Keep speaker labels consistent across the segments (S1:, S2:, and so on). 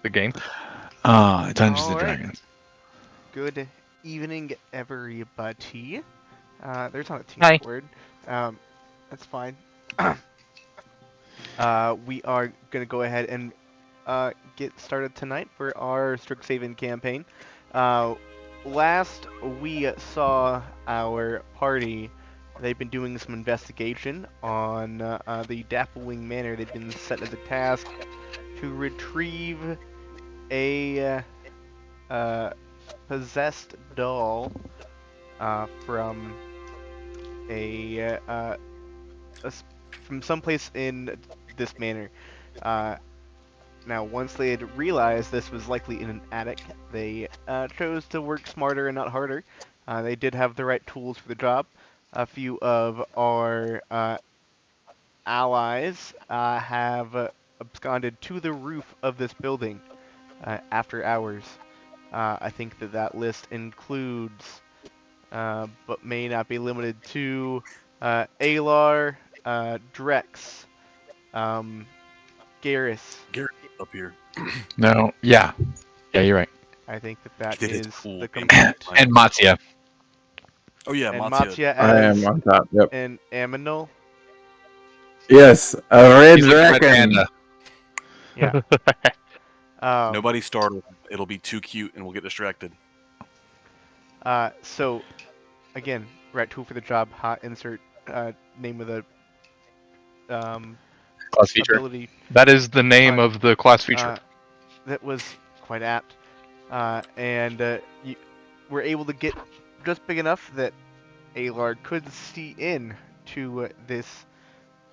S1: The game.
S2: Dungeons
S3: All
S2: and
S3: right.
S2: Dragons.
S3: Good evening, everybody. There's not a team
S1: Hi.
S3: word. Um, that's fine. We are gonna go ahead and get started tonight for our Strixhaven campaign. Uh, Last we saw our party, they've been doing some investigation on the Dappling Manor. They've been set as a task to retrieve a uh, possessed doll from a, a s- from someplace in this manor. Uh, Now, once they had realized this was likely in an attic, they chose to work smarter and not harder. They did have the right tools for the job. A few of our allies have absconded to the roof of this building after hours. I think that that list includes, but may not be limited to, Alar, Drex, um, Garrus.
S4: Garrett up here.
S2: No, yeah. Yeah, you're right.
S3: I think that
S4: He
S3: that
S4: did his
S3: is
S4: cool
S3: the
S4: intro
S3: complete.
S4: line.
S2: And Mattia.
S4: Oh yeah,
S3: And
S4: Mattia.
S3: Mattia
S5: I am
S3: as
S5: on top. Yep.
S3: an Aminal.
S5: Yes, a red
S2: He's like the red
S5: dragon.
S2: panda.
S3: Yeah. Um.
S4: Nobody startled. It'll be too cute, and we'll get distracted.
S3: So again, right tool for the job. Hot insert name of the um
S2: Class feature.
S3: ability.
S1: That is the name
S3: Fun.
S1: of the class feature.
S3: Uh, that was quite apt. And you were able to get just big enough that Alar could see in to this.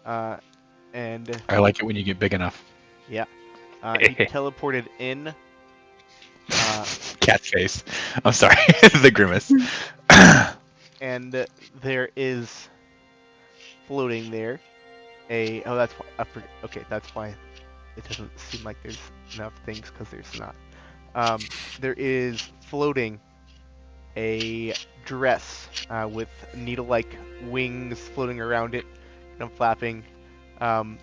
S3: Uh, and
S2: I like it when you get big enough.
S3: yeah, he teleported in.
S2: Cat face. I'm sorry. The grimace.
S3: And there is floating there that's why okay, that's why it doesn't seem like there's enough things, because there's not. There is floating a dress with needle-like wings floating around it, kind of flapping. um,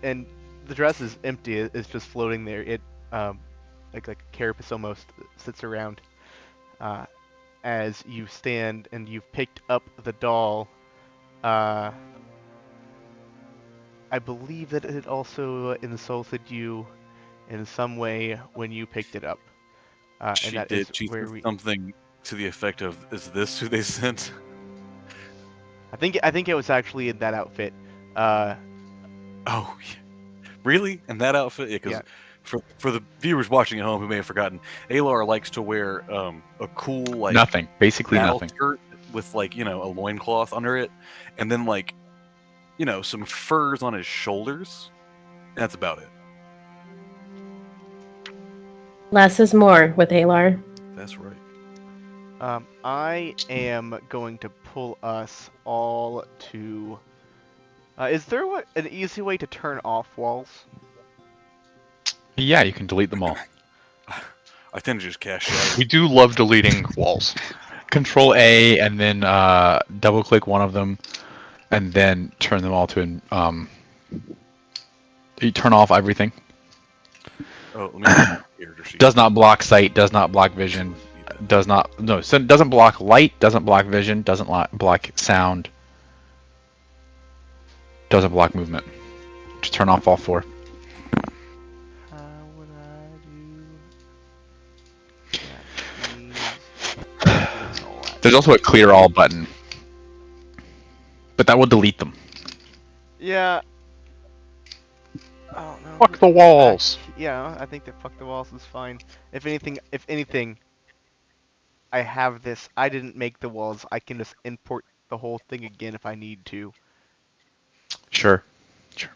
S3: and the dress is empty. It's just floating there. It like a carapace almost sits around uh, as you stand, and you've picked up the doll. uh, I believe that it also insulted you in some way when you picked it up. And
S4: She
S3: that
S4: did.
S3: is
S4: She
S3: where
S4: said
S3: we.
S4: something to the effect of, "Is this who they sent?"
S3: I think it was actually in that outfit. Uh,
S4: Oh, really? In that outfit? Yeah,
S3: yeah,
S4: because for the viewers watching at home who may have forgotten, Alar likes to wear a cool like
S2: Nothing. Basically
S4: battle
S2: nothing.
S4: skirt with like a loincloth under it, and then like some furs on his shoulders. And that's about it.
S6: Less is more with Alar.
S4: That's right.
S3: I am going to pull us all to. Is there an easy way to turn off walls?
S2: Yeah, you can delete them all.
S4: I tend to just cast shadow.
S1: We do love deleting walls.
S2: Control A and then double click one of them and then turn them all to you turn off everything.
S4: Oh, let me look at my character sheet.
S2: Does not block sight, does not block vision,
S4: Need that.
S2: does not no, so it doesn't block light, doesn't block vision, doesn't block sound, doesn't block movement. Just turn off all four.
S3: How would I do that, please? Doing all that
S2: There's also a
S3: stuff.
S2: clear all button, but that will delete them.
S3: Yeah. Oh no.
S1: Fuck the walls.
S3: Yeah, I think that fuck the walls is fine. If anything, I have this. I didn't make the walls. I can just import the whole thing again if I need to.
S2: Sure. Sure.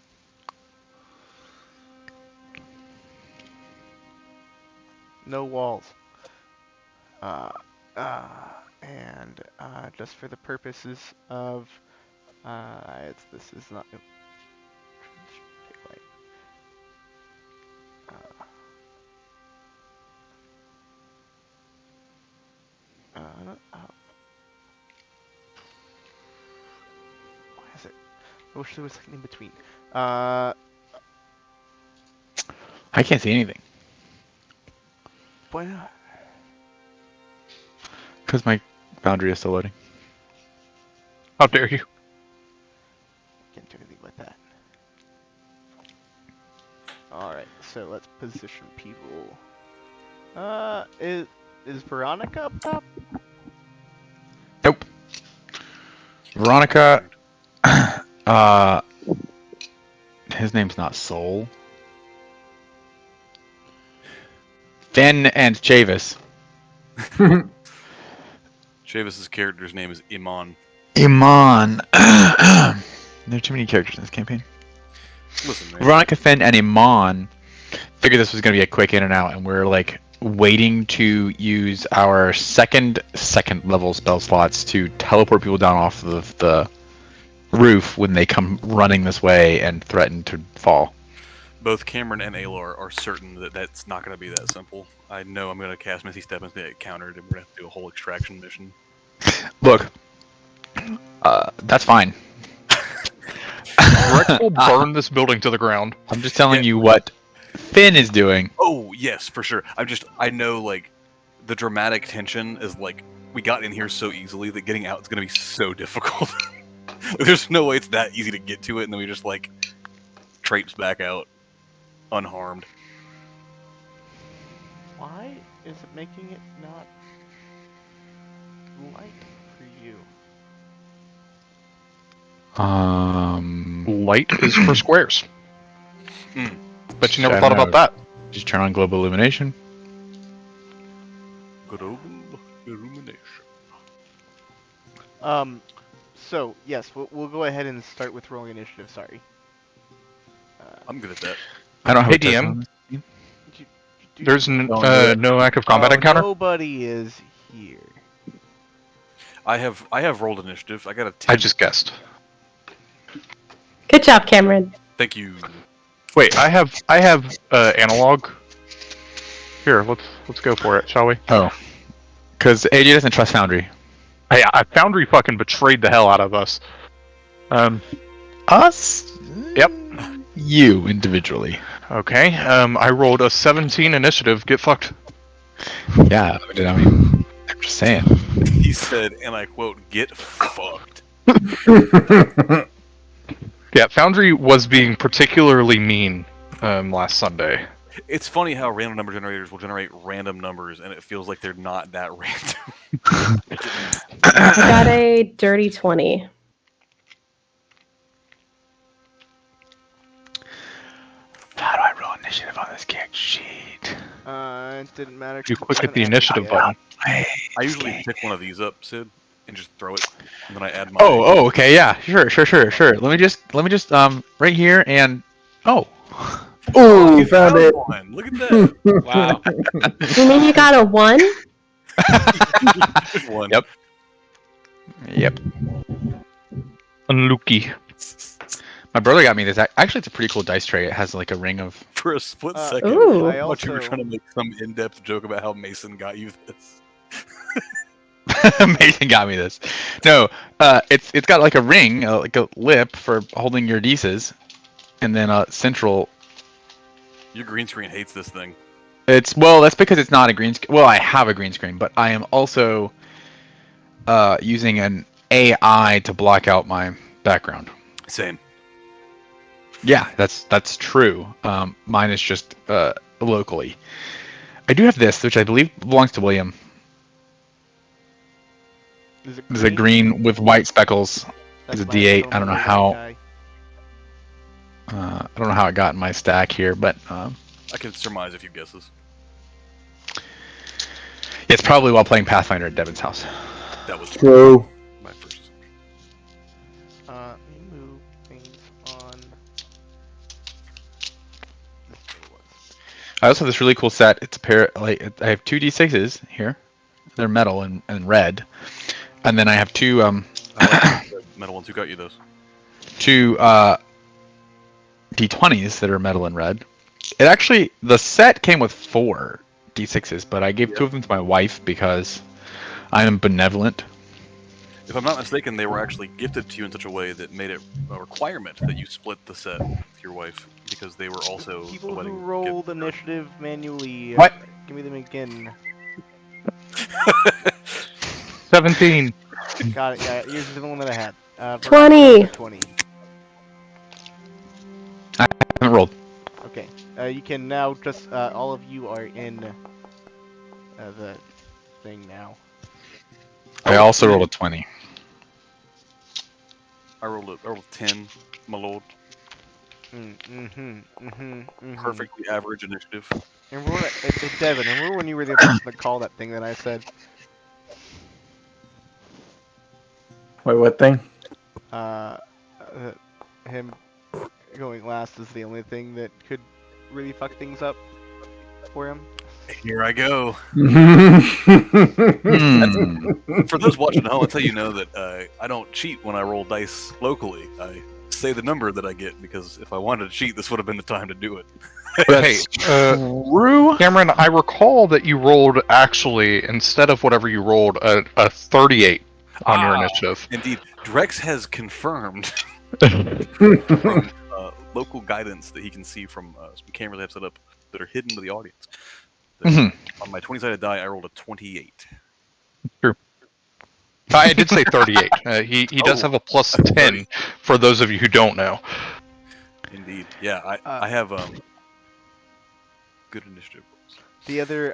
S3: No walls. Uh, and just for the purposes of this is not. Okay, right. Uh, uh, why is it? I wish there was something in between. Uh,
S2: I can't see anything.
S3: Why not?
S2: Because my boundary is still loading.
S1: How dare you?
S3: Can't do anything with that. Alright, so let's position people. Is Veronica up top?
S2: Nope. Veronica. His name's not Soul. Finn and Chavis.
S4: Chavis's character's name is Iman.
S2: Iman. There are too many characters in this campaign.
S4: Listen, man.
S2: Veronica, Finn, and Iman figured this was going to be a quick in and out, and we're like waiting to use our second level spell slots to teleport people down off of the roof when they come running this way and threaten to fall.
S4: Both Cameron and Alar are certain that that's not going to be that simple. I know I'm going to cast Misty Step and get countered, and we're going to have to do a whole extraction mission.
S2: Look, that's fine.
S1: Rex will burn this building to the ground.
S2: I'm just telling you what Finn is doing.
S4: Oh, yes, for sure. I know, like, the dramatic tension is, like, we got in here so easily that getting out is going to be so difficult. There's no way it's that easy to get to it, and then we just, like, traipse back out unharmed.
S3: Why is it making it not light for you?
S1: Light is for squares.
S4: Mm.
S1: Bet you never thought about that.
S2: Just turn on global illumination.
S4: Global illumination.
S3: So yes, we'll go ahead and start with rolling initiative. Sorry.
S4: I'm good at that.
S2: I don't have
S1: Hey,
S2: a test
S1: DM.
S2: on this.
S1: There's no active combat
S3: Oh,
S1: encounter.
S3: Nobody is here.
S4: I have rolled initiative. I got a 10.
S1: I just guessed.
S6: Good job, Cameron.
S4: Thank you.
S1: Wait, I have analog. Here, let's go for it, shall we?
S2: Oh, because AJ doesn't trust Foundry.
S1: I Foundry fucking betrayed the hell out of us.
S2: Us?
S1: Yep.
S2: You individually.
S1: Okay. I rolled a 17 initiative. Get fucked.
S2: Yeah, I mean, I'm just saying.
S4: He said, and I quote, "Get fucked."
S1: Yeah, Foundry was being particularly mean last Sunday.
S4: It's funny how random number generators will generate random numbers, and it feels like they're not that random.
S6: I got a dirty 20.
S2: How do I roll initiative on this character sheet?
S3: It didn't matter.
S1: You
S3: 'cause
S1: click
S3: we
S1: at the
S3: haven't
S1: initiative
S3: added
S1: button.
S4: I usually pick one of these up, Sid, and just throw it, and then I add my.
S2: Oh, okay, yeah, sure. Let me just right here and
S5: Ooh, you found it.
S4: One. Look at that.
S2: wow.
S6: You mean you got a 1?
S4: Good one.
S2: Yep.
S1: Unlucky.
S2: My brother got me this. Actually, it's a pretty cool dice tray. It has like a ring of.
S4: For a split second,
S6: Ooh.
S4: I thought you were trying to make some in-depth joke about how Mason got you this.
S2: Mason got me this. No, it's got like a ring, like a lip for holding your Deces, and then a central.
S4: Your green screen hates this thing.
S2: That's because it's not a green screen. Well, I have a green screen, but I am also using an AI to block out my background.
S4: Same.
S2: Yeah, that's true. Mine is just locally. I do have this, which I believe belongs to William.
S3: Is it
S2: It's a green with white speckles. It's a
S3: That's
S2: D8.
S3: my
S2: I don't know
S3: guy.
S2: how. I don't know how it got in my stack here, but
S4: I could surmise a few guesses.
S2: it's probably while playing Pathfinder at Devin's house.
S4: That was
S5: True.
S4: my first.
S3: Let me move things on. This thing was.
S2: I also have this really cool set. It's a pair. Like I have two D6s here. They're metal and red, and then I have two
S4: I like the metal ones. Who got you those?
S2: two D20s that are metal and red. It actually the set came with 4 D6s, but I gave 2 of them to my wife because I am benevolent.
S4: If I'm not mistaken, they were actually gifted to you in such a way that made it a requirement that you split the set with your wife because they were also a
S3: People who
S4: wedding
S3: rolled
S4: gift.
S3: initiative manually.
S2: What?
S3: Give me them again.
S1: 17.
S3: Got it. Yeah, here's the one that I had.
S6: 20.
S3: 20.
S2: I haven't rolled.
S3: Okay. You can now just all of you are in the thing now.
S2: I also rolled a 20.
S4: I rolled a 10, my lord. Perfectly average initiative.
S3: Remember what Devin, remember when you were the person to call that thing that I said?
S5: Wait, what thing?
S3: Him going last is the only thing that could really fuck things up for him.
S4: Here I go.
S2: Hmm.
S4: For those watching at home, that's how you know that I don't cheat when I roll dice locally. I say the number that I get because if I wanted to cheat, this would have been the time to do it.
S1: But hey,
S2: True.
S1: Cameron, I recall that you rolled actually, instead of whatever you rolled, a 38 on your initiative.
S4: Indeed, Drex has confirmed from local guidance that he can see from some cameras I have set up that are hidden to the audience. That on my 20-sided die, I rolled a 28.
S1: I did say 38. He does have a plus 10 for those of you who don't know.
S4: Indeed, yeah, I have good initiative rolls.
S3: The other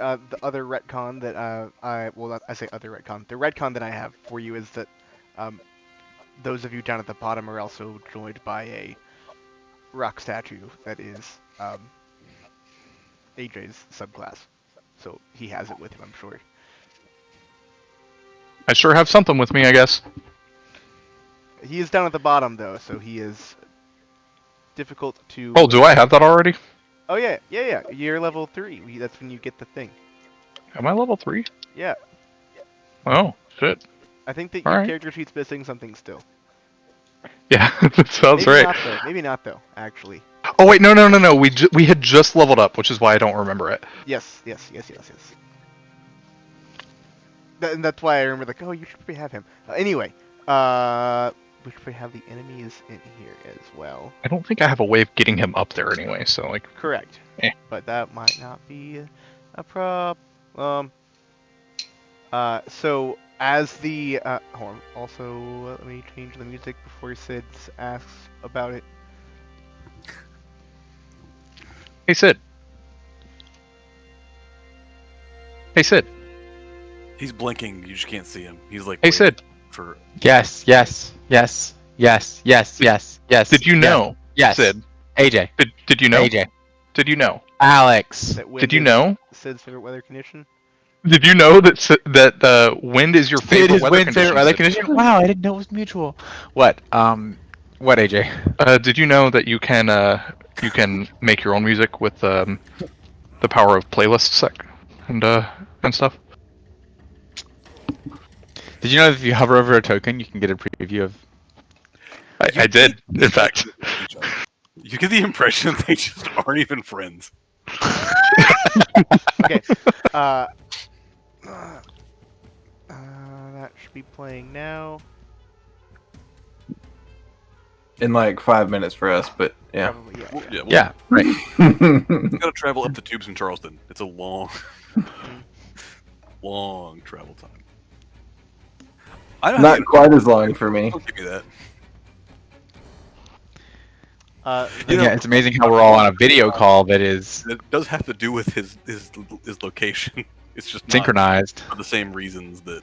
S3: retcon that I say other retcon. The retcon that I have for you is that those of you down at the bottom are also joined by a rock statue that is AJ's subclass. So he has it with him, I'm sure.
S1: I sure have something with me, I guess.
S3: He is down at the bottom though, so he is difficult to.
S1: Oh, do I have that already?
S3: Oh yeah. You're level 3. That's when you get the thing.
S1: Am I level 3?
S3: Yeah.
S1: Oh, shit.
S3: I think that
S1: All
S3: your
S1: right.
S3: character sheet's missing something still.
S1: Yeah, that sounds
S3: Maybe
S1: right.
S3: not though. Maybe not though. Actually.
S1: Oh wait, no. We had just leveled up, which is why I don't remember it.
S3: Yes. And that's why I remember like, oh, you should probably have him. Anyway, we should probably have the enemies in here as well.
S1: I don't think I have a way of getting him up there anyway. So like,
S3: Correct.
S1: Eh.
S3: But that might not be a problem. So as the hold on. Also, let me change the music before Sid asks about it.
S1: hey Sid. Hey Sid.
S4: He's blinking. You just can't see him. He's like,
S1: Hey
S4: waiting
S1: Sid.
S4: for
S2: Yes.
S1: Did you know?
S2: Yes.
S1: Sid.
S2: AJ.
S1: Did you know?
S2: AJ.
S1: Did you know?
S2: Alex.
S3: That wind
S1: Did you
S3: is
S1: know?
S3: Sid's favorite weather condition?
S1: Did you know that wind is your
S2: Sid
S1: favorite
S2: is
S1: weather
S2: Wynn's
S1: condition?
S2: favorite weather
S1: Sid?
S2: condition? Wow, I didn't know it was mutual. What? What, AJ?
S1: Did you know that you can make your own music with the power of playlists and stuff?
S2: Did you know that if you hover over a token, you can get a preview of...
S1: I did, in fact.
S4: You get the impression they just aren't even friends.
S3: Okay. That should be playing now.
S5: In like 5 minutes for us, but yeah.
S3: Probably,
S4: Well,
S3: yeah.
S2: Yeah, right.
S4: You gotta travel up the tubes from Charleston. It's a long, long travel time. I don't
S5: Not quite as long for me.
S4: Don't give me that.
S3: The-
S4: You know-
S2: Yeah, it's amazing how we're all on a video call that is
S4: It does have to do with his location. It's just not
S2: synchronized.
S4: for the same reasons that it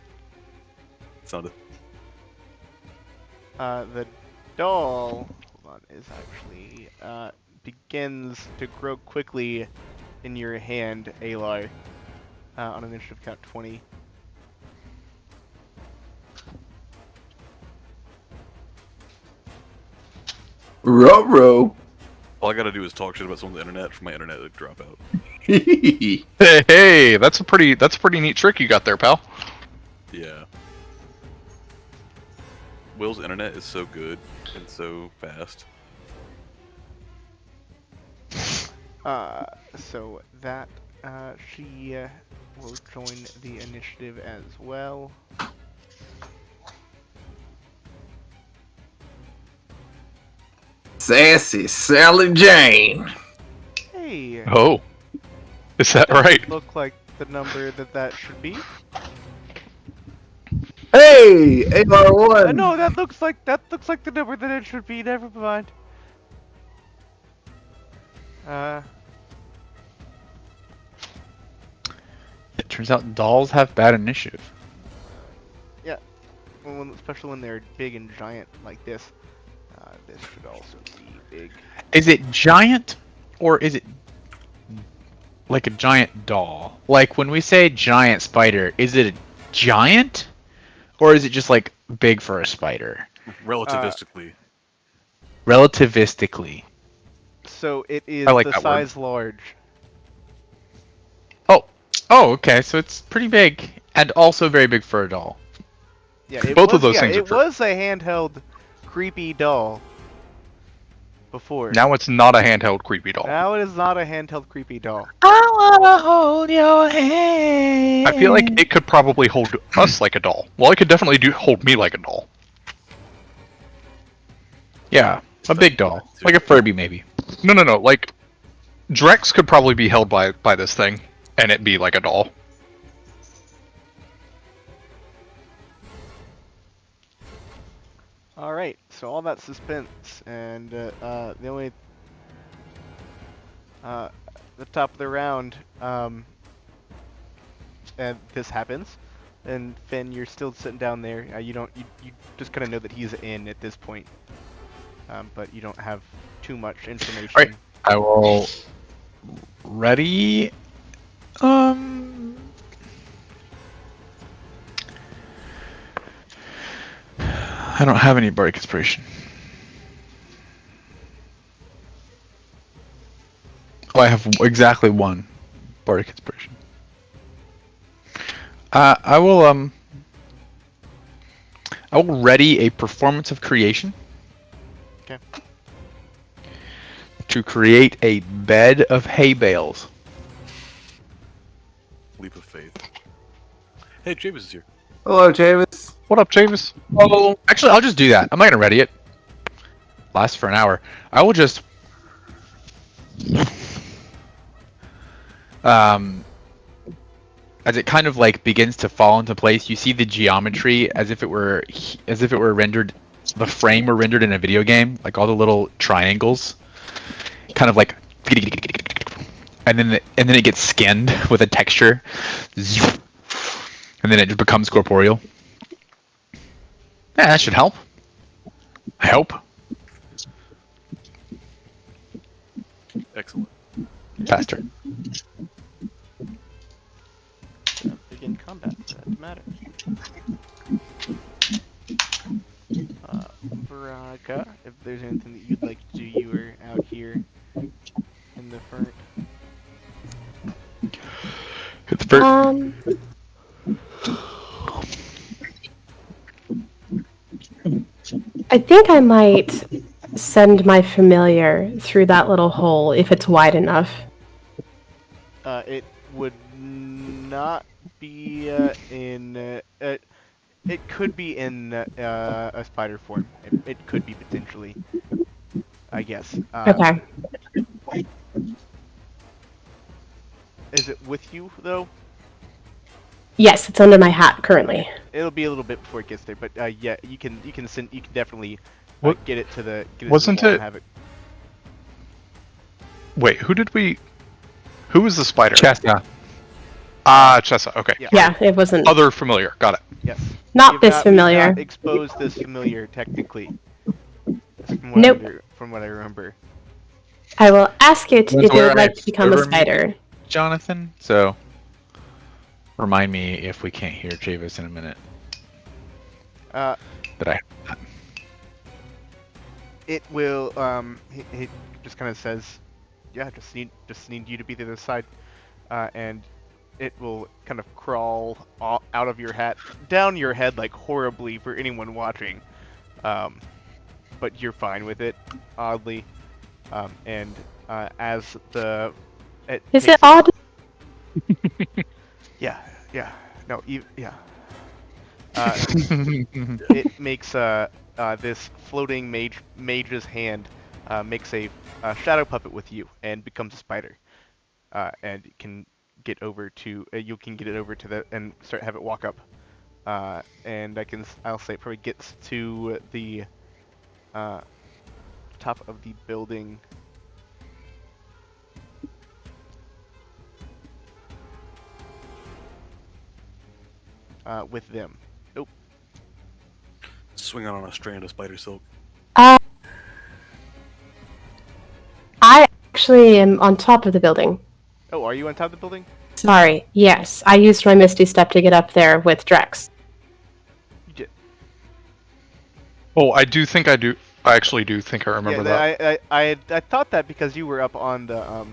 S4: sounded.
S3: The doll, hold on, is actually begins to grow quickly in your hand, Alar, on an initiative count 20.
S5: Ruh-roh.
S4: All I gotta do is talk shit about someone's internet for my internet to drop out.
S1: Hey, that's a pretty neat trick you got there, pal.
S4: Yeah. Will's internet is so good and so fast.
S3: So that she will join the initiative as well.
S5: Sassy Sally Jane.
S3: Hey.
S1: Oh, is that
S3: Doesn't
S1: right?
S3: look like the number that should be.
S5: Hey, AR1.
S3: No, that looks like the number that it should be. Never mind.
S2: It turns out dolls have bad initiative.
S3: Especially when they're big and giant like this. This should also be big.
S2: Is it giant, or is it like a giant doll? Like when we say giant spider, is it a giant, or is it just like big for a spider?
S4: Relativistically.
S2: Relativistically.
S3: So it is
S1: I like
S3: the
S1: that word.
S3: size large.
S2: Oh, okay. So it's pretty big, and also very big for a doll.
S3: Yeah, it
S1: Both
S3: was,
S1: of those
S3: yeah,
S1: things are
S3: it
S1: true.
S3: was a handheld creepy doll before.
S1: Now it's not a handheld creepy doll.
S3: Now it is not a handheld creepy doll.
S2: I wanna hold your hand.
S1: I feel like it could probably hold us like a doll. Well, it could definitely hold me like a doll.
S2: Yeah, a big doll, like a Furby maybe.
S1: No. Like, Drex could probably be held by this thing, and it be like a doll.
S3: All right, so all that suspense, and the only the top of the round, and this happens, and Finn, you're still sitting down there. You just kind of know that he's in at this point, but you don't have too much information.
S2: Right. I will ready. I don't have any bardic inspiration. Oh, I have exactly one bardic inspiration. I will ready a performance of creation.
S3: Okay.
S2: To create a bed of hay bales.
S4: Leap of faith. Hey, James is here.
S5: Hello, Javis.
S1: What up, Javis?
S2: Oh, actually, I'll just do that. I'm not gonna ready it. Lasts for an hour. I will just as it kind of like begins to fall into place, you see the geometry as if it were rendered, the frame were rendered in a video game, like all the little triangles, kind of like, and then it gets skinned with a texture, and then it just becomes corporeal. Yeah, that should help. I hope.
S4: Excellent.
S2: Faster.
S3: Begin combat. That matters. Veronica, if there's anything that you'd like to do, you are out here in the front.
S2: Hit the first.
S6: I think I might send my familiar through that little hole if it's wide enough.
S3: It would not be in. It could be in a spider form. It could be potentially. I guess.
S6: Okay.
S3: Is it with you though?
S6: Yes, it's under my hat currently.
S3: It'll be a little bit before it gets there, but yeah, you can definitely
S1: What-
S3: get it to the
S1: wasn't
S3: to the wall
S1: it-
S3: and have it.
S1: Wait, who was the spider?
S2: Chesta.
S1: Ah, Chessa. Okay.
S6: Yeah, it wasn't.
S1: Other familiar. Got it.
S3: Yes.
S6: Not
S3: You've
S6: this
S3: we've
S6: familiar.
S3: not exposed this familiar technically.
S6: Nope.
S3: From what I remember.
S6: I will ask it
S2: That's
S6: if it
S2: where
S6: would
S2: I
S6: like to become a
S2: server me-
S6: spider.
S2: Jonathan. So, remind me if we can't hear Javis in a minute. That I.
S3: It will. He just kind of says, "Yeah, just need you to be the other side," and it will kind of crawl out of your hat, down your head like horribly for anyone watching, but you're fine with it, oddly, and as the
S6: Is
S3: takes
S6: it odd?
S3: Yeah, no, yeah. It makes this floating mage's hand makes a shadow puppet with you and becomes a spider, and you can get over to the and have it walk up, and I'll say it probably gets to the top of the building. With them. Nope.
S4: Swing on a strand of spider silk.
S6: I actually am on top of the building.
S3: Oh, are you on top of the building?
S6: Sorry. Yes, I used my Misty Step to get up there with Drex.
S3: You did.
S1: Oh, I actually do think I remember that.
S3: I thought that because you were up on the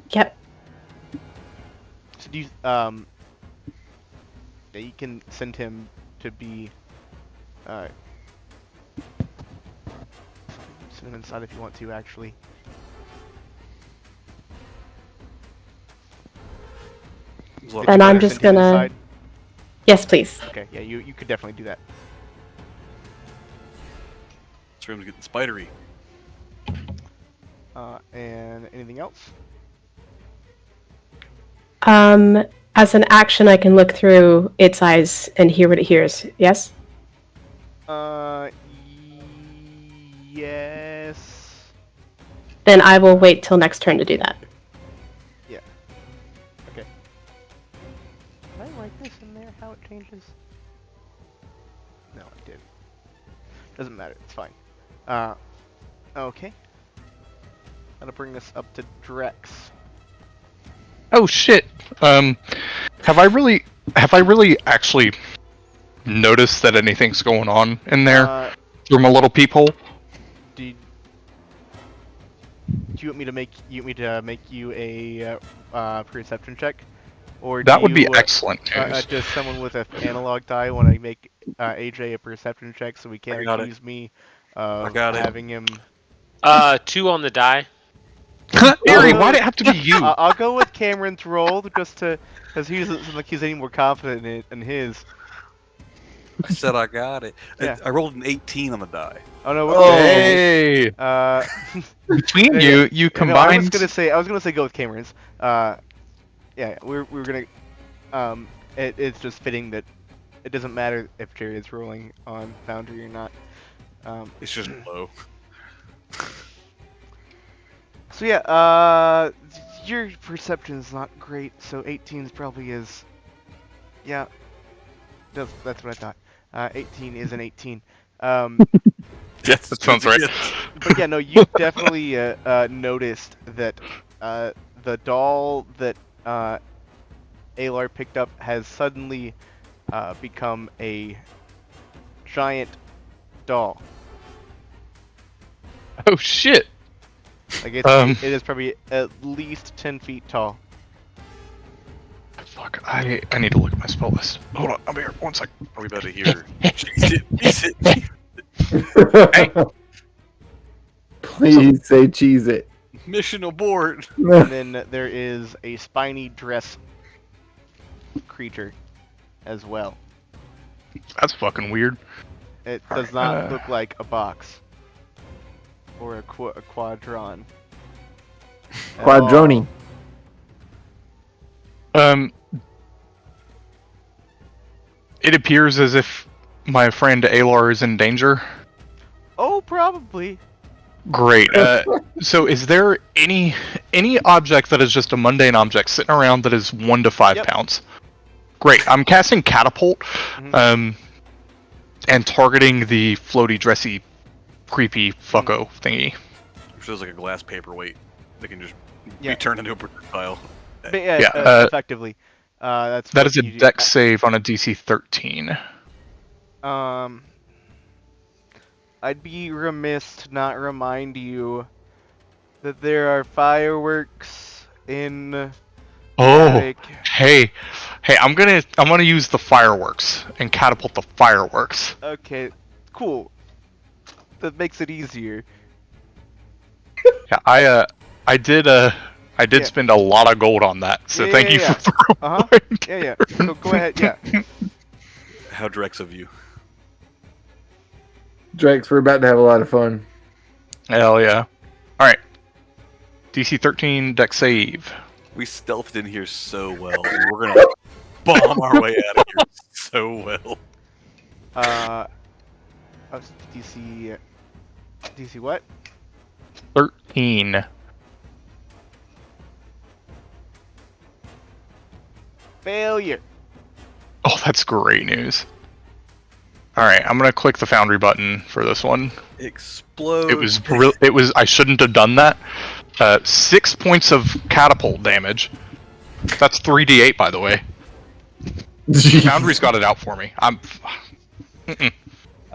S6: Yep.
S3: So do you yeah, you can send him to be send him inside if you want to actually.
S6: And I'm just
S3: Send him
S6: gonna.
S3: inside?
S6: Yes, please.
S3: Okay, yeah, you could definitely do that.
S4: This room's getting spidery.
S3: And anything else?
S6: As an action, I can look through its eyes and hear what it hears. Yes.
S3: Yes.
S6: Then I will wait till next turn to do that.
S3: Yeah. Okay. Did I write this in there? How it changes? No, I did. Doesn't matter. It's fine. Okay. Gotta bring this up to Drex.
S1: Oh shit. Have I really actually noticed that anything's going on in there through my little peephole?
S3: Do you want me to make you a perception check, or
S1: That
S3: do
S1: would be
S3: you,
S1: excellent news.
S3: does someone with an analog die want to make AJ a perception check so we can't accuse me of having him?
S7: 2 on the die.
S1: Erie, why'd it have to be you?
S3: I'll go with Cameron's roll just to, because he doesn't seem like he's any more confident in his.
S4: I said I got it.
S3: Yeah.
S4: I rolled an 18 on the die.
S3: Oh no!
S1: Hey!
S2: Between
S3: Yeah,
S2: you
S3: no,
S2: combined.
S3: I was gonna say go with Cameron's. Yeah, we were gonna. It's just fitting that it doesn't matter if Jared's rolling on Foundry or not.
S4: It's just low.
S3: So yeah, your perception's not great, so 18 probably is. Yeah, that's what I thought. 18 is an 18.
S4: Yes,
S1: That sounds right.
S3: But yeah, no, you definitely noticed that the doll that Alar picked up has suddenly become a giant doll.
S1: Oh shit!
S3: Like it is probably at least 10 feet tall.
S1: Fuck, I need to look at my spell list. Hold on, I'll be here. 1 sec.
S4: Are we about to hear? Cheese it.
S1: Hey.
S5: Please say cheese it.
S4: Mission abort.
S3: And then there is a spiny dress creature as well.
S1: That's fucking weird.
S3: It does not look like a box or a quadron. at
S5: Quadroni.
S1: It appears as if my friend Alar is in danger.
S3: all. Oh, probably.
S1: Great. So is there any object that is just a mundane object sitting around that is 1 to 5
S3: Yep.
S1: pounds? Great. I'm casting catapult, and targeting the floaty, dressy, creepy fucko thingy.
S4: Which is like a glass paperweight that can just
S3: Yeah.
S4: be turned into a projectile.
S3: But effectively. That
S1: is a dex save on a DC 13.
S3: I'd be remiss to not remind you that there are fireworks in.
S1: Oh,
S3: Like,
S1: hey, I'm gonna use the fireworks and catapult the fireworks.
S3: okay, cool. That makes it easier.
S1: Yeah, I did
S3: Yeah.
S1: spend a lot of gold on that, so
S3: Yeah,
S1: thank
S3: yeah,
S1: you
S3: yeah.
S1: for throwing.
S3: Yeah. So go ahead. Yeah.
S4: How Drex of you.
S5: Drax, we're about to have a lot of fun.
S1: Hell yeah. Alright. DC 13 deck save.
S4: We stealthed in here so well, and we're gonna bomb our way out of here so well.
S3: DC what?
S1: 13.
S3: Failure.
S1: Oh, that's great news. Alright, I'm gonna click the Foundry button for this one.
S4: Explode.
S1: It was I shouldn't have done that. 6 points of catapult damage. That's 3d8, by the way. Foundry's got it out for me.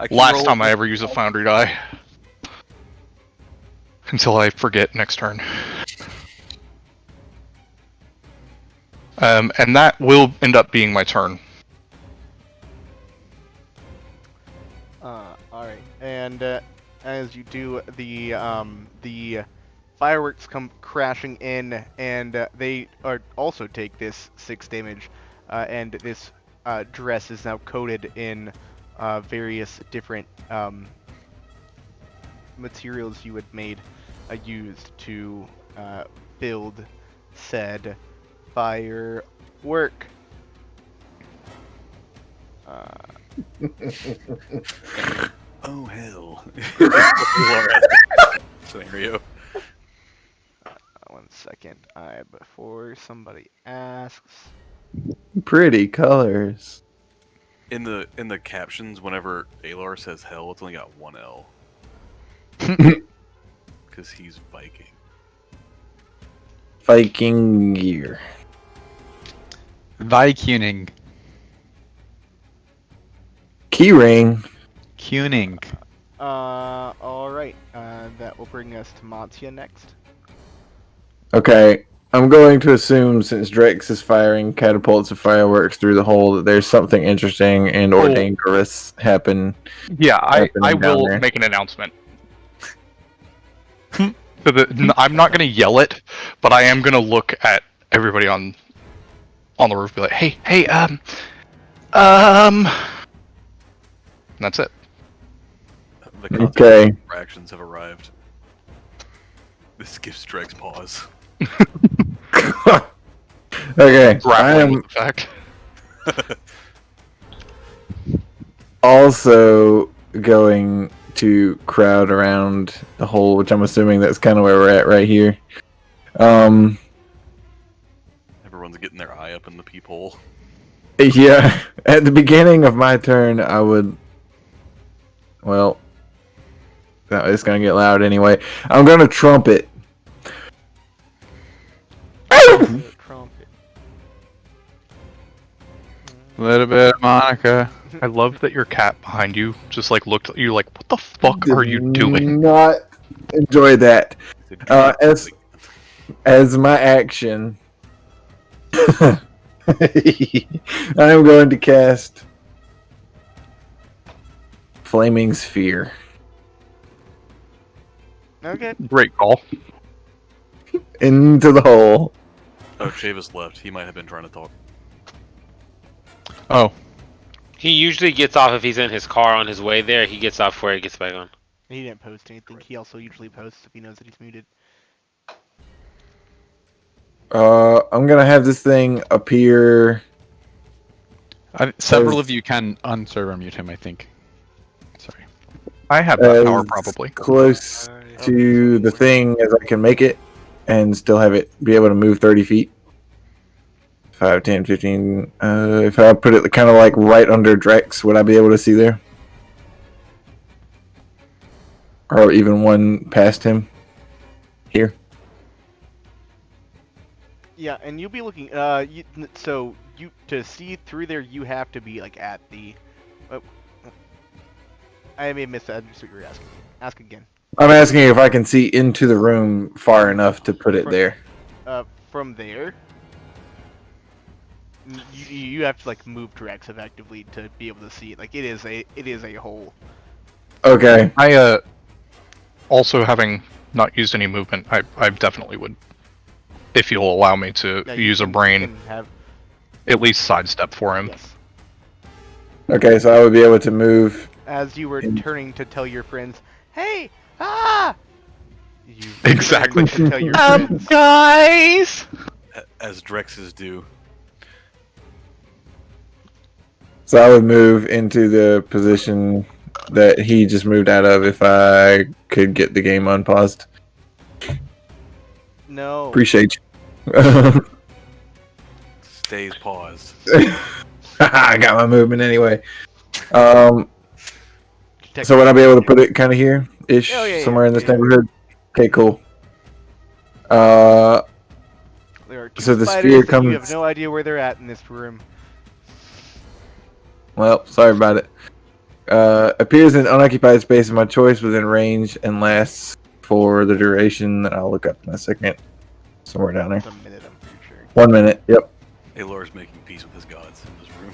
S1: Last time I ever use a Foundry die. Until I forget next turn. And that will end up being my turn.
S3: Alright, and as you do, the fireworks come crashing in, and they also take this 6 damage, and this dress is now coated in various different materials you had used to build said firework.
S4: Oh hell! Scenario.
S3: 1 second. Before somebody asks.
S5: Pretty colors.
S4: In the captions, whenever Alar says hell, it's only got 1 L. Because he's Viking.
S5: Viking gear.
S2: Vikuning.
S5: Keyring.
S2: Kuning.
S3: Alright. That will bring us to Mattia next.
S5: Okay, I'm going to assume since Drex is firing catapults of fireworks through the hole that there's something interesting and or dangerous happen.
S1: Yeah, I
S5: down
S1: will
S5: there.
S1: make an announcement. I'm not gonna yell it, but I am gonna look at everybody on the roof, and be like, hey, and that's it.
S4: The
S5: Okay.
S4: fractions have arrived. This gives Drex pause.
S5: Okay, I
S1: Grappling
S5: am
S1: with the fact.
S5: also going to crowd around the hole, which I'm assuming that's kind of where we're at right here.
S4: Everyone's getting their eye up in the peephole.
S5: Yeah, at the beginning of my turn, I would. Well, it's gonna get loud anyway. I'm gonna trumpet.
S3: Trumpet.
S2: A little bit of Monica.
S1: I love that your cat behind you just like looked at you like, what the fuck are you doing?
S5: Not enjoy that. As my action, I am going to cast Flaming Sphere.
S3: Okay.
S1: Great call.
S5: Into the hole.
S4: Oh, Chavis left. He might have been trying to talk.
S2: Oh.
S7: He usually gets off if he's in his car on his way there. He gets off before he gets back on.
S3: He didn't post anything. He also usually posts if he knows that he's muted.
S5: I'm gonna have this thing appear.
S2: Several of you can unsserve or mute him, I think. Sorry.
S1: I have that power
S5: as
S1: probably.
S5: close to the thing as I can make it, and still have it be able to move 30 feet. 5, 10, 15. If I put it kind of like right under Drex, would I be able to see there? Or even one past him? Here?
S3: Yeah, and you'll be looking. So you to see through there, you have to be like at the. I may have missed that. I missed what you were asking. Ask again.
S5: I'm asking if I can see into the room far enough to put it there.
S3: From there, you have to like move Drex effectively to be able to see it. Like it is a hole.
S5: Okay.
S1: I also having not used any movement, I definitely would, if you'll allow me to use a brain, at least sidestep for him.
S3: Yes.
S5: Okay, so I would be able to move
S3: as you were turning to tell your friends, "Hey, ah!" You
S1: Exactly.
S3: turned to tell your friends.
S1: Guys!
S4: As Drexes do.
S5: So I would move into the position that he just moved out of if I could get the game unpaused.
S3: No.
S5: Appreciate you.
S4: Stays paused.
S5: I got my movement anyway.
S3: Check
S5: So would I be able to put it kind of here ish,
S3: Oh, yeah,
S5: somewhere in this
S3: yeah.
S5: neighborhood? Okay, cool.
S3: There are two
S5: So the
S3: spiders
S5: sphere
S3: and you have
S5: comes-
S3: no idea where they're at in this room.
S5: Well, sorry about it. Appears in unoccupied space of my choice within range and lasts for the duration that I'll look up in a second. Somewhere down there.
S3: It's a minute, I'm pretty sure.
S5: 1 minute. Yep.
S4: Alor's making peace with his gods in this room.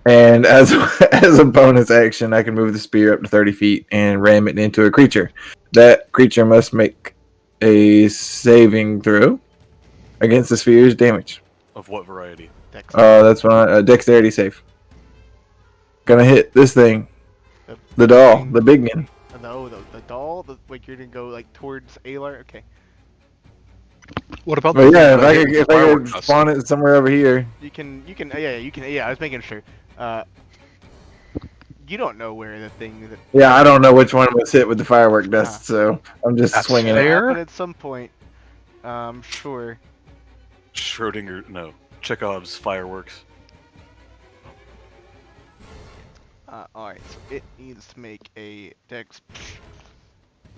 S5: And as a bonus action, I can move the spear up to 30 feet and ram it into a creature. That creature must make a saving throw against the sphere's damage.
S4: Of what variety?
S3: Dex.
S5: That's one. Dexterity save. Gonna hit this thing. The doll.
S3: thing.
S5: The big one.
S3: No, the doll. Like you're gonna go like towards Alar. Okay.
S1: What about
S5: But
S1: the
S5: yeah,
S1: thing that hit
S5: if
S1: the
S5: I
S1: firework
S5: could
S1: dust?
S5: spawn it somewhere over here.
S3: You can. Yeah, I was making sure. You don't know where the thing that.
S5: Yeah, I don't know which one was hit with the firework dust, so I'm just
S1: That's
S5: swinging
S1: fair.
S5: it.
S3: It'll happen at some point. Sure.
S4: Schrodinger, no. Chekhov's fireworks.
S3: Alright, so it needs to make a dex.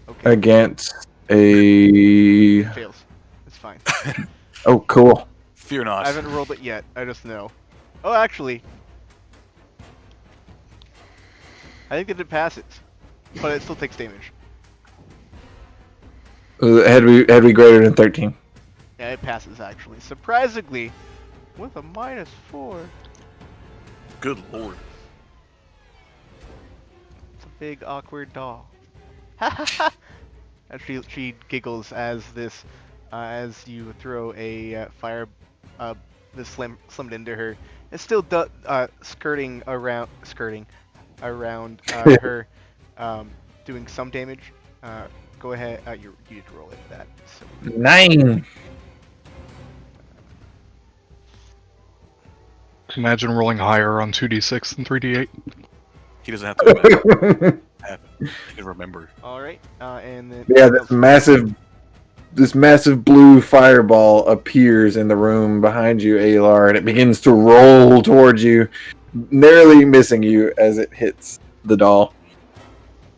S3: Okay.
S5: Against a.
S3: Fails. It's fine.
S5: Oh, cool.
S4: Fear not.
S3: I haven't rolled it yet. I just know. Oh, actually. I think that it passes. But it still takes damage.
S5: Had we greater than 13?
S3: Yeah, it passes actually. Surprisingly, with a -4.
S4: Good lord.
S3: It's a big awkward doll. And she giggles as this, as you throw a fire, this slimmed into her. It's still skirting around her, doing some damage. Go ahead. You need to roll it that. So.
S5: 9.
S1: Imagine rolling higher on 2d6 than 3d8.
S4: He doesn't have to he can remember.
S3: All right. And then.
S5: Yeah, this massive blue fireball appears in the room behind you, Alar, and it begins to roll towards you, narrowly missing you as it hits the doll.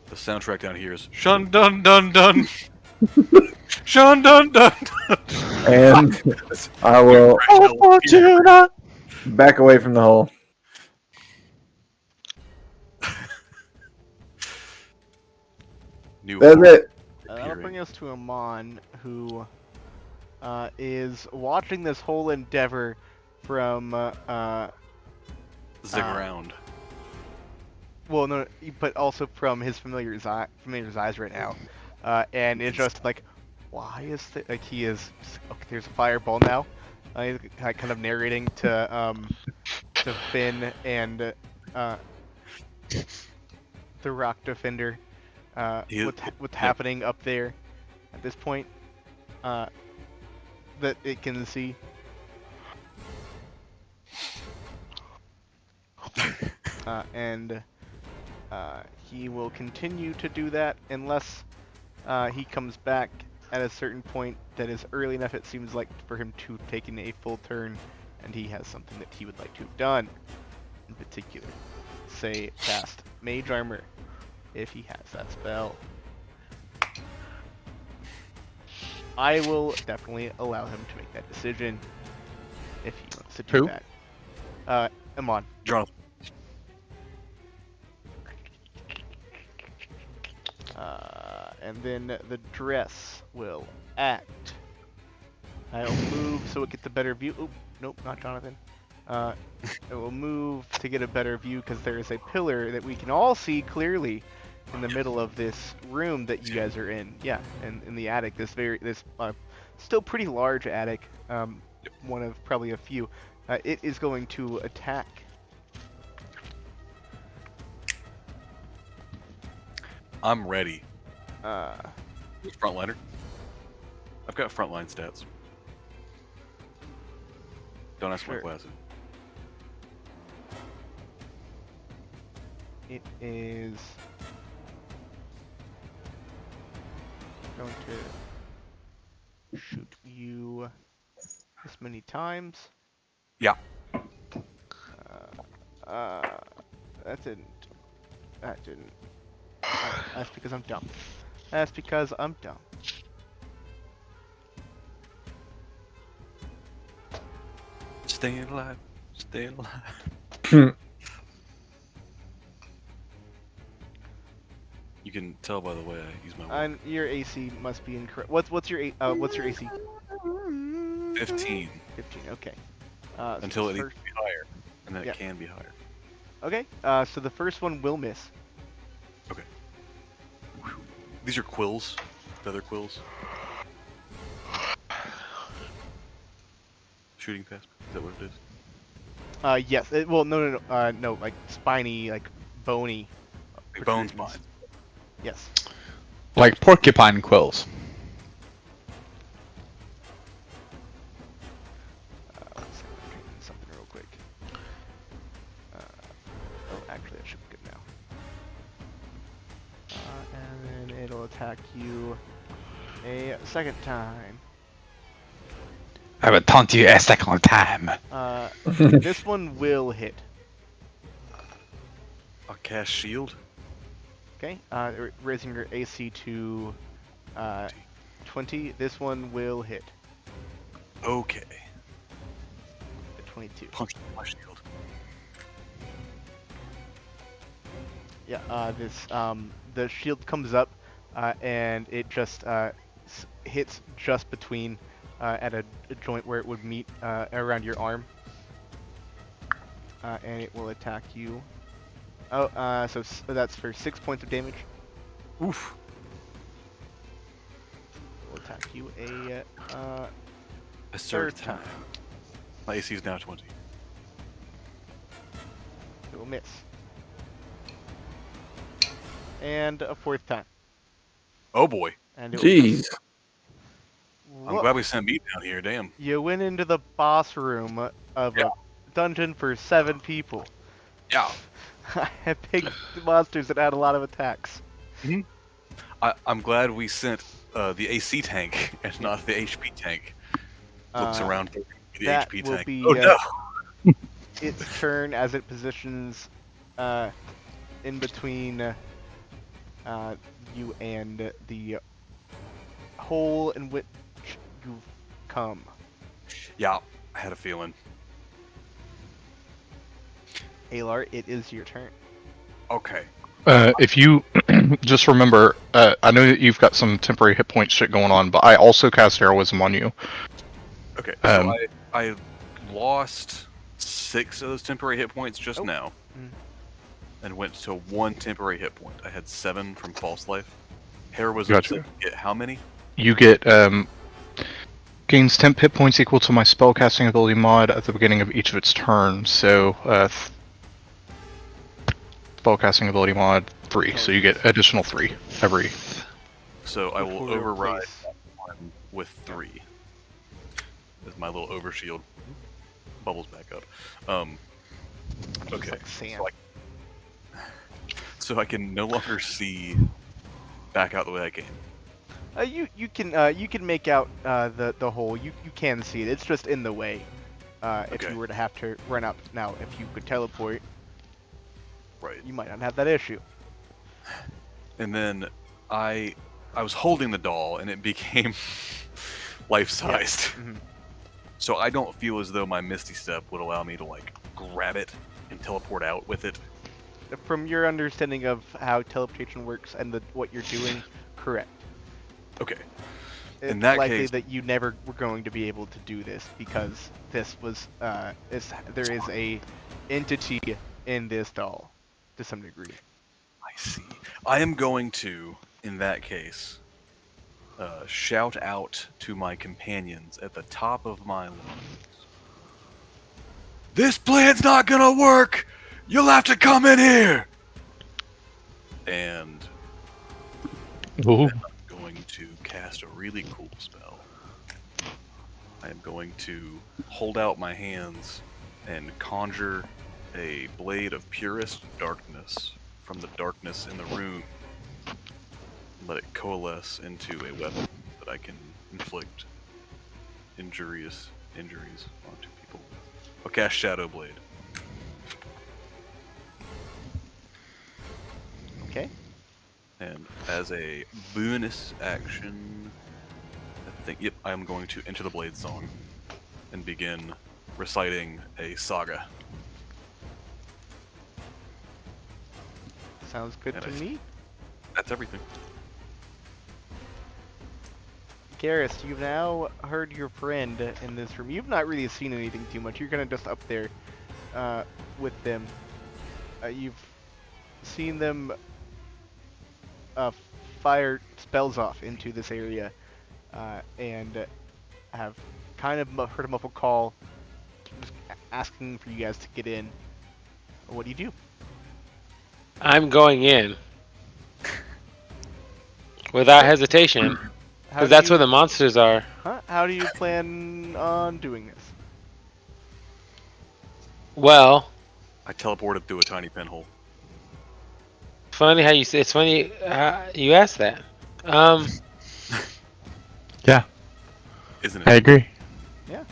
S4: The soundtrack down here is Shun Dun Dun Dun. Shun Dun Dun Dun.
S5: And I will back away from the hole.
S4: New
S5: That's
S4: hole.
S5: it.
S3: That'll bring us to Amon, who is watching this whole endeavor from
S4: Zig around.
S3: well, no, but also from his familiar's eyes right now, and it's just like, why is like he is? Okay, there's a fireball now. He's kind of narrating to Finn and the Rock Defender. What's happening up there at this point that it can see. And he will continue to do that unless he comes back at a certain point that is early enough, it seems like, for him to take in a full turn, and he has something that he would like to have done in particular. Say cast Mage Armor if he has that spell. I will definitely allow him to make that decision if he wants to do
S1: Who?
S3: that. Amon.
S4: Jonathan.
S3: And then the dress will act. I'll move so it gets a better view. Oop, nope, not Jonathan. It will move to get a better view because there is a pillar that we can all see clearly in the middle of this room that you guys are in. Yeah, and in the attic, this still pretty large attic, one of probably a few. It is going to attack.
S4: I'm ready.
S3: Uh,
S4: Frontliner. I've got frontline stats. Don't ask my
S3: Sure.
S4: class.
S3: it is going to shoot you this many times.
S4: Yeah.
S3: That didn't. That didn't. That's because I'm dumb. That's because I'm dumb.
S4: Staying alive. Staying alive. You can tell by the way I use my weapon.
S3: And your AC must be incorrect. What's your AC?
S4: 15
S3: 15. Okay. So
S4: until it
S3: the
S4: needs to be higher, and then
S3: Yeah.
S4: it can be higher.
S3: Okay. So the first one will miss.
S4: These are quills, feather quills. Shooting pass. Is that what it is?
S3: Yes. No. No. Like spiny, like bony.
S4: Like bone
S3: protrusions.
S4: spine.
S3: Yes.
S2: Like porcupine quills.
S3: Let's see, I'm changing something real quick. Actually, that should be good now. And then it'll attack you a second time.
S2: I will taunt you a second time.
S3: This one will hit.
S4: I'll cast shield.
S3: Okay. Raising your AC to 20. This one will hit.
S4: Okay.
S3: At 22.
S4: Punch my shield.
S3: Yeah. The shield comes up, and it just hits just between at a joint where it would meet around your arm, and it will attack you. Oh, so that's for 6 points of damage.
S4: Oof.
S3: It will attack you a
S4: A
S3: third
S4: third time. My AC is now 20.
S3: It will miss. And a fourth time.
S4: Oh boy.
S3: And it
S5: Jeez.
S4: I'm glad we sent me down here. Damn.
S3: You went into the boss room of
S4: Yeah.
S3: a dungeon for 7 people.
S4: Yeah.
S3: I had big monsters that had a lot of attacks.
S4: I'm glad we sent the AC tank and not the HP tank. Looks around for the
S3: that
S4: HP
S3: will
S4: tank.
S3: be,
S4: Oh no!
S3: Its turn as it positions in between you and the hole in which you've come.
S4: Yeah, I had a feeling.
S3: Alar, it is your turn.
S4: Okay.
S1: If you just remember, I know that you've got some temporary hit point shit going on, but I also cast heroism on you.
S4: Okay. So I lost 6 of those temporary hit points just now, and went to 1 temporary hit point. I had 7 from false life. Heroism
S1: Gotcha.
S4: said get how many?
S1: You get gains temp hit points equal to my spellcasting ability mod at the beginning of each of its turns. So spellcasting ability mod 3, so you get additional 3 every.
S4: So I will
S3: Before we
S4: override
S3: replace.
S4: that one with 3. As my little overshield bubbles back up. Okay.
S3: Like sand.
S4: So I can no longer see back out the way I came.
S3: You can make out the hole. You can see it. It's just in the way. If
S4: Okay.
S3: you were to have to run out now, if you could teleport,
S4: Right.
S3: you might not have that issue.
S4: And then I was holding the doll and it became life-sized.
S3: Mhm.
S4: So I don't feel as though my Misty Step would allow me to like grab it and teleport out with it.
S3: From your understanding of how teleportation works and what you're doing, correct.
S4: Okay.
S3: It's
S4: In that
S3: likely
S4: case-
S3: that you never were going to be able to do this because this was there is a entity in this doll to some degree.
S4: I see. I am going to, in that case, shout out to my companions at the top of my lungs. This plan's not gonna work! You'll have to come in here! And
S1: Ooh.
S4: I'm going to cast a really cool spell. I am going to hold out my hands and conjure a blade of purest darkness from the darkness in the room. Let it coalesce into a weapon that I can inflict injuries onto people. I'll cast Shadow Blade.
S3: Okay.
S4: And as a bonus action, I'm going to enter the Blade Song and begin reciting a saga.
S3: Sounds good to me.
S4: That's everything.
S3: Garrus, you've now heard your friend in this room. You've not really seen anything too much. You're kind of just up there with them. You've seen them fire spells off into this area and have kind of heard a muffled call just asking for you guys to get in. What do you do?
S7: I'm going in. Without hesitation. Because that's where the monsters are.
S3: Huh? How do you plan on doing this?
S7: Well,
S4: I teleported through a tiny pinhole.
S7: funny how you say it's funny you asked that.
S2: Yeah,
S4: Isn't it?
S2: I agree.
S3: Yeah.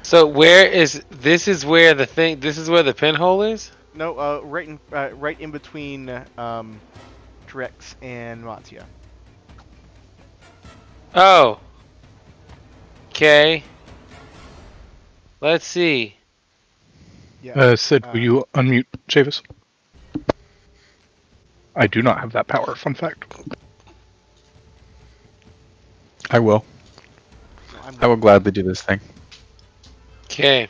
S7: So where is this? Is where the thing? This is where the pinhole is?
S3: No, right in between Drex and Matia.
S7: Oh. Okay. Let's see.
S3: Yeah.
S1: Sid, will you unmute Chavis? I do not have that power, fun fact.
S2: I will.
S3: No,
S2: I will gladly do this thing.
S7: Okay.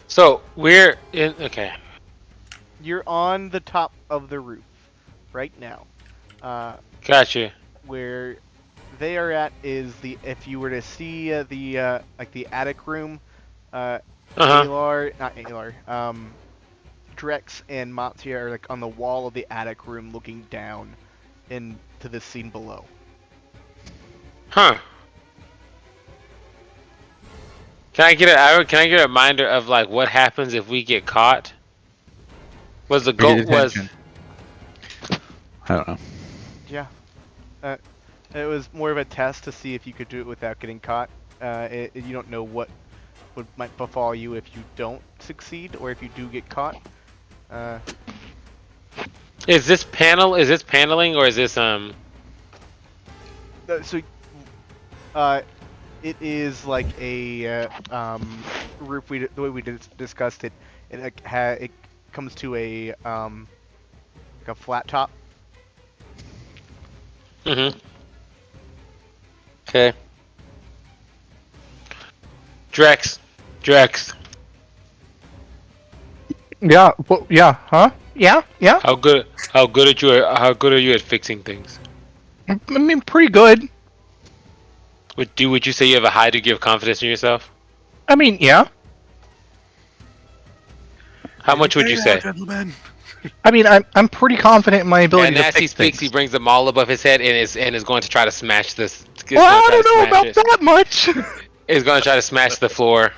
S7: So we're in. Okay.
S3: You're on the top of the roof right now.
S7: Gotcha.
S3: Where they are at is if you were to see the like the attic room, Alar, not Alar, Drex and Matia are like on the wall of the attic room looking down into the scene below.
S7: Huh. Can I get a reminder of like what happens if we get caught? Was the goal was?
S2: I don't know.
S3: Yeah. It was more of a test to see if you could do it without getting caught. You don't know what might befall you if you don't succeed or if you do get caught.
S7: Is this paneling or is this
S3: So, it is like a roof. The way we discussed it, it comes to a like a flat top.
S7: Mm-hmm. Okay. Drex.
S1: Yeah, well, yeah, huh? Yeah.
S7: How good are you at fixing things?
S1: I mean, pretty good.
S7: Would you say you have a high degree of confidence in yourself?
S1: I mean, yeah.
S7: How much would you say?
S4: Gentlemen.
S1: I mean, I'm pretty confident in my ability
S7: And
S1: to
S7: as he
S1: fix
S7: speaks,
S1: things.
S7: he brings them all above his head and is going to try to smash this.
S1: Well, I don't know about that much.
S7: Is going to try to smash the floor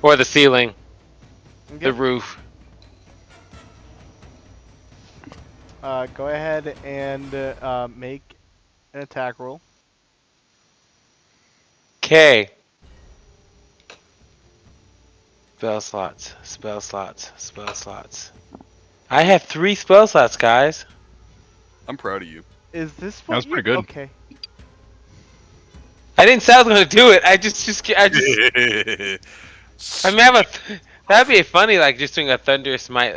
S7: or the ceiling, the roof.
S3: Go ahead and make an attack roll.
S7: Okay. Spell slots. I have 3 spell slots, guys.
S4: I'm proud of you.
S3: Is this what
S1: That was pretty good.
S3: Okay.
S7: I didn't say I was going to do it. I mean, that'd be funny, like just doing a thunder smite.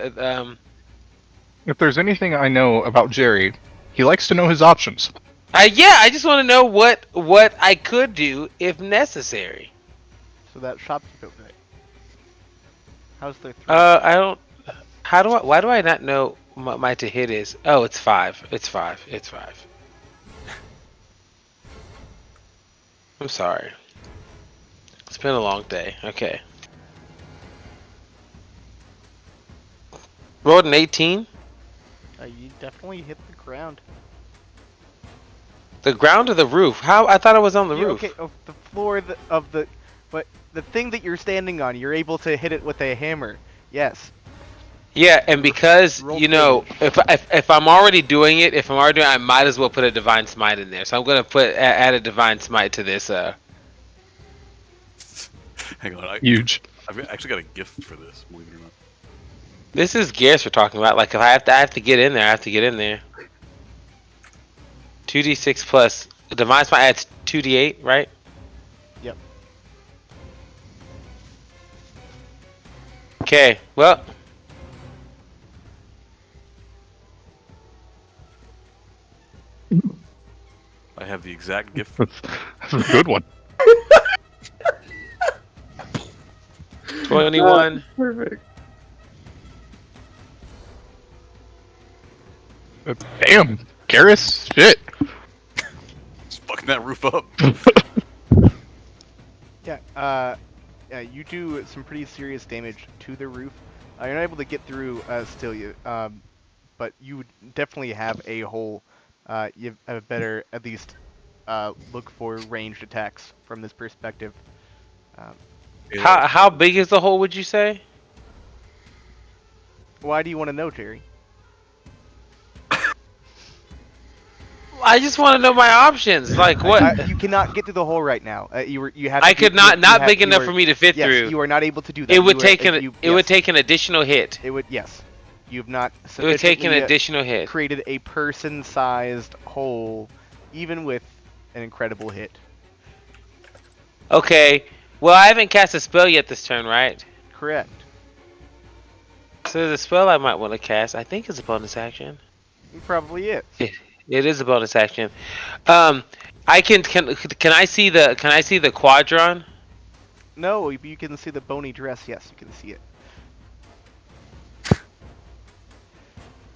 S1: If there's anything I know about Jerry, he likes to know his options.
S7: Yeah, I just want to know what I could do if necessary.
S3: So that shop's built right. How's the?
S7: I don't. Why do I not know what my to hit is? Oh, it's 5. It's 5. I'm sorry. It's been a long day. Okay. Rolled an 18.
S3: You definitely hit the ground.
S7: The ground or the roof? How? I thought it was on the roof.
S3: Okay, the floor but the thing that you're standing on, you're able to hit it with a hammer. Yes.
S7: Yeah, and because
S3: Roll
S7: you know,
S3: damage.
S7: if I'm already doing it, I might as well put a divine smite in there. So I'm gonna add a divine smite to this.
S4: Hang on,
S1: Huge.
S4: I've actually got a gift for this. Believe it or not.
S7: This is gears we're talking about. Like if I have to get in there, I have to get in there. 2d6 plus the divine smite adds 2d8, right?
S3: Yep.
S7: Okay. Well.
S4: I have the exact gift.
S1: That's a good one.
S7: 21.
S5: Perfect.
S1: Damn, Garrus, shit.
S4: Just fucking that roof up.
S3: Yeah. You do some pretty serious damage to the roof. You're not able to get through still, but you would definitely have a hole. You have a better, at least, look for ranged attacks from this perspective.
S7: How big is the hole? Would you say?
S3: Why do you want to know, Jerry?
S7: I just want to know my options. Like what?
S3: You cannot get to the hole right now. You have.
S7: I could not big enough for me to fit
S3: yes,
S7: through.
S3: you are not able to do that.
S7: It would
S3: would
S7: take an additional hit.
S3: It would yes. You've not.
S7: It would take an
S3: sufficiently,
S7: additional hit.
S3: Created a person-sized hole, even with an incredible hit.
S7: Okay. Well, I haven't cast a spell yet this turn, right?
S3: Correct.
S7: So there's a spell I might want to cast. I think it's a bonus action.
S3: It probably is.
S7: It is a bonus action. I can I see the quadron?
S3: No, you can see the bony dress. Yes, you can see it.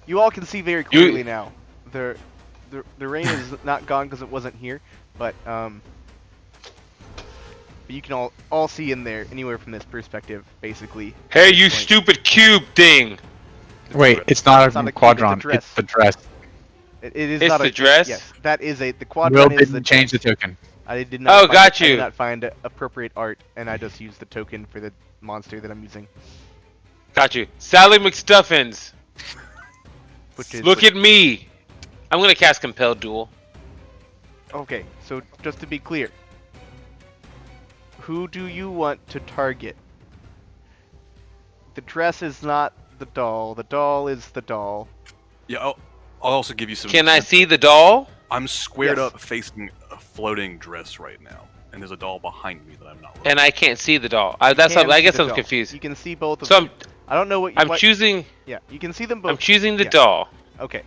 S3: You all can see very clearly now. The rain is not gone because it wasn't here, but you can all see in there anywhere from this perspective, basically.
S7: Hey, you stupid cube thing!
S2: Wait, it's not a quadron.
S3: Dress.
S2: It's the dress.
S3: It is
S7: it's
S3: not
S7: the dress.
S3: Yes, that is the quadron.
S2: Will
S3: is
S2: didn't change the token.
S3: I did not.
S7: Oh, got you.
S3: I did not find appropriate art, and I just used the token for the monster that I'm using.
S7: Got you. Sally McStuffins. Look
S3: at
S7: at me. I'm gonna cast Compel Duel.
S3: Okay, so just to be clear, who do you want to target? The dress is not the doll. The doll is the doll.
S4: Yeah, I'll also give you some.
S7: Can I see the doll?
S4: I'm squared
S3: Yes.
S4: up facing a floating dress right now, and there's a doll behind me that I'm not.
S7: And I can't see the doll. I guess I'm confused.
S3: You can see both of
S7: So
S3: them. I don't know what
S7: I'm choosing.
S3: Yeah, you can see them both.
S7: I'm choosing the
S3: Yeah.
S7: doll.
S3: Okay.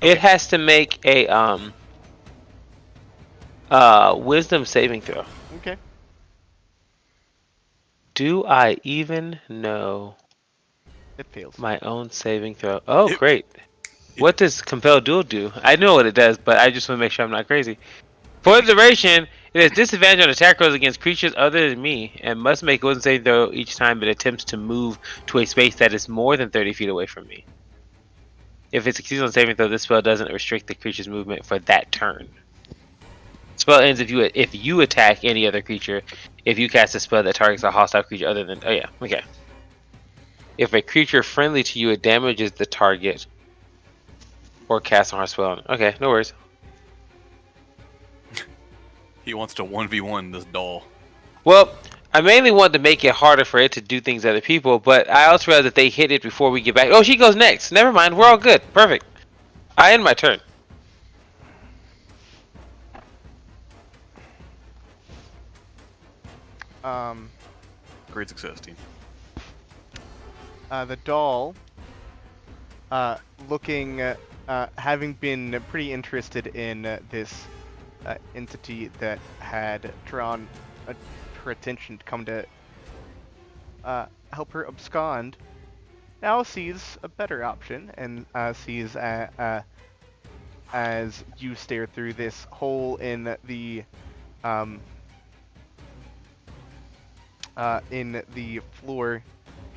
S7: It has to make a wisdom saving throw.
S3: Okay.
S7: Do I even know
S3: It fails.
S7: my own saving throw? Oh,
S4: It-
S7: great. What does Compel Duel do? I know what it does, but I just want to make sure I'm not crazy. For the duration, it has disadvantage on attack rolls against creatures other than me, and must make a wisdom saving throw each time it attempts to move to a space that is more than 30 feet away from me. If it succeeds on saving throw, this spell doesn't restrict the creature's movement for that turn. Spell ends if you attack any other creature. If you cast a spell that targets a hostile creature other than... Oh yeah, okay. If a creature friendly to you, it damages the target or casts on our spell. Okay, no worries.
S4: He wants to 1v1 this doll.
S7: Well, I mainly want to make it harder for it to do things to other people, but I also realize that they hit it before we get back. Oh, she goes next. Never mind. We're all good. Perfect. I end my turn.
S4: Great success, team.
S3: The doll, having been pretty interested in this entity that had drawn her attention to come to help her abscond, now sees a better option and sees as you stare through this hole in the floor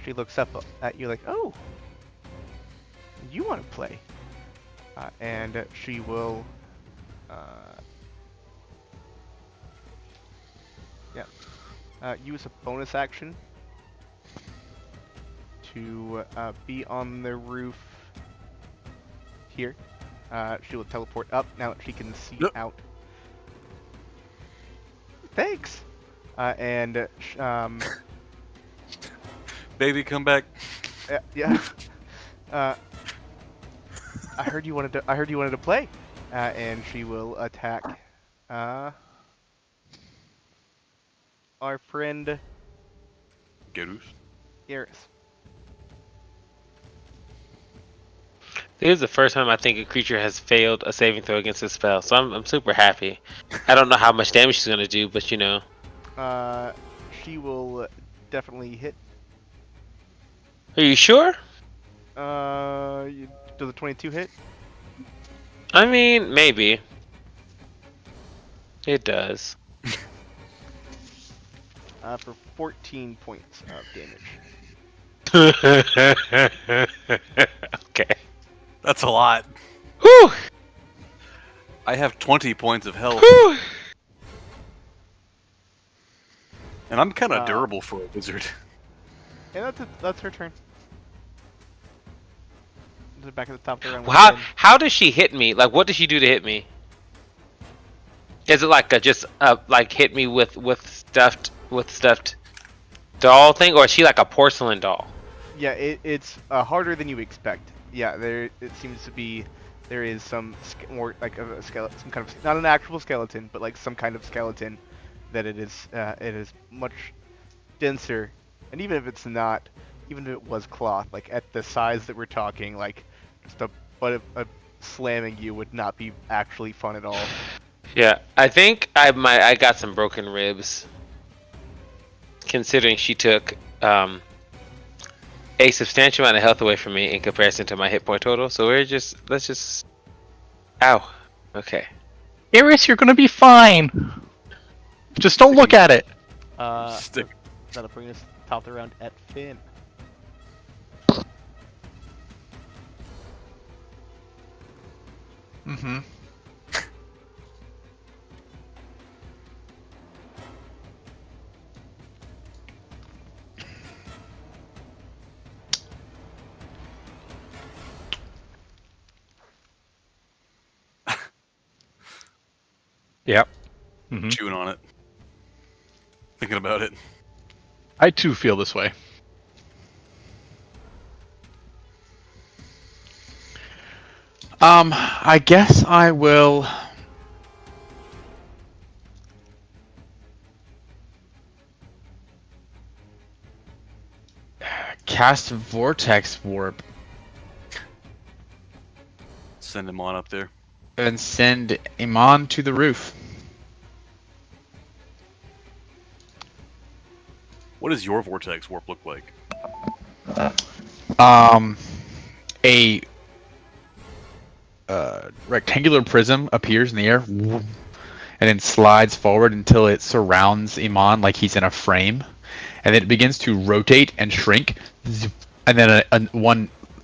S3: She looks up at you like, "Oh, you want to play?" And she will. Use a bonus action to be on the roof here. She will teleport up now that she can see
S4: Yep.
S3: out. Thanks. And
S4: Baby, come back.
S3: yeah. I heard you wanted to play. And she will attack our friend
S4: Gerus.
S3: Garrus.
S7: This is the first time I think a creature has failed a saving throw against this spell, so I'm super happy. I don't know how much damage she's gonna do, but you know.
S3: She will definitely hit.
S7: Are you sure?
S3: Does a 22 hit?
S7: I mean, maybe. It does.
S3: For 14 points of damage.
S7: Okay.
S4: That's a lot.
S7: Whew!
S4: I have 20 points of health,
S7: Whew!
S4: and I'm kind of durable for a wizard.
S3: And that's her turn. Back at the top of the round.
S7: Well, how does she hit me? Like, what does she do to hit me? Is it like like hit me with stuffed doll thing, or is she like a porcelain doll?
S3: Yeah, it's harder than you expect. Yeah, it seems to be there is some more like a skeleton, some kind of not an actual skeleton, but like some kind of skeleton that it is much denser, and even if it's not, even if it was cloth, like at the size that we're talking, like just a slamming you would not be actually fun at all.
S7: Yeah, I think I got some broken ribs. Considering she took a substantial amount of health away from me in comparison to my hit point total, so let's just. Ow. Okay.
S1: Iris, you're gonna be fine. Just don't look at it.
S4: Stick.
S3: That'll bring us top of the round at Finn.
S2: Mm-hmm.
S1: Yep. Mm-hmm.
S4: Chewing on it. Thinking about it.
S1: I too feel this way.
S2: I guess I will cast Vortex Warp
S4: Send him on up there.
S2: and send Iman to the roof.
S4: What does your vortex warp look like?
S2: A rectangular prism appears in the air and then slides forward until it surrounds Iman like he's in a frame, and then it begins to rotate and shrink, and then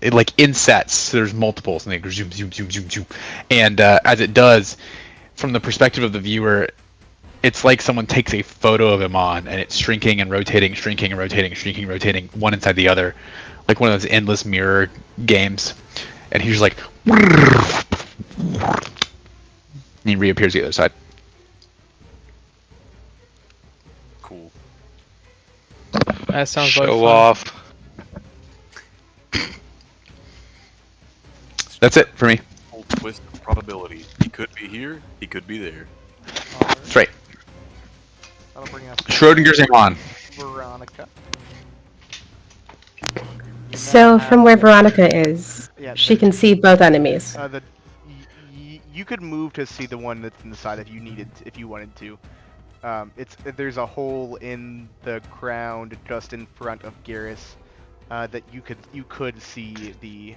S2: it like insets. So there's multiples, and they go zoom, zoom, zoom, zoom, zoom, and as it does, from the perspective of the viewer, it's like someone takes a photo of Iman and it's shrinking and rotating, shrinking and rotating, shrinking and rotating, one inside the other, like one of those endless mirror games. And he's like, and he reappears the other side.
S4: Cool.
S8: That sounds
S7: Show
S8: like fun.
S7: off.
S2: That's it for me.
S4: Full twist of probability. He could be here. He could be there.
S2: That's right.
S3: That'll bring us
S2: Schrodinger's Iman.
S3: Veronica.
S6: So from where Veronica is,
S3: Yeah,
S6: she can see both enemies.
S3: You could move to see the one that's in the side if you wanted to. There's a hole in the ground just in front of Garrus that you could see the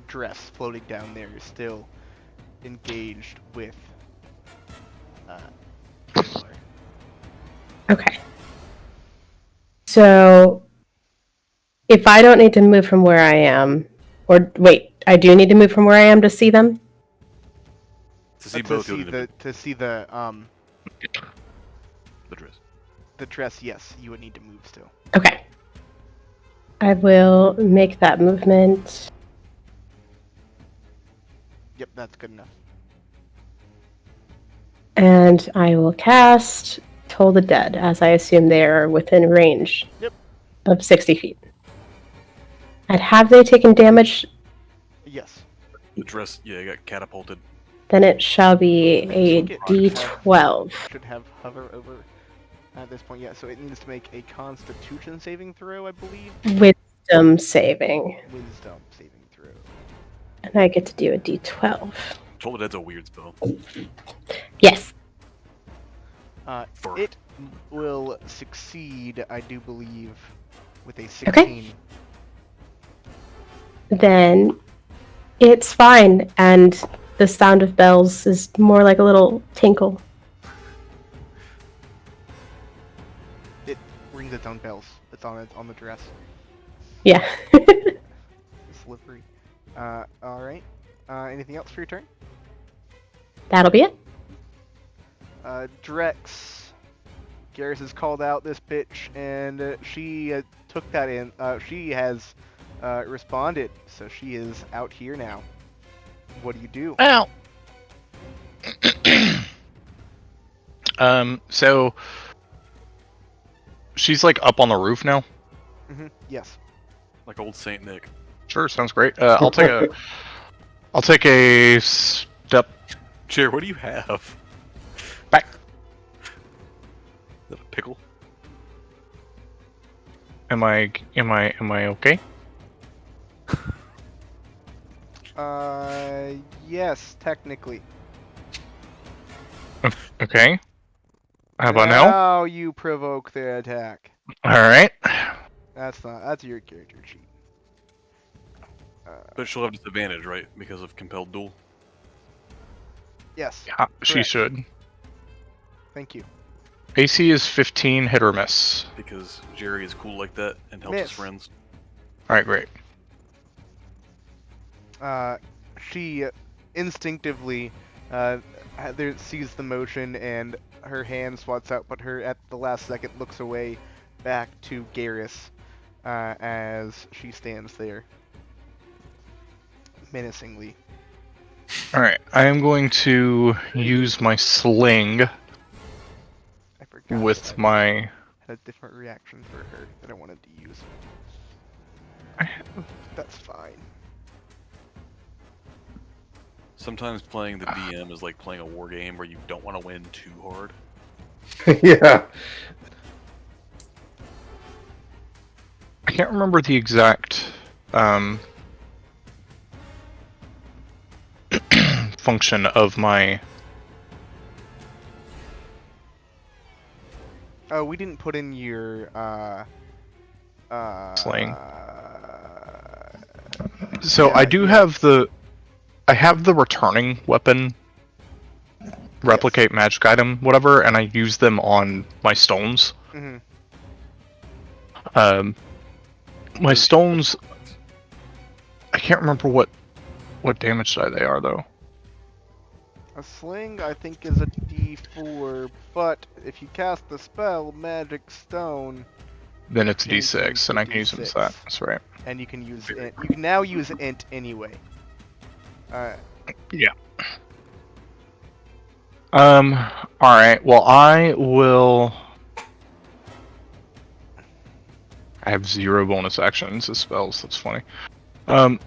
S3: dress floating down there is still engaged with
S6: Okay. So, if I don't need to move from where I am, or wait, I do need to move from where I am to see them?
S4: To see both,
S3: to see the
S4: dress.
S3: the dress, yes, you would need to move still.
S6: Okay. I will make that movement.
S3: Yep, that's good enough.
S6: And I will cast Toll the Dead, as I assume they are within range of 60 feet. And have they taken damage?
S3: Yes.
S4: The dress, yeah, got catapulted.
S6: Then it shall be a D12.
S3: Should have hover over at this point, yeah. So it needs to make a Constitution saving throw, I believe.
S6: Wisdom saving.
S3: Wisdom saving throw.
S6: And I get to do a D12.
S4: Toll the Dead's a weird spell.
S6: Yes.
S3: It will succeed, I do believe, with a 16.
S6: Okay. Then it's fine, and the sound of bells is more like a little tinkle.
S3: It rings its own bells. It's on the dress.
S6: Yeah.
S3: Slippery. Alright. Anything else for your turn?
S6: That'll be it.
S3: Drex. Garrus has called out this bitch, and she took that in. She has responded, so she is out here now. What do you do?
S1: Ow. So she's like up on the roof now.
S3: Yes.
S4: Like old Saint Nick.
S1: Sure, sounds great. I'll take a step
S4: Chair, what do you have?
S1: back.
S4: Is that a pickle?
S1: Am I okay?
S3: Yes, technically.
S1: Okay. How about now?
S3: Now you provoke the attack.
S1: All right.
S3: That's your character sheet.
S4: But she'll have disadvantage, right? Because of compelled duel.
S3: Yes.
S1: Yeah, she
S3: correct.
S1: should.
S3: Thank you.
S1: AC is 15, hit or miss.
S4: Because Jerry is cool like that and helps his
S3: Miss.
S4: friends.
S1: All right, great.
S3: She instinctively sees the motion and her hand swats out, but her at the last second looks away back to Garrus as she stands there menacingly.
S1: All right, I am going to use my sling
S3: I forgot
S1: with
S3: that I
S1: my.
S3: had a different reaction for her that I wanted to use. That's fine.
S4: Sometimes playing the DM is like playing a war game where you don't want to win too hard.
S5: Yeah.
S1: I can't remember the exact function of my.
S3: Oh, we didn't put in your
S1: Sling. So
S3: yeah,
S1: I do have I have the returning weapon, replicate magic item, whatever, and I use them on my stones. My stones, I can't remember what damage die they are though.
S3: A sling, I think, is a D4, but if you cast the spell Magic Stone,
S1: Then it's
S3: then you
S1: D6, and I can use it as that. That's right.
S3: and you can use int. You can now use int anyway.
S1: Yeah. Alright, well I will. I have 0 bonus actions as spells, that's funny. Damn,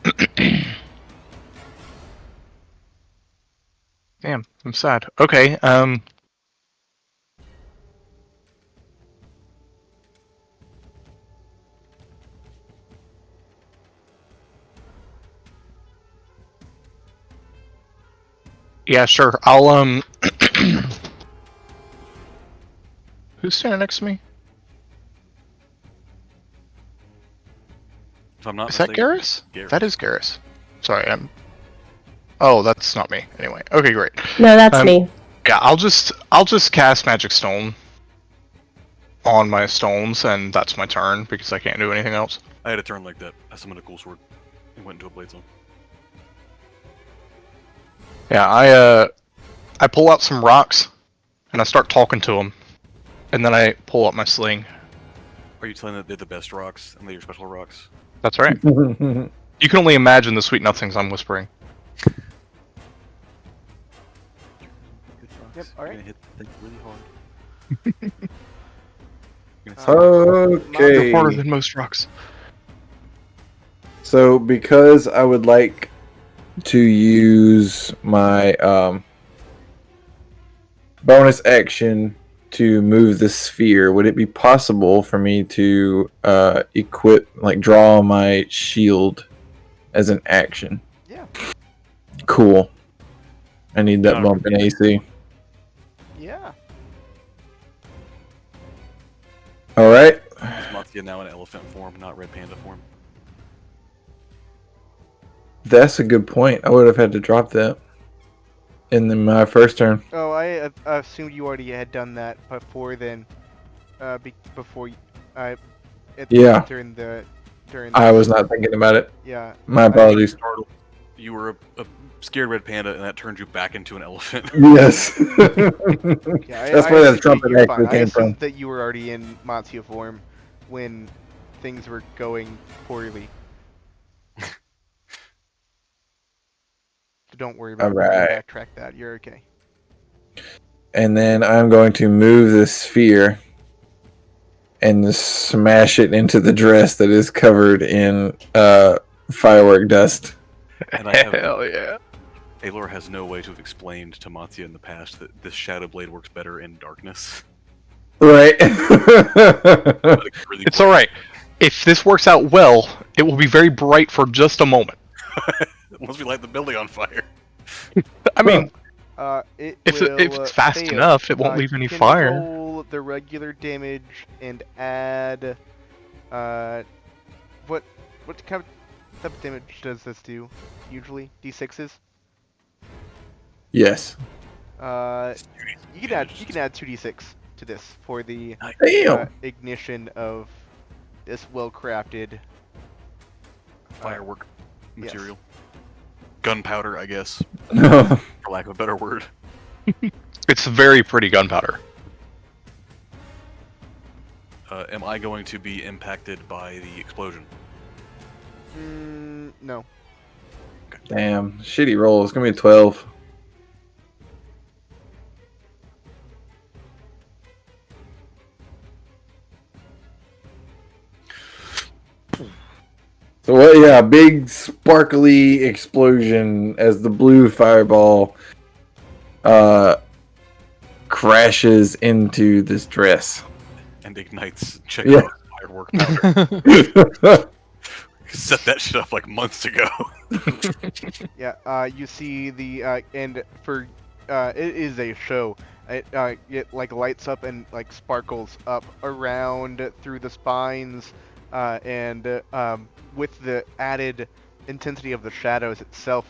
S1: I'm sad. Okay, yeah, sure. I'll Who's standing next to me?
S4: If I'm not
S1: Is that
S4: mistaken,
S1: Garrus?
S4: Garrus.
S1: That is Garrus. Sorry, I'm. Oh, that's not me. Anyway, okay, great.
S6: No, that's me.
S1: Yeah, I'll just cast Magic Stone. on my stones, and that's my turn because I can't do anything else.
S4: I had a turn like that. I summoned a cool sword and went into a blade zone.
S1: Yeah, I pull out some rocks, and I start talking to them, and then I pull up my sling.
S4: Are you telling that they're the best rocks and they're your special rocks?
S1: That's right. You can only imagine the sweet nothings I'm whispering.
S4: Good rocks.
S3: Yep,
S4: You're
S3: alright.
S4: gonna hit the thing really hard.
S5: Okay.
S1: They're harder than most rocks.
S5: So because I would like to use my bonus action to move the sphere, would it be possible for me to draw my shield as an action?
S3: Yeah.
S5: Cool. I need that bump in AC.
S3: Yeah.
S5: Alright.
S4: Is Matia now in elephant form, not red panda form?
S5: That's a good point. I would have had to drop that in my first turn.
S3: Oh, I assumed you already had done that before then. Before during the
S5: I was not thinking about it.
S3: Yeah.
S5: My apologies.
S4: You were a scared red panda, and that turned you back into an elephant.
S5: Yes.
S3: Yeah,
S5: That's where that trumpet actually
S3: I
S5: came
S3: assumed
S5: from.
S3: that you were already in Matsuya form when things were going poorly. So don't worry about
S5: Alright.
S3: backtrack that. You're okay.
S5: And then I'm going to move the sphere and smash it into the dress that is covered in firework dust.
S4: And I have,
S1: Hell yeah.
S4: Aelor has no way to have explained to Matia in the past that this shadow blade works better in darkness.
S5: Right.
S4: But it's really
S1: It's alright. If this works out well, it will be very bright for just a moment.
S4: Once we light the building on fire.
S1: I mean,
S3: If
S1: if it's fast enough, it won't leave any fire.
S3: Roll the regular damage and add what kind of type of damage does this do? Usually D6s.
S5: Yes.
S3: You can add 2d6 to this for the
S5: Damn.
S3: ignition of this well-crafted
S4: Firework
S3: yes.
S4: material. Gunpowder, I guess,
S5: No.
S4: for lack of a better word.
S1: It's very pretty gunpowder.
S4: Am I going to be impacted by the explosion?
S3: No.
S5: Damn. Shitty roll. It's gonna be a 12. So what? Yeah, big sparkly explosion as the blue fireball crashes into this dress.
S4: And ignites check
S5: Yeah.
S4: out firework powder. Set that shit up like months ago.
S3: Yeah. You see the and for it is a show. It like lights up and like sparkles up around through the spines, and with the added intensity of the shadows itself,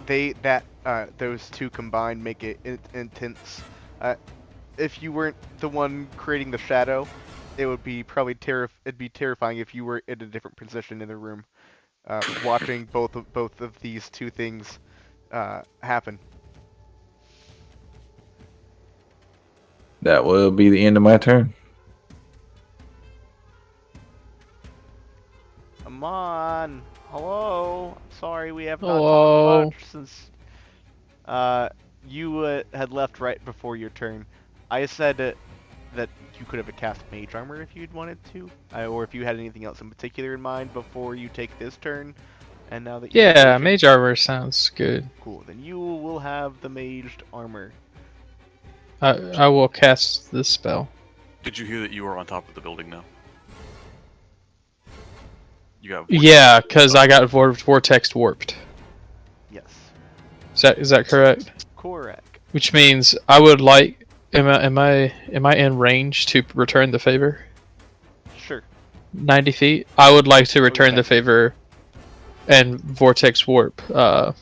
S3: those two combined make it intense. If you weren't the one creating the shadow, it would be probably it'd be terrifying if you were in a different position in the room, watching both of these two things happen.
S5: That will be the end of my turn.
S3: Come on, hello. Sorry, we have not
S8: Hello.
S3: talked much since you had left right before your turn. I said that you could have cast Mage Armor if you'd wanted to, or if you had anything else in particular in mind before you take this turn. And now that
S8: Yeah, Mage Armor sounds good.
S3: cool, then you will have the Maged Armor.
S8: I will cast this spell.
S4: Did you hear that you were on top of the building now? You got
S8: Yeah, because I got vortex warped.
S3: Yes,
S8: Is that correct?
S3: correct.
S8: Which means I would like. Am I in range to return the favor?
S3: Sure.
S8: 90 feet. I would like to return
S3: Okay.
S8: the favor, and vortex warp my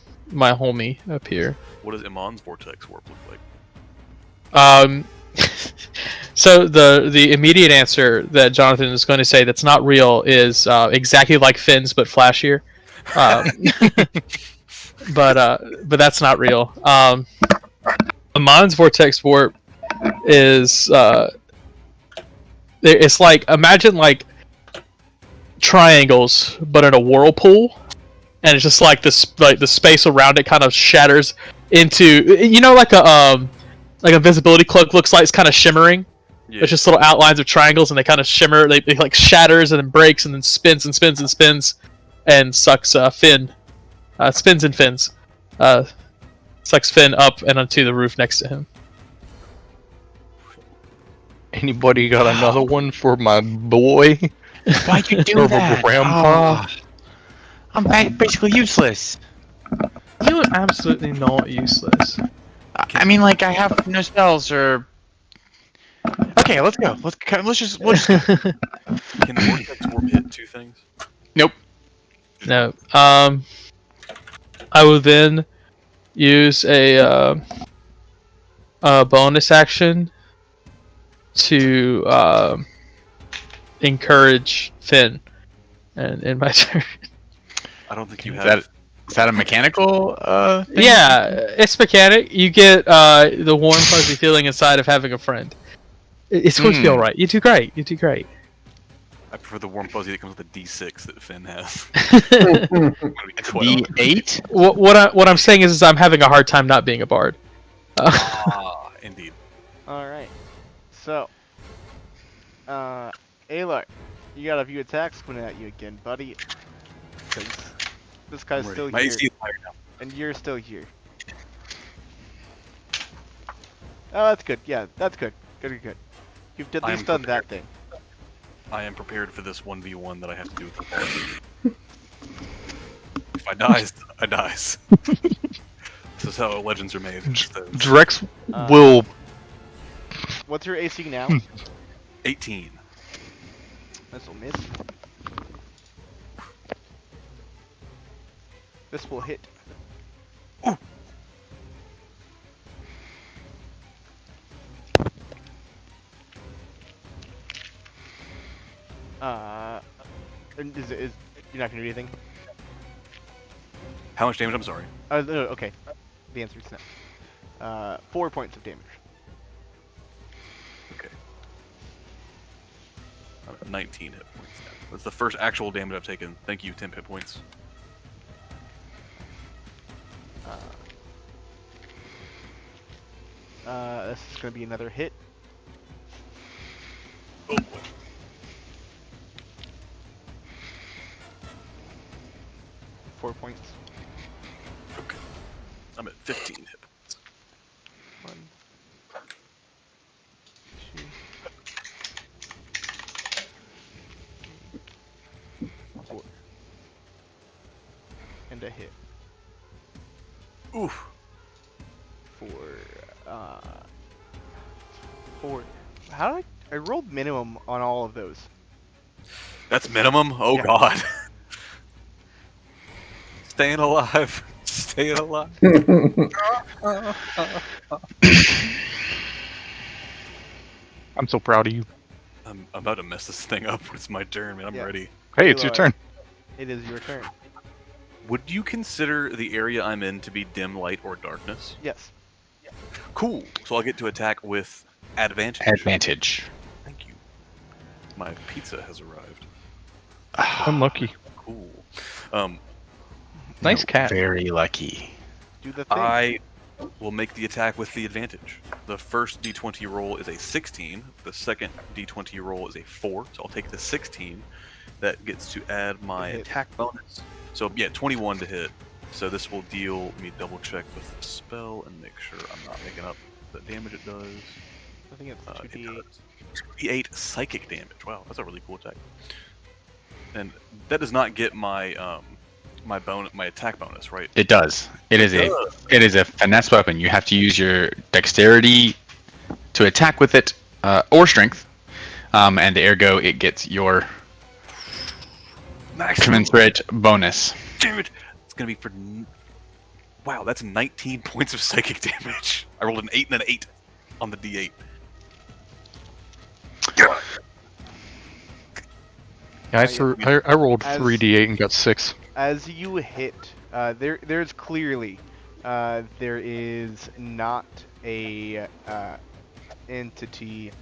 S8: homie up here.
S4: What does Iman's vortex warp look like?
S8: So the immediate answer that Jonathan is going to say that's not real is exactly like Finn's but flashier. But that's not real. Amon's vortex warp is it's like, imagine like triangles but in a whirlpool, and it's just like this, like the space around it kind of shatters into, like a visibility cloak looks like, it's kind of shimmering.
S4: Yeah.
S8: It's just little outlines of triangles, and they kind of shimmer. They like shatters and then breaks and then spins and spins and spins, and sucks Finn. Spins and fins. Sucks Finn up and onto the roof next to him.
S1: Anybody got another one for my boy?
S2: Why'd you do
S1: Or
S2: that?
S1: grandpa?
S2: Oh, I'm basically useless.
S8: You are absolutely not useless.
S2: I mean, like, I have no spells or. Okay, let's go. We'll just.
S4: Can the vortex warp hit 2 things?
S2: Nope.
S8: No. I will then use a bonus action to encourage Finn, and in my turn.
S4: I don't think you have.
S2: Is that a mechanical thing?
S8: Yeah, it's mechanic. You get the warm, fuzzy feeling inside of having a friend. It's supposed to be alright. You do great. You do great.
S4: I prefer the warm fuzzy that comes with the D6 that Finn has.
S2: D8?
S8: What I'm saying is I'm having a hard time not being a bard.
S4: Indeed.
S3: Alright. So, Aloy, you got a few attacks coming at you again, buddy. 'Cause this guy's still
S4: My
S3: here,
S4: AC is higher now.
S3: and you're still here. Oh, that's good. Yeah, that's good. Good. You've at
S4: I
S3: least
S4: am
S3: done that
S4: prepared.
S3: thing.
S4: I am prepared for this 1v1 that I have to do with the bard. If I dies, I dies. This is how legends are made.
S1: Drex will.
S3: What's your AC now?
S4: 18.
S3: This will miss. This will hit.
S4: Ooh.
S3: Is you're not gonna do anything?
S4: How much damage? I'm sorry.
S3: No, okay. The answer is no. 4 points of damage.
S4: Okay. I'm at 19 hit points now. That's the first actual damage I've taken. Thank you, 10 hit points.
S3: This is gonna be another hit.
S4: Oh boy.
S3: Four points.
S4: Okay. I'm at 15 hit points.
S3: 1, 2, 4. And a hit.
S4: Oof.
S3: For how did I rolled minimum on all of those?
S4: That's minimum? Oh
S3: Yeah.
S4: god. Staying alive. Staying alive.
S1: I'm so proud of you.
S4: I'm about to mess this thing up. It's my turn, man. I'm
S3: Yeah.
S4: ready.
S1: Hey, it's your turn.
S3: It is your turn.
S4: Would you consider the area I'm in to be dim light or darkness?
S3: Yes.
S4: Cool. So I'll get to attack with advantage.
S2: Advantage.
S4: Thank you. My pizza has arrived.
S1: Unlucky.
S4: Cool.
S1: Nice cat.
S2: Very lucky.
S3: Do the thing.
S4: I will make the attack with the advantage. The first d20 roll is a 16. The second d20 roll is a 4. So I'll take the 16. That gets to add my
S3: hit.
S4: attack bonus. So yeah, 21 to hit. So this will deal. Let me double check with the spell and make sure I'm not making up the damage it does.
S3: I think it's
S4: It
S3: 2d8.
S4: does 2d8 psychic damage. Wow, that's a really cool attack. And that does not get my my attack bonus, right?
S2: It does. It is a finesse weapon. You have to use your dexterity to attack with it, or strength, and ergo it gets your commensurate bonus.
S4: Dude, it's gonna be for. Wow, that's 19 points of psychic damage. I rolled an 8 and an 8 on the d8.
S1: Yeah, I rolled
S3: As-
S1: 3d8 and got 6.
S3: As you hit, there's clearly, there is not a entity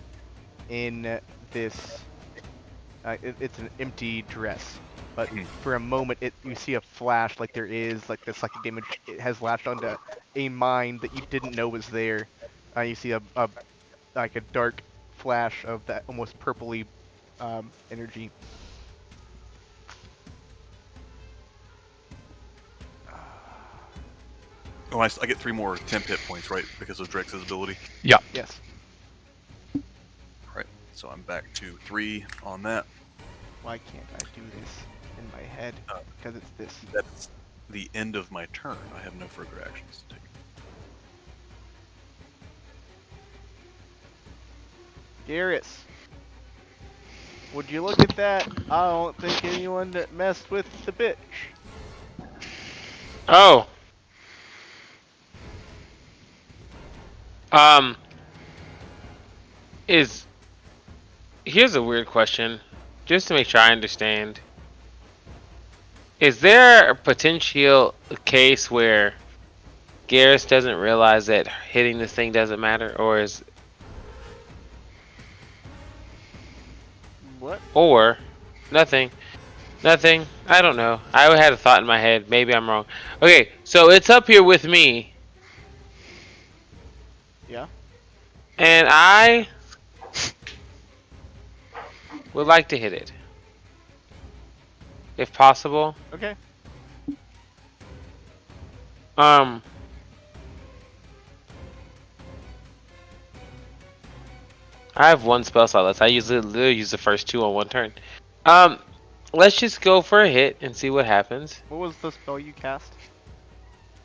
S3: in this. It's an empty dress, but for a moment, you see a flash, like there is like the psychic damage. It has latched onto a mind that you didn't know was there. You see a like a dark flash of that almost purpley energy.
S4: Oh, I get 3 more temp hit points, right? Because of Drex's ability.
S1: Yeah.
S3: Yes.
S4: Right. So I'm back to 3 on that.
S3: Why can't I do this in my head? Because it's this.
S4: That's the end of my turn. I have no further actions to take.
S3: Garrus, would you look at that? I don't think anyone that messed with the bitch.
S7: Oh. Here's a weird question, just to make sure I understand. Is there a potential case where Garrus doesn't realize that hitting this thing doesn't matter, or is...
S3: What?
S7: Or... Nothing. Nothing. I don't know. I had a thought in my head. Maybe I'm wrong. Okay, so it's up here with me.
S3: Yeah?
S7: And I... would like to hit it. If possible.
S3: Okay.
S7: I have 1 spell slot left. I literally use the first 2 on 1 turn. Let's just go for a hit and see what happens.
S3: What was the spell you cast?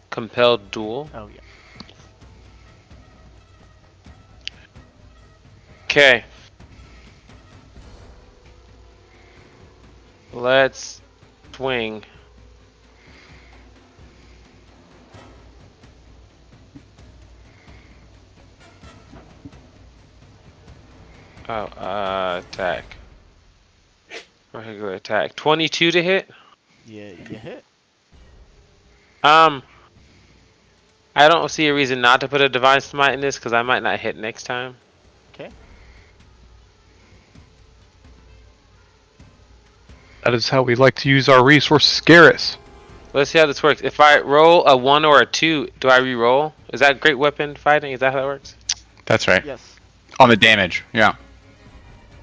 S7: Compelled Duel.
S3: Oh, yeah.
S7: Okay. Let's swing. Oh, attack. Regular attack. 22 to hit?
S3: Yeah, you hit.
S7: I don't see a reason not to put a Divine Smite in this, because I might not hit next time.
S3: Okay.
S1: That is how we like to use our resources, Garrus.
S7: Let's see how this works. If I roll a 1 or a 2, do I re-roll? Is that great weapon fighting? Is that how that works?
S2: That's right.
S3: Yes.
S2: On the damage, yeah.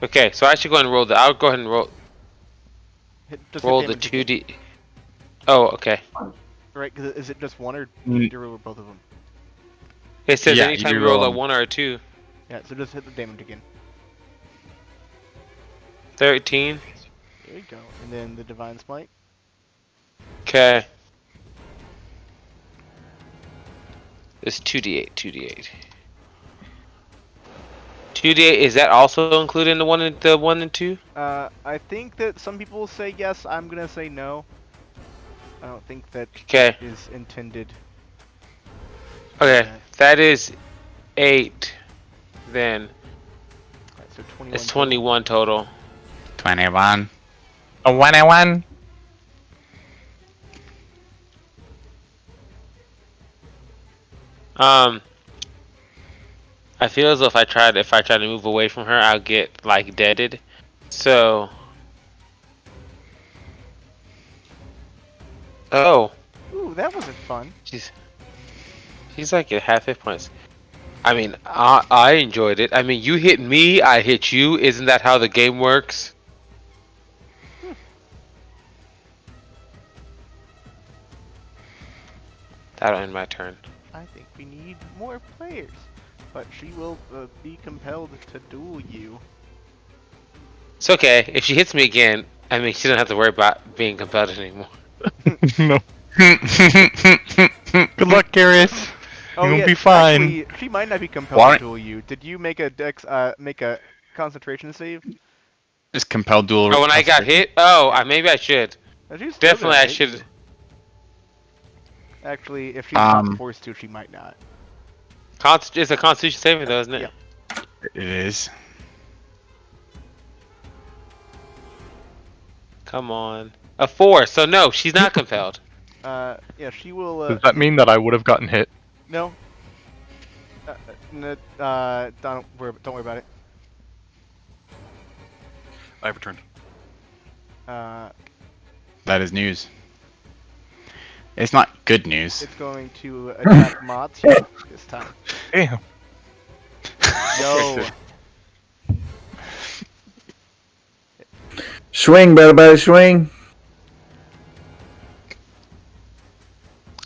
S7: Okay, so I should go ahead and roll the... I'll go ahead and roll
S3: Just
S7: roll
S3: hit
S7: the
S3: damage again.
S7: 2d... Oh, okay.
S3: Right, 'cause is it just one or
S2: Mm.
S3: do you roll both of them?
S7: It says
S2: Yeah,
S7: anytime
S2: you
S7: you roll a
S2: roll
S7: 1 or a 2.
S3: Yeah, so just hit the damage again.
S7: 13.
S3: There you go. And then the Divine Smite.
S7: Okay. It's 2d8, 2d8. 2d8, is that also included in the 1 and 2?
S3: I think that some people will say yes. I'm gonna say no. I don't think that
S7: Okay.
S3: is intended.
S7: Okay, that is 8. Then
S3: Alright, so 21.
S7: it's 21 total.
S2: 21.
S1: A 1-1.
S7: I feel as though if I try to move away from her, I'll get like deaded. So. Oh,
S3: Ooh, that wasn't fun.
S7: she's like at half hit points. I mean, I enjoyed it. I mean, you hit me, I hit you. Isn't that how the game works? That'll end my turn.
S3: I think we need more players. But she will be compelled to duel you.
S7: It's okay. If she hits me again, I mean, she doesn't have to worry about being compelled anymore.
S1: No. Good luck, Garrus.
S3: Oh,
S1: You'll
S3: yeah,
S1: be fine.
S3: Actually, she might not be compelled
S2: Why-
S3: to duel you. Did you make a concentration save?
S2: Just compelled duel.
S7: Oh, when I got hit? Oh, maybe I should.
S3: She's still
S7: Definitely,
S3: gonna
S7: I
S3: hit
S7: should.
S3: you. Actually, if she's not forced to, she might not.
S7: It's a Constitution saving, though, isn't it?
S3: Yeah.
S2: It is.
S7: Come on. A 4. So no, she's not compelled.
S3: Yeah, she will.
S1: Does that mean that I would have gotten hit?
S3: No. Don't worry about it.
S4: I've returned.
S2: That is news. It's not good news.
S3: It's going to attack Matsu this time.
S1: Damn.
S3: Yo.
S5: Swing, better swing.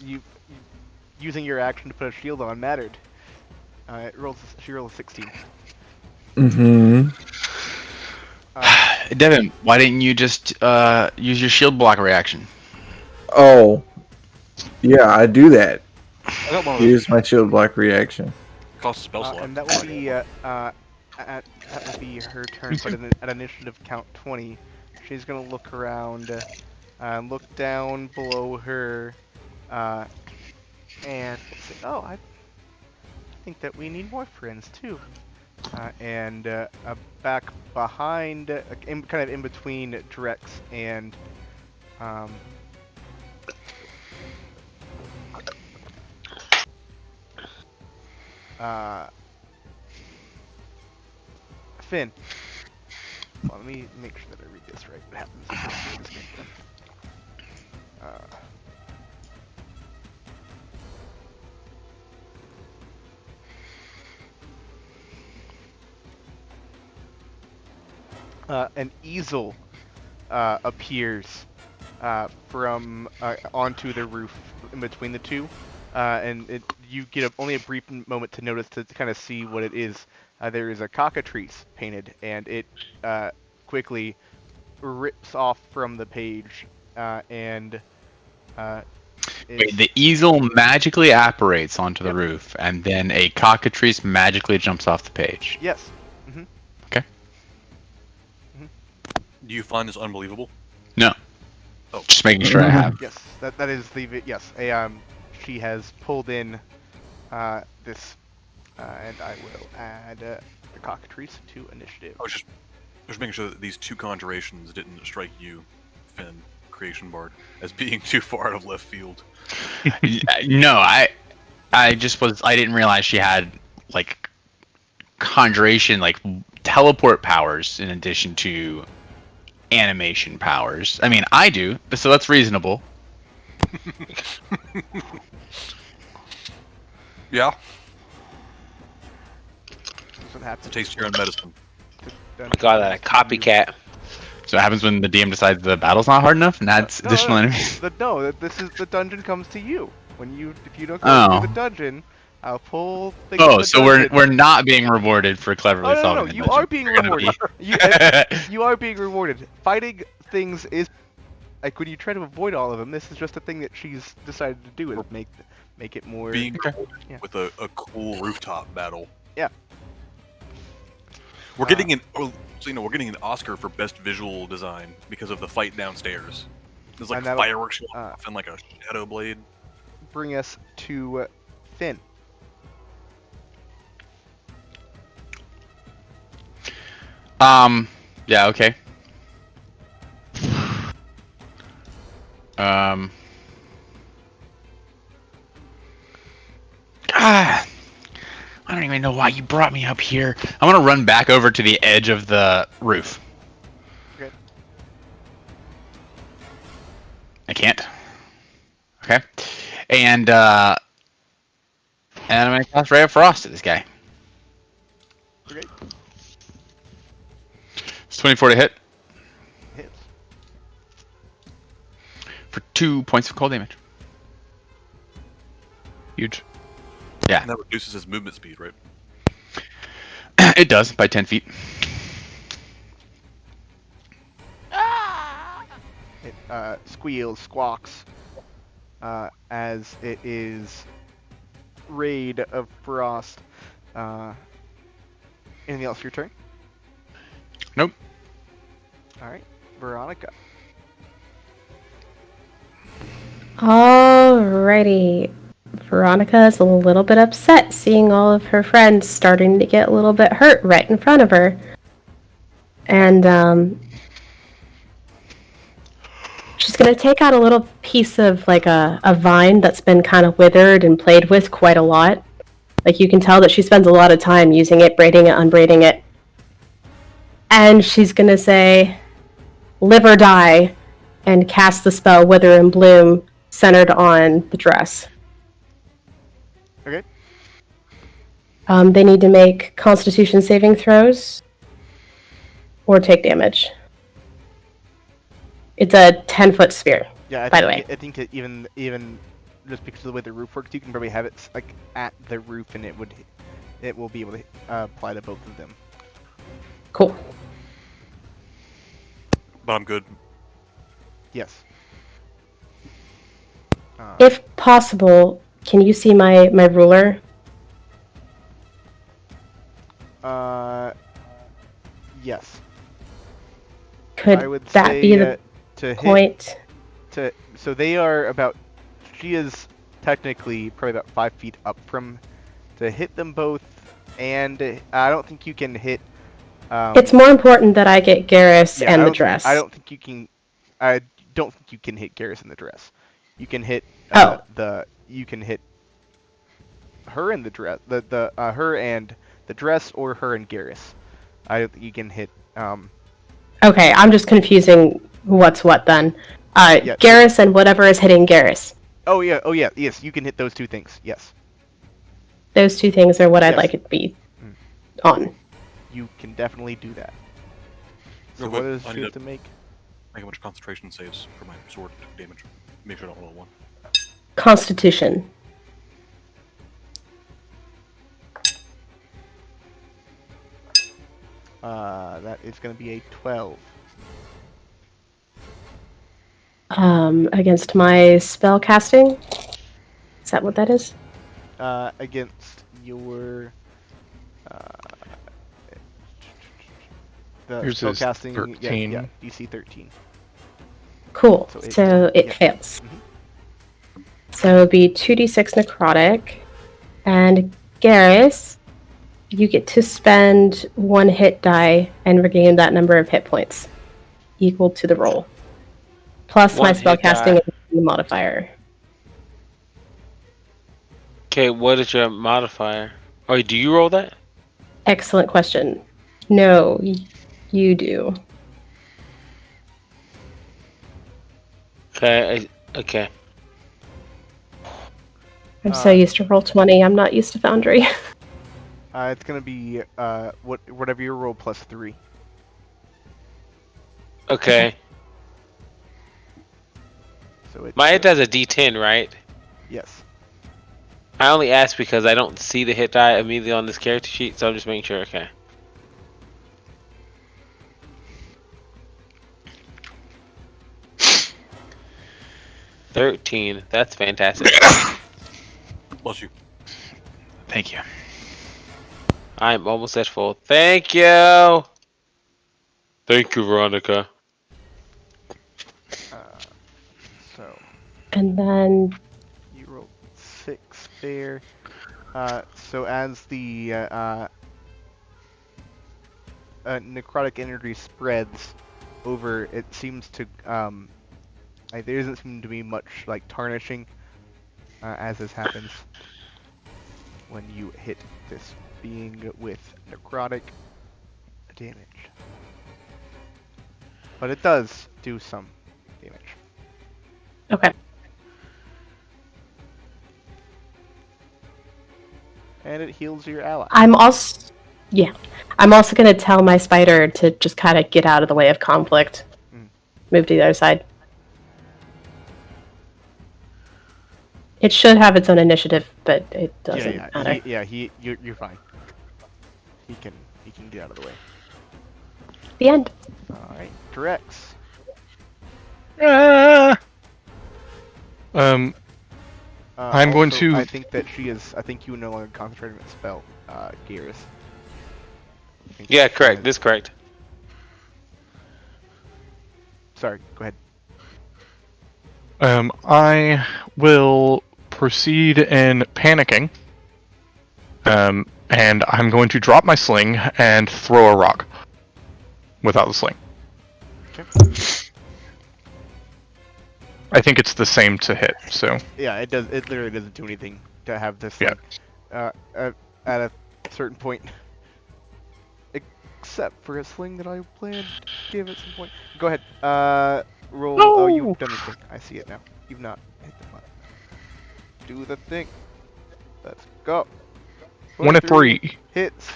S3: You using your action to put a shield on mattered. She rolls a 16.
S5: Mm-hmm.
S2: Devin, why didn't you just use your shield block reaction?
S5: Oh. Yeah, I do that.
S4: I got one of those.
S5: Use my shield block reaction.
S4: Cost a spell slot.
S3: And that will be that will be her turn. But at initiative count 20, she's gonna look around, look down below her, and say, "Oh, I think that we need more friends too." And back behind, kind of in between Drex and Finn. Well, let me make sure that I read this right. What happens if I read this game? An easel appears from onto the roof in between the two, and you get only a brief moment to notice to kind of see what it is. There is a cockatrice painted, and it quickly rips off from the page, and
S2: Wait, the easel magically apparates onto the roof, and then a cockatrice magically jumps off the page.
S3: Yes.
S4: Do you find this unbelievable?
S2: No.
S4: Oh.
S2: Just making sure I have.
S3: Yes, that is the yes. She has pulled in this, and I will add the cockatrice to initiative.
S4: I was just making sure that these two conjurations didn't strike you, Finn, Creation Bard, as being too far out of left field.
S2: No, I didn't realize she had like conjuration, like teleport powers in addition to animation powers. I mean, I do, so that's reasonable.
S4: Yeah.
S3: That's what happens.
S4: To taste your own medicine.
S7: Got that, a copycat.
S2: So it happens when the DM decides the battle's not hard enough and adds additional enemies.
S3: This is the dungeon comes to you. If you don't go through the dungeon, I'll pull things.
S2: Oh, so we're not being rewarded for cleverly solving the
S3: you
S2: dungeon.
S3: are being rewarded. You are being rewarded. Fighting things is like when you try to avoid all of them. This is just a thing that she's decided to do, is make it more
S4: being with a cool rooftop battle.
S3: Yeah.
S4: We're getting we're getting an Oscar for best visual design because of the fight downstairs. There's like fireworks going off and like a shadow blade.
S3: Bring us to Finn.
S2: Yeah, okay. I don't even know why you brought me up here. I'm gonna run back over to the edge of the roof.
S3: Okay.
S2: I can't. Okay. And I'm gonna cast Ray of Frost at this guy.
S3: Okay.
S2: It's 24 to hit.
S3: Hits.
S2: For 2 points of cold damage.
S1: Huge.
S2: Yeah.
S4: And that reduces his movement speed, right?
S2: It does, by 10 feet.
S3: It squeals, squawks, as it is Raid of Frost. Anything else for your turn?
S2: Nope.
S3: Alright, Veronica.
S6: Alrighty. Veronica is a little bit upset seeing all of her friends starting to get a little bit hurt right in front of her. And She's going to take out a little piece of like a vine that's been kind of withered and played with quite a lot. Like you can tell that she spends a lot of time using it, braiding it, unbraiding it. And she's going to say, live or die, and cast the spell Wither and Bloom centered on the dress.
S3: Okay.
S6: They need to make Constitution saving throws or take damage. It's a 10-foot sphere.
S3: Yeah,
S6: by the way.
S3: I think that even just because of the way the roof works, you can probably have it like at the roof, and it will be able to apply to both of them.
S6: Cool.
S4: But I'm good.
S3: Yes.
S6: If possible, can you see my ruler?
S3: Yes.
S6: Could
S3: I would
S6: that
S3: say,
S6: be the
S3: to
S6: point?
S3: So they are about. She is technically probably about 5 feet up from to hit them both, and I don't think you can hit.
S6: It's more important that I get Garrus and the dress.
S3: I don't think you can. I don't think you can hit Garrus in the dress. You can hit You can hit her in the dress. Her and the dress, or her and Garrus. I don't think you can hit.
S6: Okay, I'm just confusing what's what then.
S3: Yeah.
S6: Garrus and whatever is hitting Garrus.
S3: Oh yeah. Yes, you can hit those two things. Yes.
S6: Those two things are what I'd
S3: Yes.
S6: like it to be on.
S3: You can definitely do that. So
S4: Real
S3: what
S4: quick,
S3: does
S4: I
S3: she
S4: need
S3: have
S4: to
S3: to make?
S4: make a bunch of concentration saves for my sword damage. Make sure I don't roll one.
S6: Constitution.
S3: That is going to be a 12.
S6: Against my spell casting? Is that what that is?
S3: Against your the
S1: Yours is
S3: spellcasting.
S1: 13.
S3: Yeah, DC 13.
S6: Cool.
S3: So it-
S6: So it
S3: yeah.
S6: fails.
S3: Mhm.
S6: So it would be 2d6 necrotic. And Garrus, you get to spend 1 hit die and regain that number of hit points equal to the roll. Plus my
S7: One hit
S6: spellcasting
S7: die.
S6: modifier.
S7: Okay, what is your modifier? Oh, do you roll that?
S6: Excellent question. No, you do.
S7: Okay, okay.
S6: I'm so used to roll 20. I'm not used to Foundry.
S3: It's going to be whatever your roll plus 3.
S7: Okay.
S3: So it's
S7: My hit does a D10, right?
S3: Yes.
S7: I only ask because I don't see the hit die immediately on this character sheet, so I'm just making sure. Okay. $13. That's fantastic.
S4: Bless you.
S2: Thank you.
S7: I'm almost at full. Thank you. Thank you, Veronica.
S3: So
S6: And then
S3: you rolled 6 there. So as the necrotic energy spreads over, it seems to there doesn't seem to be much like tarnishing as this happens when you hit this being with necrotic damage. But it does do some damage.
S6: okay.
S3: And it heals your ally.
S6: I'm also going to tell my spider to just kind of get out of the way of conflict. Move to the other side. It should have its own initiative, but it doesn't matter.
S3: You're fine. He can get out of the way.
S6: The end.
S3: Alright, Drex.
S1: I'm going
S3: Also,
S1: to-
S3: I think you are no longer concentrating on the spell, Garrus.
S7: Yeah, correct. This is correct.
S3: Sorry, go ahead.
S1: I will proceed in panicking. And I'm going to drop my sling and throw a rock without the sling.
S3: Okay.
S1: I think it's the same to hit. So
S3: Yeah, it does. It literally doesn't do anything to have this
S1: Yeah.
S3: at a certain point, except for a sling that I plan to give at some point. Go ahead. Roll. Oh, you've done the thing. I see it now. You've not hit the button. Do the thing. Let's go.
S1: 1-3.
S3: Hits.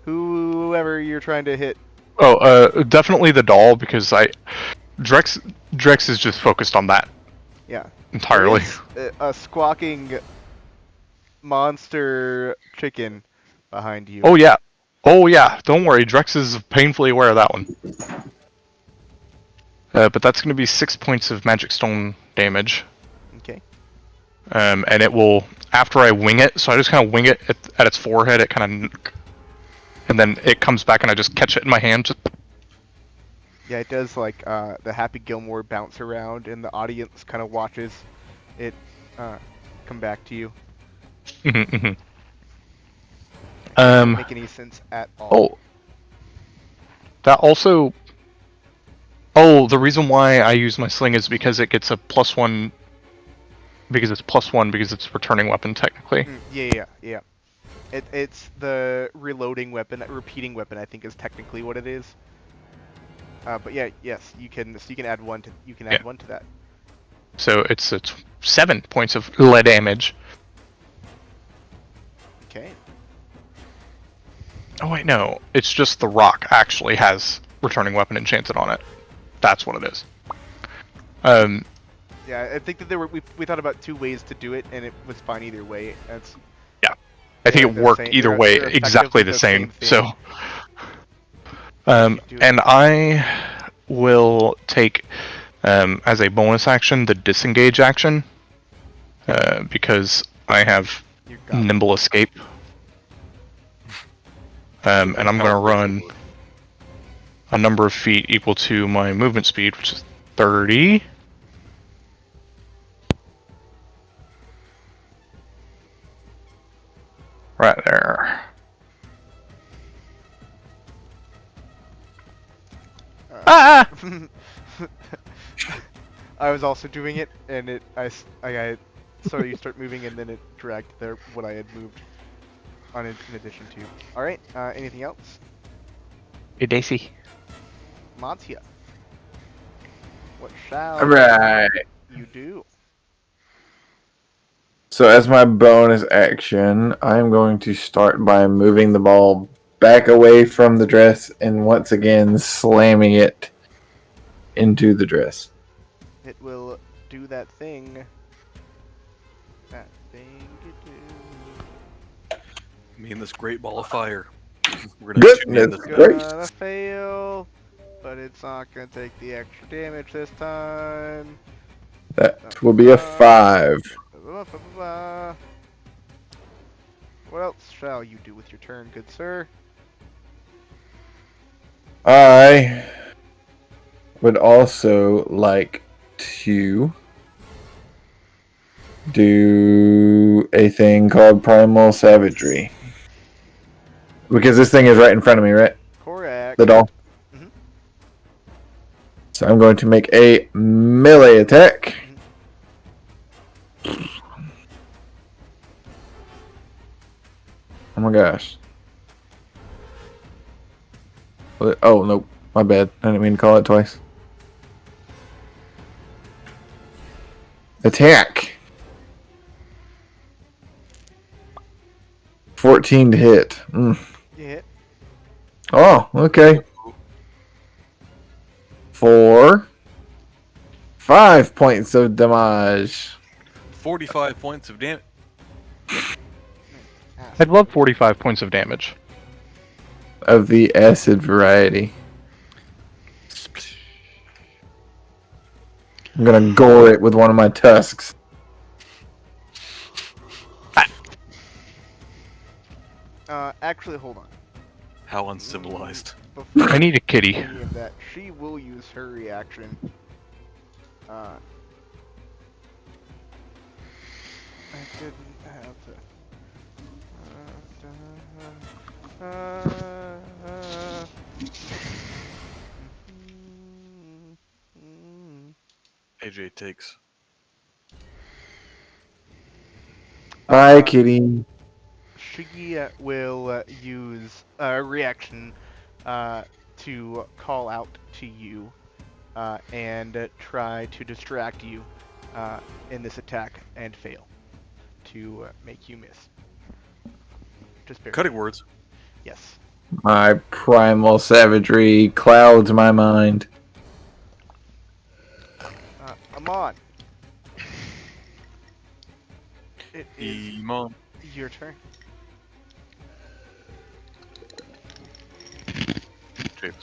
S3: Whoever you're trying to hit.
S1: Oh, definitely the doll because Drex is just focused on that
S3: Yeah.
S1: entirely.
S3: There is a squawking monster chicken behind you.
S1: Oh yeah. Don't worry, Drex is painfully aware of that one. But that's going to be 6 points of magic stone damage.
S3: Okay.
S1: And it will, after I wing it, so I just kind of wing it at its forehead, it kind of, and then it comes back and I just catch it in my hand. Just,
S3: Yeah, it does like the Happy Gilmore bounce around, and the audience kind of watches it come back to you.
S1: mhm.
S3: Doesn't make any sense at all.
S1: Oh, that also. Oh, the reason why I use my sling is because it gets a +1. Because it's +1 because it's returning weapon technically.
S3: Yeah. It's the reloading weapon, repeating weapon. I think is technically what it is. But yeah, yes, you can. So you can add one to. You can add one to that.
S1: So it's 7 points of lead damage.
S3: Okay.
S1: Oh wait, no, it's just the rock actually has returning weapon enchanted on it. That's what it is.
S3: Yeah, I think that there were we thought about 2 ways to do it, and it was fine either way. That's.
S1: I think it
S3: they're
S1: worked
S3: same-
S1: either
S3: they're-
S1: way,
S3: they're
S1: exactly
S3: effectively
S1: the
S3: the
S1: same.
S3: same
S1: So, and I will take as a bonus action the disengage action because I have
S3: You got it.
S1: nimble escape, and I'm going to run a number of feet equal to my movement speed, which is 30. Right there. Ah!
S3: I was also doing it, and I saw you start moving, and then it dragged there what I had moved on in addition to. All right. Anything else?
S1: Hey, Daisy.
S3: Matia. What shall
S5: Alright.
S3: you do?
S5: So as my bonus action, I'm going to start by moving the ball back away from the dress and once again slamming it into the dress.
S3: It will do that thing. That thing you do.
S4: Me and this great ball of fire. We're gonna
S5: Good.
S4: tune in
S5: That's
S4: this
S5: great.
S3: Gonna fail, but it's not gonna take the extra damage this time.
S5: That will be a 5.
S3: What else shall you do with your turn, good sir?
S5: I would also like to do a thing called Primal Savagery. Because this thing is right in front of me, right?
S3: Correct.
S5: The doll.
S3: Mhm.
S5: So I'm going to make a melee attack. Oh my gosh. Oh, nope. My bad. I didn't mean to call it twice. Attack. 14 to hit.
S3: You hit.
S5: Oh, okay. 5 points of damage.
S4: 45 points of damage.
S1: I'd love 45 points of damage.
S5: Of the acid variety. I'm gonna gore it with one of my tusks.
S3: Actually, hold on.
S4: How uncivilized.
S3: Before
S1: I need a kitty.
S3: any of that, she will use her reaction. I didn't have to.
S4: AJ takes.
S5: Bye, kitty.
S3: She will use a reaction to call out to you and try to distract you in this attack and fail to make you miss. Just barely.
S4: Cutting words.
S3: Yes.
S5: My primal savagery clouds my mind.
S3: Amon. It is
S4: Emon.
S3: your turn.
S4: James.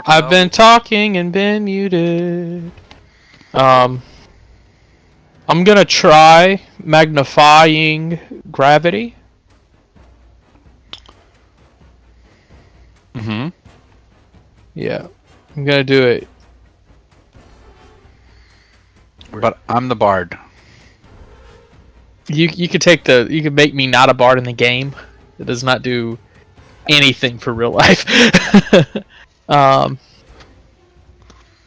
S8: I've been talking and been muted. I'm gonna try magnifying gravity.
S2: Mm-hmm.
S8: Yeah, I'm gonna do it.
S2: But I'm the bard.
S8: You could you could make me not a bard in the game. It does not do anything for real life.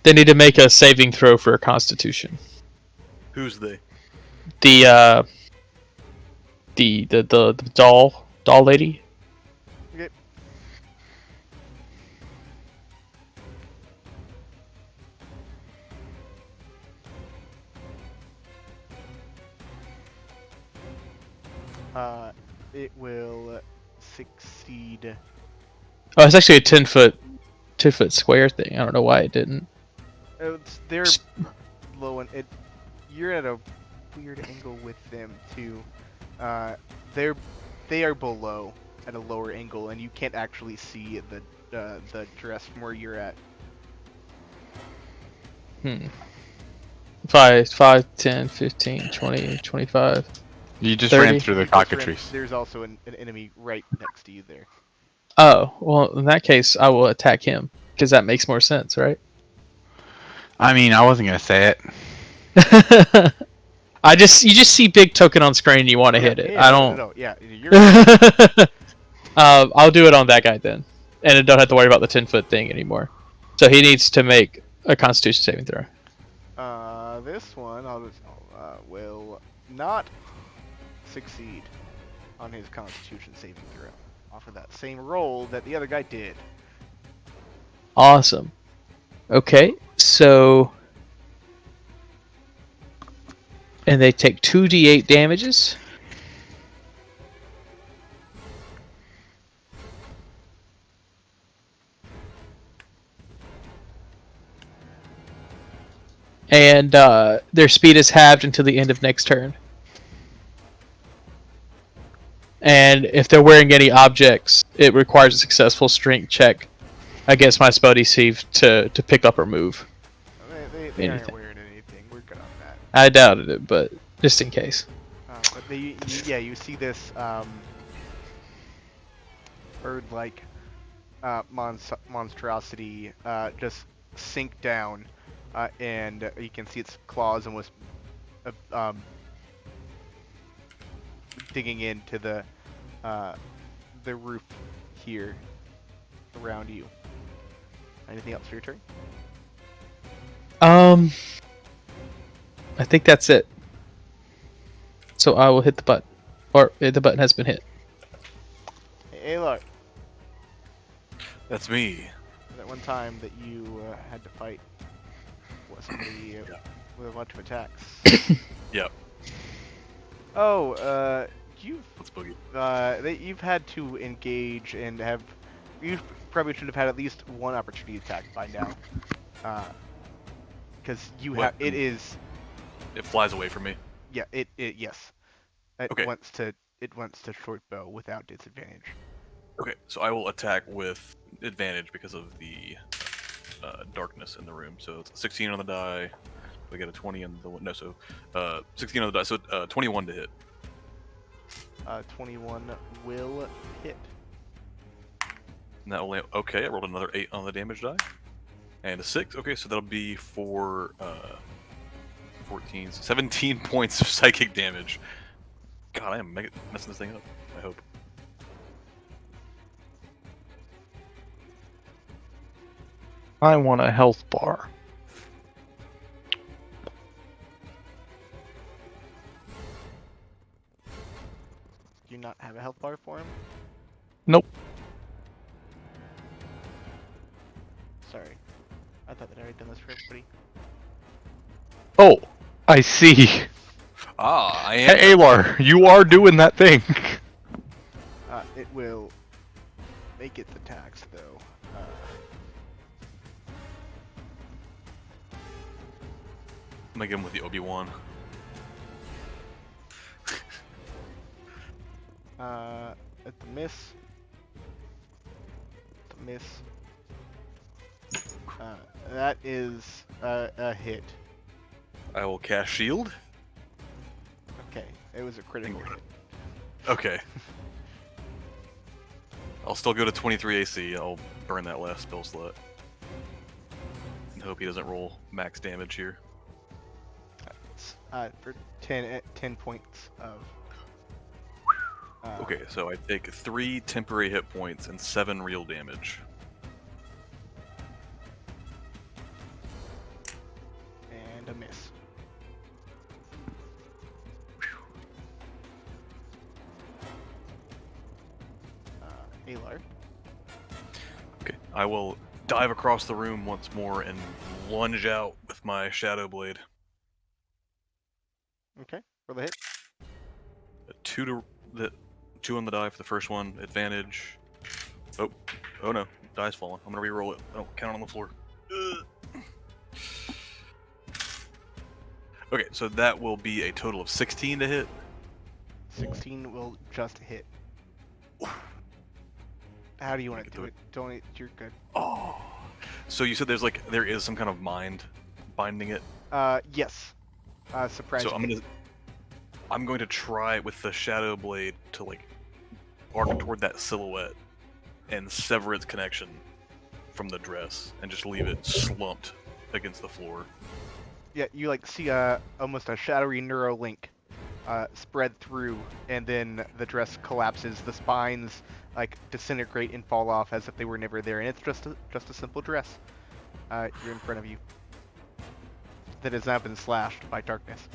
S8: They need to make a saving throw for a Constitution.
S4: Who's they?
S8: The doll lady.
S3: Okay. It will succeed.
S8: Oh, it's actually a 10-foot square thing. I don't know why it didn't.
S3: They're low and it. You're at a weird angle with them too. They are below at a lower angle, and you can't actually see the dress from where you're at.
S8: 5, 10, 15, 20, 25.
S2: You just
S8: 30.
S2: ran through the
S3: You just ran-
S2: cockatrice.
S3: There's also an enemy right next to you there.
S8: Oh, well, in that case, I will attack him because that makes more sense, right?
S2: I mean, I wasn't gonna say it.
S8: you just see big token on screen and you want to hit it.
S3: Yeah,
S8: I don't.
S3: No, yeah, you're.
S8: I'll do it on that guy then, and I don't have to worry about the 10-foot thing anymore. So he needs to make a Constitution saving throw.
S3: This one will not succeed on his Constitution saving throw. Off of that same roll that the other guy did.
S8: Awesome. Okay, so and they take 2d8 damages. And their speed is halved until the end of next turn. And if they're wearing any objects, it requires a successful strength check against my spell DC to pick up or move.
S3: They aren't
S8: Anything.
S3: wearing anything. We're good on that.
S8: I doubted it, but just in case.
S3: But you see this bird-like monstrosity just sink down, and you can see its claws almost digging into the roof here around you. Anything else for your turn?
S8: I think that's it. So I will hit the button, or the button has been hit.
S3: Hey, look.
S4: That's me.
S3: That one time that you had to fight somebody with a bunch of attacks.
S4: Yep.
S3: Oh,
S4: Let's boogie.
S3: you've had to engage and you probably should have had at least one opportunity attack by now. Because it is.
S4: It flies away from me.
S3: Yeah, yes.
S4: Okay.
S3: Wants to short bow without disadvantage.
S4: Okay, so I will attack with advantage because of the darkness in the room. So it's 16 on the die. We get a 20 on the one. No, so 16 on the die. So 21 to hit.
S3: 21 will hit.
S4: And that will okay. I rolled another 8 on the damage die, and a 6. Okay, so that'll be for 17 points of psychic damage. God, I am messing this thing up. I hope.
S1: I want a health bar.
S3: Do you not have a health bar for him?
S1: Nope.
S3: Sorry. I thought that I had done this for everybody.
S1: Oh, I see.
S4: Ah, I am.
S1: Hey, Alar, you are doing that thing.
S3: It will make it the tax, though.
S4: I'm gonna get him with the Obi-Wan.
S3: At the miss. The miss. That is a hit.
S4: I will cast shield.
S3: Okay, it was a critical hit.
S4: Okay. I'll still go to 23 AC. I'll burn that last spell slot. And hope he doesn't roll max damage here.
S3: For 10 points of.
S4: Okay, so I take 3 temporary hit points and 7 real damage.
S3: And a miss. Alar.
S2: Okay, I will dive across the room once more and lunge out with my Shadow Blade.
S3: Okay, roll the hit.
S2: Two on the die for the first one, advantage. Oh no, die's falling. I'm gonna re-roll it. I don't count on the floor. Okay, so that will be a total of 16 to hit.
S3: 16 will just hit. How do you want to do it? Don't. You're good.
S2: Oh, so you said there is some kind of mind binding it.
S3: Yes. Surprisingly.
S2: So I'm going to try with the Shadow Blade to arc toward that silhouette and sever its connection from the dress and just leave it slumped against the floor.
S3: Yeah, you see almost a shadowy neuro link spread through, and then the dress collapses. The spines disintegrate and fall off as if they were never there, and it's just a simple dress. You're in front of you that has now been slashed by darkness.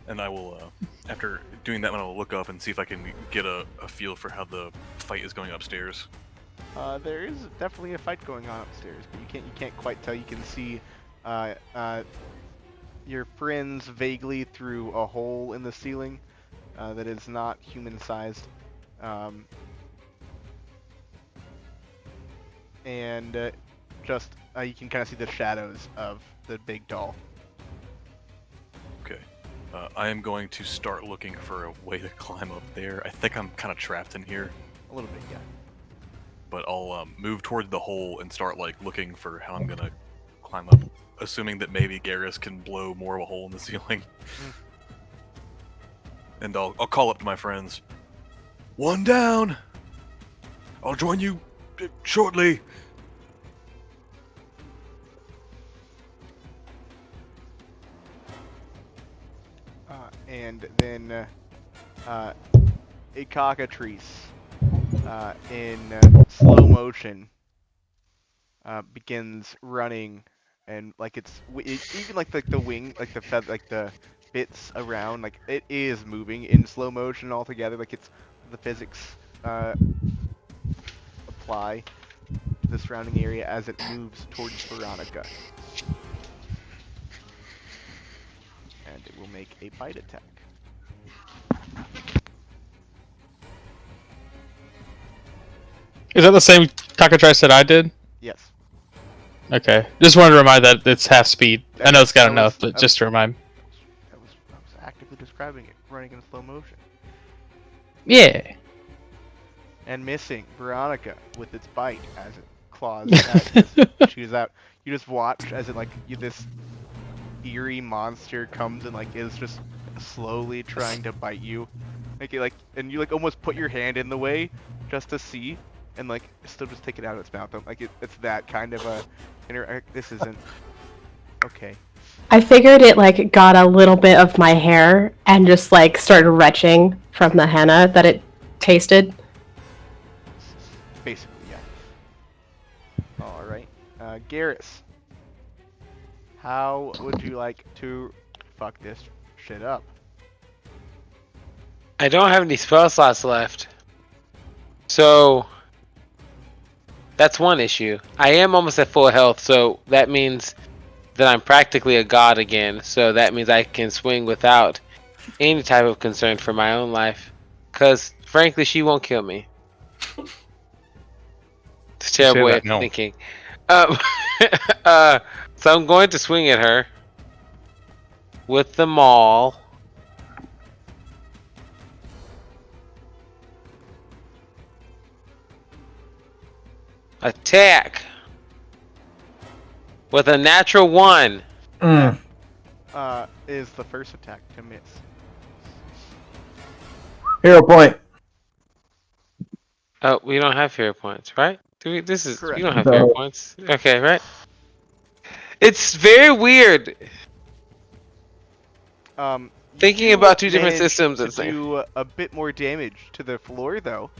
S2: And I will, after doing that one, I'll look up and see if I can get a feel for how the fight is going upstairs.
S3: There is definitely a fight going on upstairs, but you can't quite tell. You can see your friends vaguely through a hole in the ceiling that is not human-sized, and you can kind of see the shadows of the big doll.
S2: Okay. I am going to start looking for a way to climb up there. I think I'm kind of trapped in here.
S3: A little bit, yeah.
S2: But I'll move toward the hole and start looking for how I'm gonna climb up, assuming that maybe Garrus can blow more of a hole in the ceiling. And I'll call up to my friends. One down. I'll join you shortly.
S3: And then a cockatrice in slow motion begins running, and even the wing, the feather, the bits around, it is moving in slow motion altogether. It's the physics apply to the surrounding area as it moves towards Veronica. And it will make a bite attack.
S8: Is that the same cockatrice that I did?
S3: Yes.
S8: Okay. Just wanted to remind that it's half speed. I know it's got enough, but just to remind.
S3: I was actively describing it, running in slow motion.
S8: Yeah.
S3: And missing Veronica with its bite as it claws at chews out. You just watch as this eerie monster comes and is just slowly trying to bite you. And you almost put your hand in the way just to see, and still just take it out of its mouth. It's that kind of a this isn't okay.
S6: I figured it got a little bit of my hair and just started retching from the henna that it tasted.
S3: Basically, yeah. All right, Garrus, how would you like to fuck this shit up?
S7: I don't have any spell slots left. So that's one issue. I am almost at full health, so that means that I'm practically a god again. So that means I can swing without any type of concern for my own life. Because, frankly, she won't kill me. It's a terrible way of thinking. So I'm going to swing at her with the maul. Attack with a natural 1.
S3: Is the first attack to miss.
S5: Hero point.
S7: Oh, we don't have hero points, right? We
S3: Correct.
S7: don't have hero points. Okay, right? It's very weird. Thinking about two different systems
S3: to do a bit more damage to the floor, though,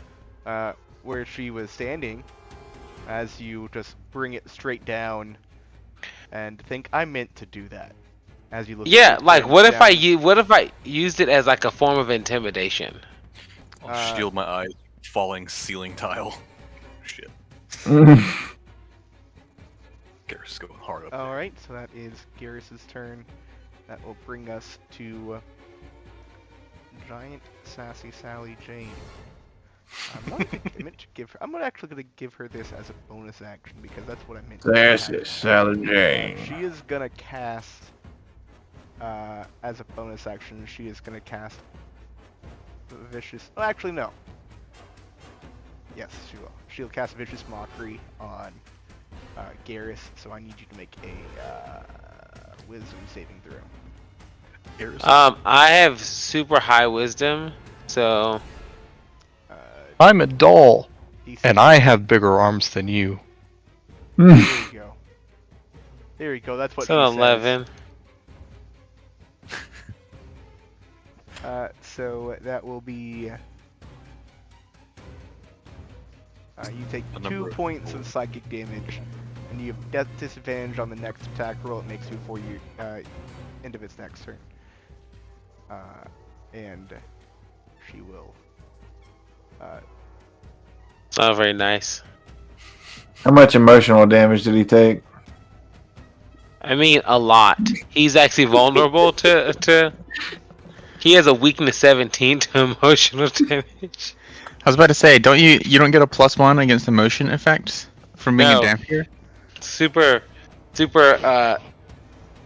S3: where she was standing, as you just bring it straight down, and think I meant to do that. As you look.
S7: Yeah, like what if I used it as like a form of intimidation?
S4: I'll shield my eyes. Falling ceiling tile. Shit. Garrus is going hard up.
S3: Alright, so that is Garrus's turn. That will bring us to Giant Sassy Sally Jane. I'm actually gonna give her this as a bonus action because that's what I meant.
S5: Sassy Sally Jane.
S3: She is gonna cast as a bonus action. She is gonna cast Vicious. Oh, actually no. Yes, she will. She'll cast Vicious Mockery on Garrus, so I need you to make a Wisdom saving throw.
S7: I have super high Wisdom, so
S1: I'm a doll,
S3: DC.
S1: and I have bigger arms than you.
S3: There you go. There you go. That's what.
S7: it's an 11.
S3: So that will be. You take 2 points of psychic damage, and you have death disadvantage on the next attack roll it makes before you end of its next turn. And she will.
S7: Not very nice.
S5: How much emotional damage did he take?
S7: I mean, a lot. He's actually vulnerable to. He has a weakness 17 to emotional damage.
S2: I was about to say, you don't get a +1 against emotion effects from being
S7: No.
S2: a Dampier?
S7: Super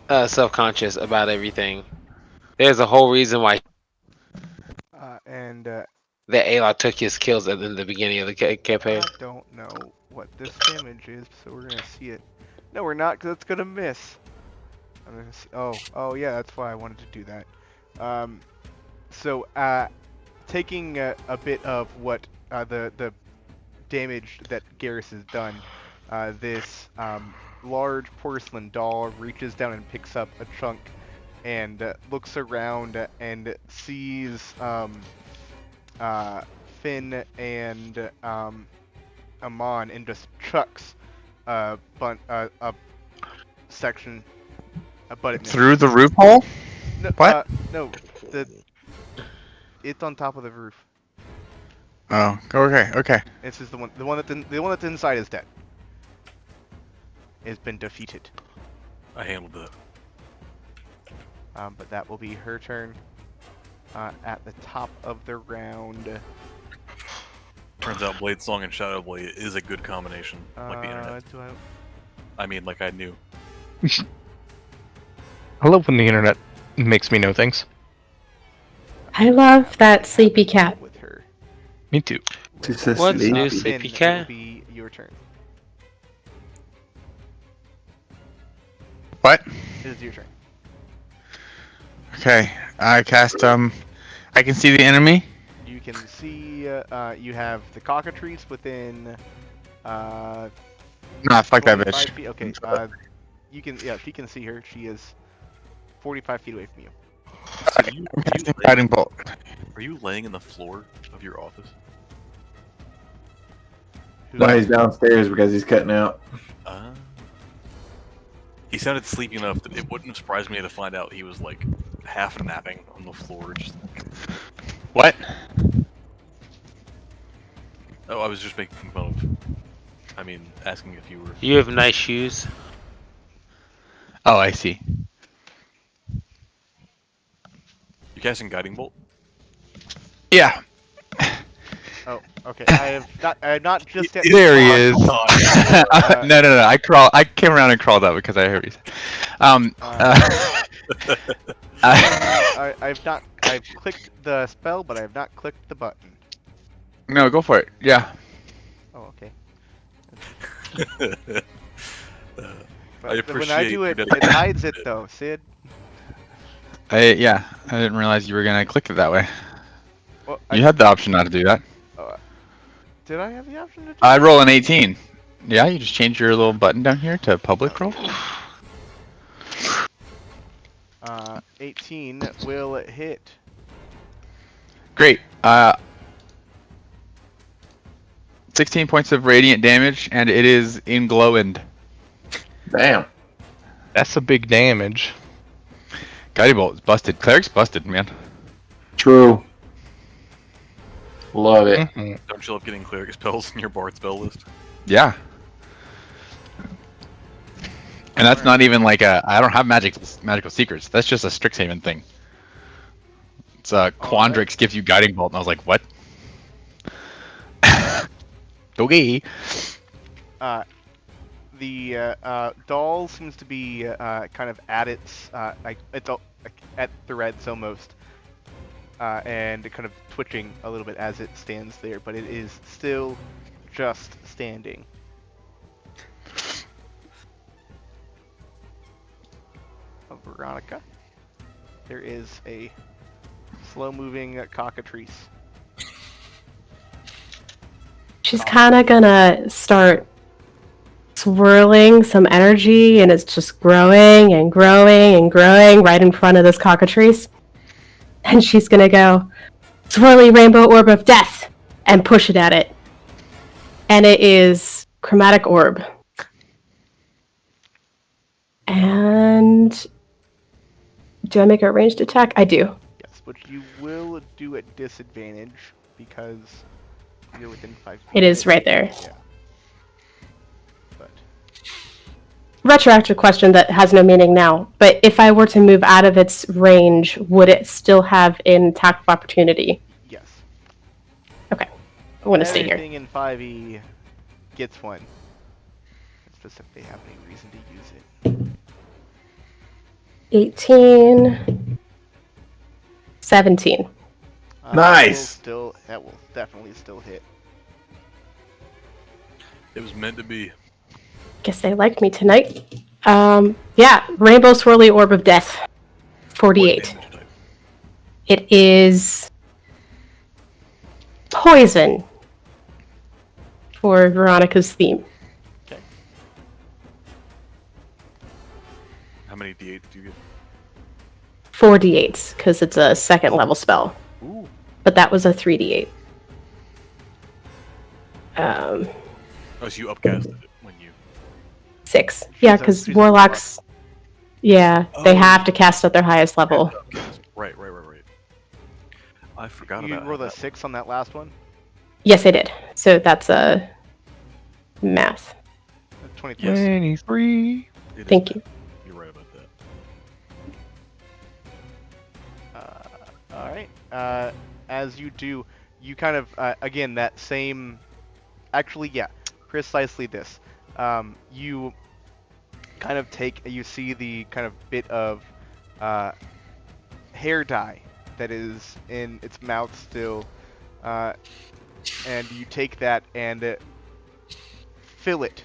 S7: self-conscious about everything. There's a whole reason why
S3: And
S7: that Ayla took his kills in the beginning of the campaign.
S3: I don't know what this damage is, so we're gonna see it. No, we're not, because it's gonna miss. I'm gonna see, oh yeah, that's why I wanted to do that. So taking a bit of what the damage that Garrus has done, this large porcelain doll reaches down and picks up a chunk and looks around and sees Finn and Amon and just chucks a section, but it
S2: Through the roof hole?
S3: no,
S2: What?
S3: No, it's on top of the roof.
S2: Oh, okay.
S3: This is the one that's inside is dead. Has been defeated.
S4: I handled that.
S3: But that will be her turn. At the top of the round.
S4: Turns out Blade Song and Shadow Blade is a good combination, like the internet. I mean, like I knew.
S1: I love when the internet makes me know things.
S6: I love that sleepy cat.
S3: With her.
S1: Me too.
S7: What's new,
S3: Finn,
S7: sleepy
S3: it
S7: cat?
S3: will be your turn.
S2: What?
S3: It is your turn.
S2: Okay, I cast, I can see the enemy.
S3: You can see, you have the cockatrice within,
S2: Nah, fuck that
S3: 25
S2: bitch.
S3: feet. Okay, you can, yeah, she can see her. She is 45 feet away from you.
S2: Okay, I'm casting Guiding Bolt.
S4: Are you laying in the floor of your office?
S5: No, he's downstairs because he's cutting out.
S4: He sounded sleepy enough that it wouldn't have surprised me to find out he was like half napping on the floor. Just
S2: What?
S4: Oh, I was just making fun of. I mean, asking if you were.
S7: You have nice shoes.
S2: Oh, I see.
S4: You casting Guiding Bolt?
S2: Yeah.
S3: Oh, okay. I have not just yet.
S2: There he is.
S3: Uh,
S2: no. I came around and crawled up because I heard you.
S3: I've clicked the spell, but I have not clicked the button.
S2: No, go for it. Yeah.
S3: Oh, okay.
S4: I
S3: But when I
S4: appreciate
S3: do it,
S4: your
S3: it hides it though, Sid.
S2: I didn't realize you were gonna click it that way.
S3: Well,
S2: You had the option not to do that.
S3: Did I have the option to do
S2: I
S3: that?
S2: roll an 18. Yeah, you just change your little button down here to public roll.
S3: 18 will hit.
S2: Great. 16 points of radiant damage, and it is in glowing.
S5: Damn.
S1: That's a big damage.
S2: Guiding bolt is busted. Cleric's busted, man.
S5: True. Love it.
S1: Mhm.
S4: Don't you love getting cleric spells in your bard spell list?
S2: Yeah. And that's not even like I don't have magical secrets. That's just a Strixhaven thing. It's Quandrix gives you guiding bolt, and I was like, what? Okay.
S3: The doll seems to be kind of at its at threads almost, and kind of twitching a little bit as it stands there, but it is still just standing. Veronica, there is a slow-moving cockatrice.
S6: She's kind of gonna start swirling some energy, and it's just growing and growing and growing right in front of this cockatrice. And she's gonna go, swirly rainbow orb of death, and push it at it. And it is chromatic orb. And do I make a ranged attack? I do.
S3: Yes, but you will do at disadvantage because you're within 5 feet.
S6: It is right there.
S3: Yeah. But
S6: Retroactive question that has no meaning now, but if I were to move out of its range, would it still have an attack of opportunity?
S3: yes.
S6: Okay. I want to stay here.
S3: Everything in 5e gets one. It's just if they have any reason to use it.
S6: 18, 17.
S5: Nice.
S3: That will definitely still hit.
S4: It was meant to be.
S6: Guess they like me tonight. Yeah, Rainbow Swirly Orb of Death. 48.
S4: What damage type?
S6: It is poison for Veronica's theme.
S4: How many d8s do you get?
S6: 4d8s, because it's a second level spell.
S4: Ooh.
S6: But that was a 3d8.
S4: Oh, so you upcasted it when you.
S6: 6. Yeah, because
S3: she's a
S6: warlocks. Yeah, they
S4: Oh.
S6: have to cast at their highest level.
S4: Right. I forgot
S3: You
S4: about
S3: rolled a
S4: that.
S3: 6 on that last one?
S6: Yes, I did. So that's a math.
S3: 23.
S4: Yes.
S1: 23.
S4: It is
S6: Thank
S4: that.
S6: you.
S4: You're right about that.
S3: Alright. As you do, you kind of, again, that same... Actually, yeah. Precisely this. You kind of you see the kind of bit of hair dye that is in its mouth still, and you take that and fill it.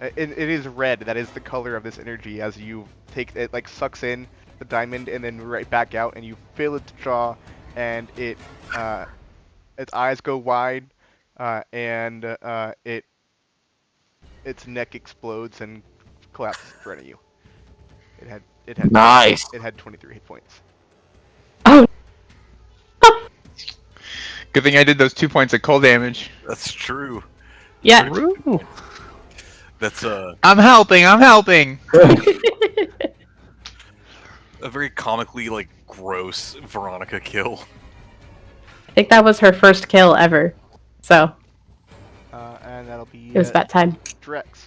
S3: It is red. That is the color of this energy. As you take it, like sucks in the diamond and then right back out, and you fill its jaw, and its eyes go wide, and its neck explodes and collapses in front of you. It had
S5: Nice.
S3: It had 23 hit points.
S6: Oh,
S2: Good thing I did those 2 points of cold damage.
S4: That's true.
S6: yeah.
S1: Ooh.
S4: That's
S2: I'm helping.
S4: a very comically like gross Veronica kill.
S6: think that was her first kill ever. So
S3: And that'll be
S6: it was about time.
S3: Drex.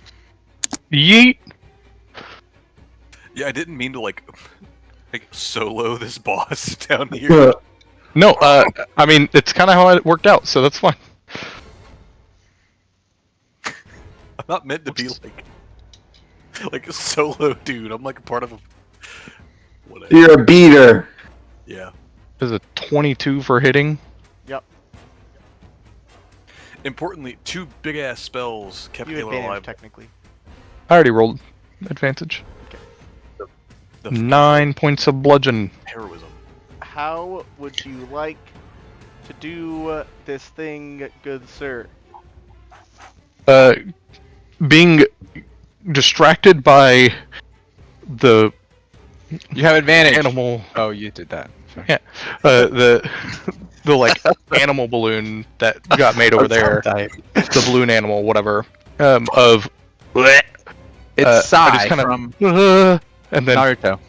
S1: Yeet.
S4: Yeah, I didn't mean to like solo this boss down here.
S1: No, I mean it's kind of how it worked out, so that's fine.
S4: I'm not meant to be like a solo dude. I'm like a part of a. Whatever.
S5: You're a beater.
S4: Yeah.
S1: There's a 22 for hitting.
S3: Yep.
S4: Importantly, 2 big ass spells kept
S3: You
S4: Halo
S3: advantage
S4: alive.
S3: technically.
S1: I already rolled advantage.
S4: The
S1: 9 points of bludgeon.
S4: heroism.
S3: How would you like to do this thing, good sir?
S1: Being distracted by the
S2: You have advantage.
S1: animal.
S2: Oh, you did that. Sorry.
S1: Yeah, the like animal balloon that got made over there. The balloon animal, whatever. Of
S2: It's
S1: I just
S2: Sai
S1: kinda-
S2: from
S1: and then
S2: Naruto.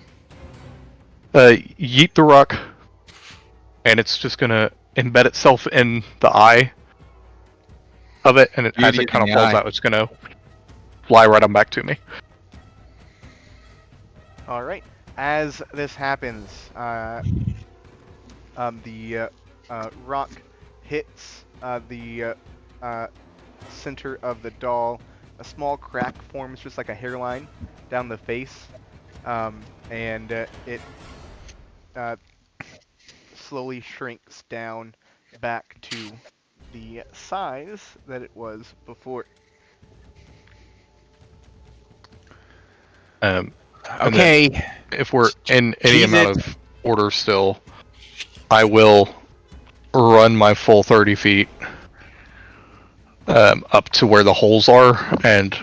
S1: yeet the rock, and it's just gonna embed itself in the eye of it, and as
S2: Beauty
S1: it kind
S2: in
S1: of
S2: the
S1: falls
S2: eye.
S1: out, it's gonna fly right on back to me.
S3: All right. As this happens, the rock hits the center of the doll. A small crack forms, just like a hairline, down the face, and it slowly shrinks down back to the size that it was before.
S1: And
S2: Okay.
S1: if we're in any
S2: Jesus.
S1: amount of order still, I will run my full 30 feet up to where the holes are and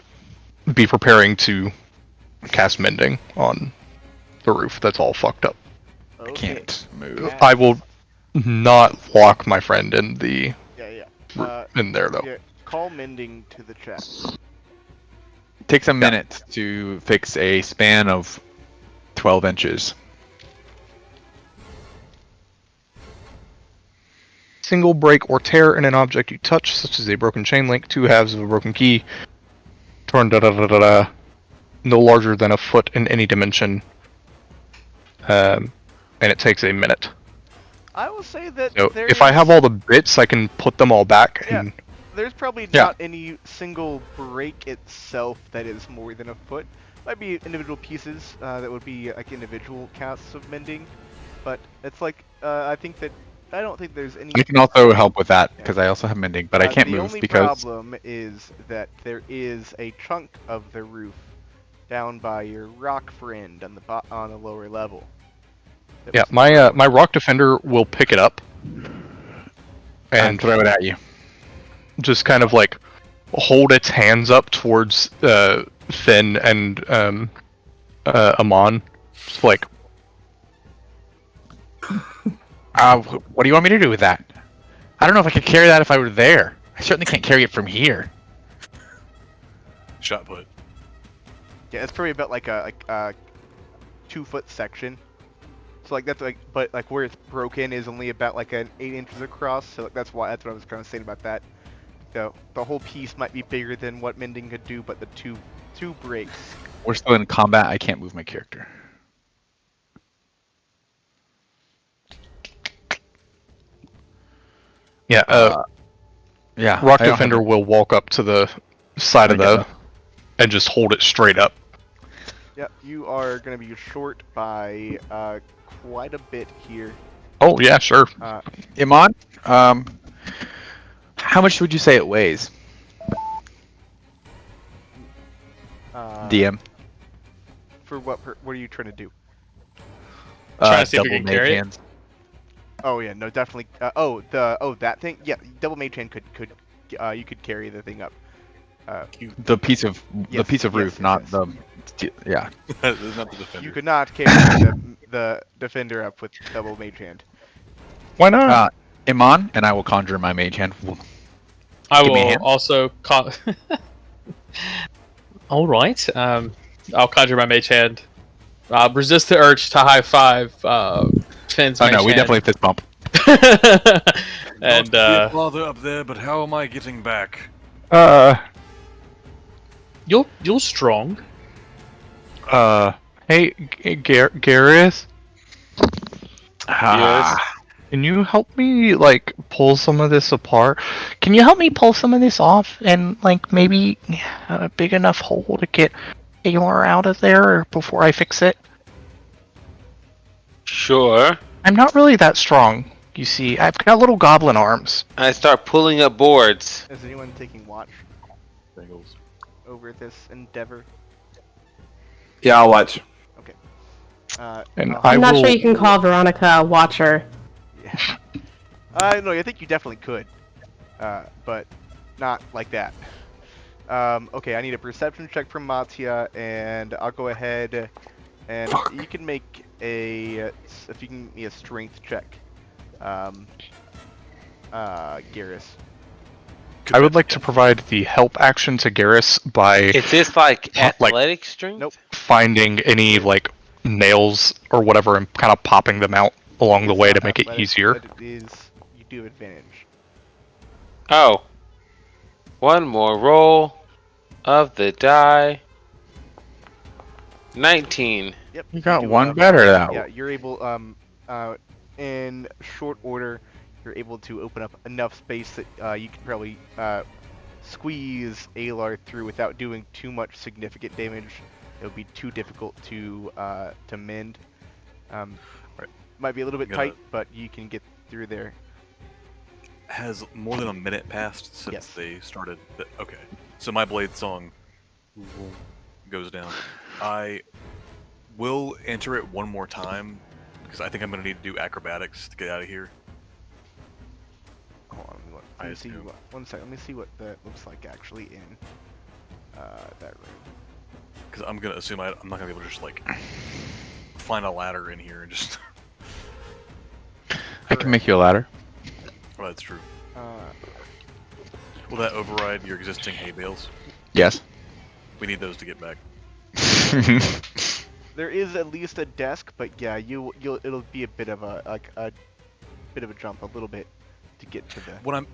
S1: be preparing to cast mending on the roof that's all fucked up.
S3: Okay.
S2: I can't move.
S1: I will not lock my friend in the
S3: Yeah.
S1: in there though.
S3: Yeah. Call mending to the chat.
S2: Takes a minute to fix a span of 12 inches.
S1: Single break or tear in an object you touch, such as a broken chain link, 2 halves of a broken key, torn no larger than a foot in any dimension, and it takes a minute.
S3: I will say that
S1: So
S3: there
S1: if I
S3: is-
S1: have all the bits, I can put them all back.
S3: Yeah.
S1: And
S3: There's probably
S1: Yeah.
S3: not any single break itself that is more than a foot. Might be individual pieces that would be like individual casts of mending, but it's like I don't think there's any.
S2: I can also help with that because I also have mending, but I can't
S3: the
S2: move
S3: only
S2: because
S3: problem is that there is a chunk of the roof down by your rock friend on the lower level. that
S1: yeah,
S3: was-
S1: my rock defender will pick it up
S2: and
S1: and
S2: throw it at you.
S1: just kind of like hold its hands up towards Finn and Amon, just like
S2: What do you want me to do with that? I don't know if I could carry that if I were there. I certainly can't carry it from here.
S4: Shot put.
S3: Yeah, it's probably about like a 2-foot section. So like that's like, but like where it's broken is only about like an 8 inches across. So like, that's what I was kind of saying about that. So the whole piece might be bigger than what mending could do, but the two breaks.
S2: We're still in combat. I can't move my character.
S1: yeah.
S2: Yeah.
S1: Rock
S2: I don't
S1: defender
S2: have-
S1: will walk up to the side of
S2: I get
S1: the and just hold it straight up.
S3: Yep, you are going to be short by quite a bit here.
S1: Oh yeah, sure.
S2: Iman, how much would you say it weighs? DM.
S3: For what? What are you trying to do?
S8: Trying to see if we
S2: double
S8: can
S2: mage
S8: carry it?
S2: hands.
S3: Oh yeah, no, definitely. That thing. Yeah, double mage hand could you could carry the thing up.
S2: The piece of
S3: Yes,
S2: roof,
S3: yes,
S2: not
S3: yes.
S2: the. Yeah.
S4: This is not the defender.
S3: You could not carry the defender up with double mage hand.
S1: Why not?
S2: Iman, and I will conjure my mage hand.
S8: I
S2: Give me a
S8: will
S2: hand.
S8: also All right. I'll conjure my mage hand. Resist the urge to high five. Finn's
S2: Oh
S8: mage
S2: no, we
S8: hand.
S2: definitely fist bump.
S8: And
S4: Not be a bother up there, but how am I getting back?
S8: you're strong.
S1: Hey, Gareth,
S2: Ah,
S1: can you help me, like, pull some of this apart? Can you help me pull some of this off and, like, maybe a big enough hole to get Alar out of there before I fix it?
S7: Sure.
S1: I'm not really that strong, you see. I've got little goblin arms.
S7: I start pulling up boards.
S3: Is anyone taking watch
S4: Bengals.
S3: over this endeavor?
S5: Yeah, I'll watch.
S1: And
S3: I'll-
S6: I'm not
S1: will-
S6: sure you can call Veronica a watcher.
S3: Yeah. No, I think you definitely could, but not like that. Okay, I need a perception check from Mattia, and I'll go ahead and you can make if you can give me a strength check, Garrus.
S1: I would like to provide the help action to Garrus by
S7: Is this like
S1: Like-
S7: athletic strength?
S3: Nope.
S1: finding any, like, nails or whatever and kind of popping them out along the
S3: It's
S1: way
S3: not
S1: to make it
S3: athletic,
S1: easier.
S3: but it is, you do have advantage.
S7: Oh. One more roll of the die. 19.
S3: Yep.
S2: you got
S3: do
S2: one
S3: enough.
S2: better though.
S3: Yeah, you're able, in short order, you're able to open up enough space that you can probably squeeze Alar through without doing too much significant damage. It would be too difficult to mend.
S4: Right.
S3: Might be a little bit
S4: Gonna-
S3: tight, but you can get through there.
S4: Has more than a minute passed since
S3: Yes.
S4: they started? Okay, so my blade song goes down. I will enter it one more time because I think I'm gonna need to do acrobatics to get out of here.
S3: Hold on,
S4: I
S3: let me see.
S4: assume.
S3: One second. Let me see what that looks like actually in that room.
S4: Because I'm gonna assume I'm not gonna be able to just like find a ladder in here and just.
S2: I can make you a ladder.
S4: Well, that's true.
S3: Uh,
S4: Will that override your existing hay bales?
S2: Yes.
S4: We need those to get back.
S3: There is at least a desk, but yeah, it'll be a bit of a bit of a jump, a little bit to get to the.
S4: When I'm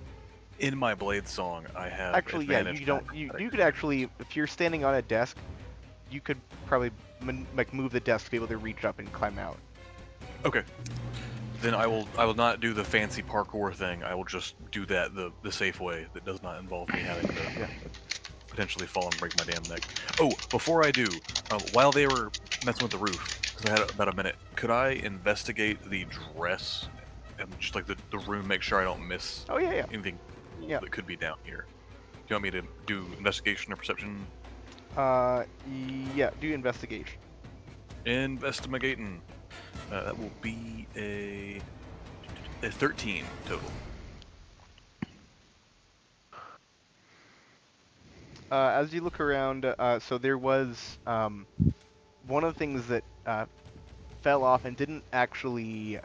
S4: in my blade song, I have
S3: Actually, yeah,
S4: advantage
S3: you don't.
S4: on
S3: You
S4: acrobatics.
S3: could actually, if you're standing on a desk, you could probably move the desk to be able to reach up and climb out.
S4: Okay. Then I will not do the fancy parkour thing. I will just do that the safe way that does not involve me having to
S3: Yeah.
S4: potentially fall and break my damn neck. Oh, before I do, while they were messing with the roof, because I had about a minute, could I investigate the dress and just like the room, make sure I don't miss
S3: Oh yeah.
S4: anything cool
S3: Yeah.
S4: that could be down here? Do you want me to do investigation or perception?
S3: Yeah. Do investigation.
S4: Investigating. That will be a 13 total.
S3: As you look around, so there was one of the things that fell off and didn't actually.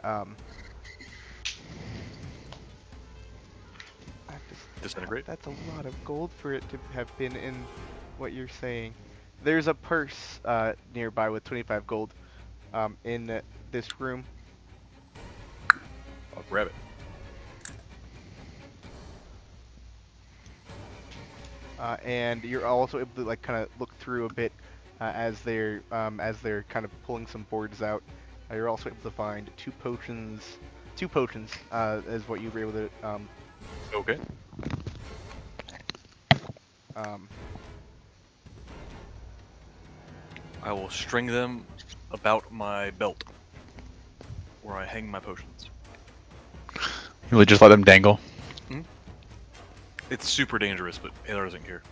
S4: Disintegrate?
S3: That's a lot of gold for it to have been in what you're saying. There's a purse nearby with 25 gold in this room.
S4: I'll grab it.
S3: And you're also able to like kind of look through a bit as they're kind of pulling some boards out. You're also able to find two potions. Two potions is what you were able to.
S4: Okay. I will string them about my belt, where I hang my potions.
S2: You would just let them dangle.
S4: It's super dangerous, but Taylor doesn't care.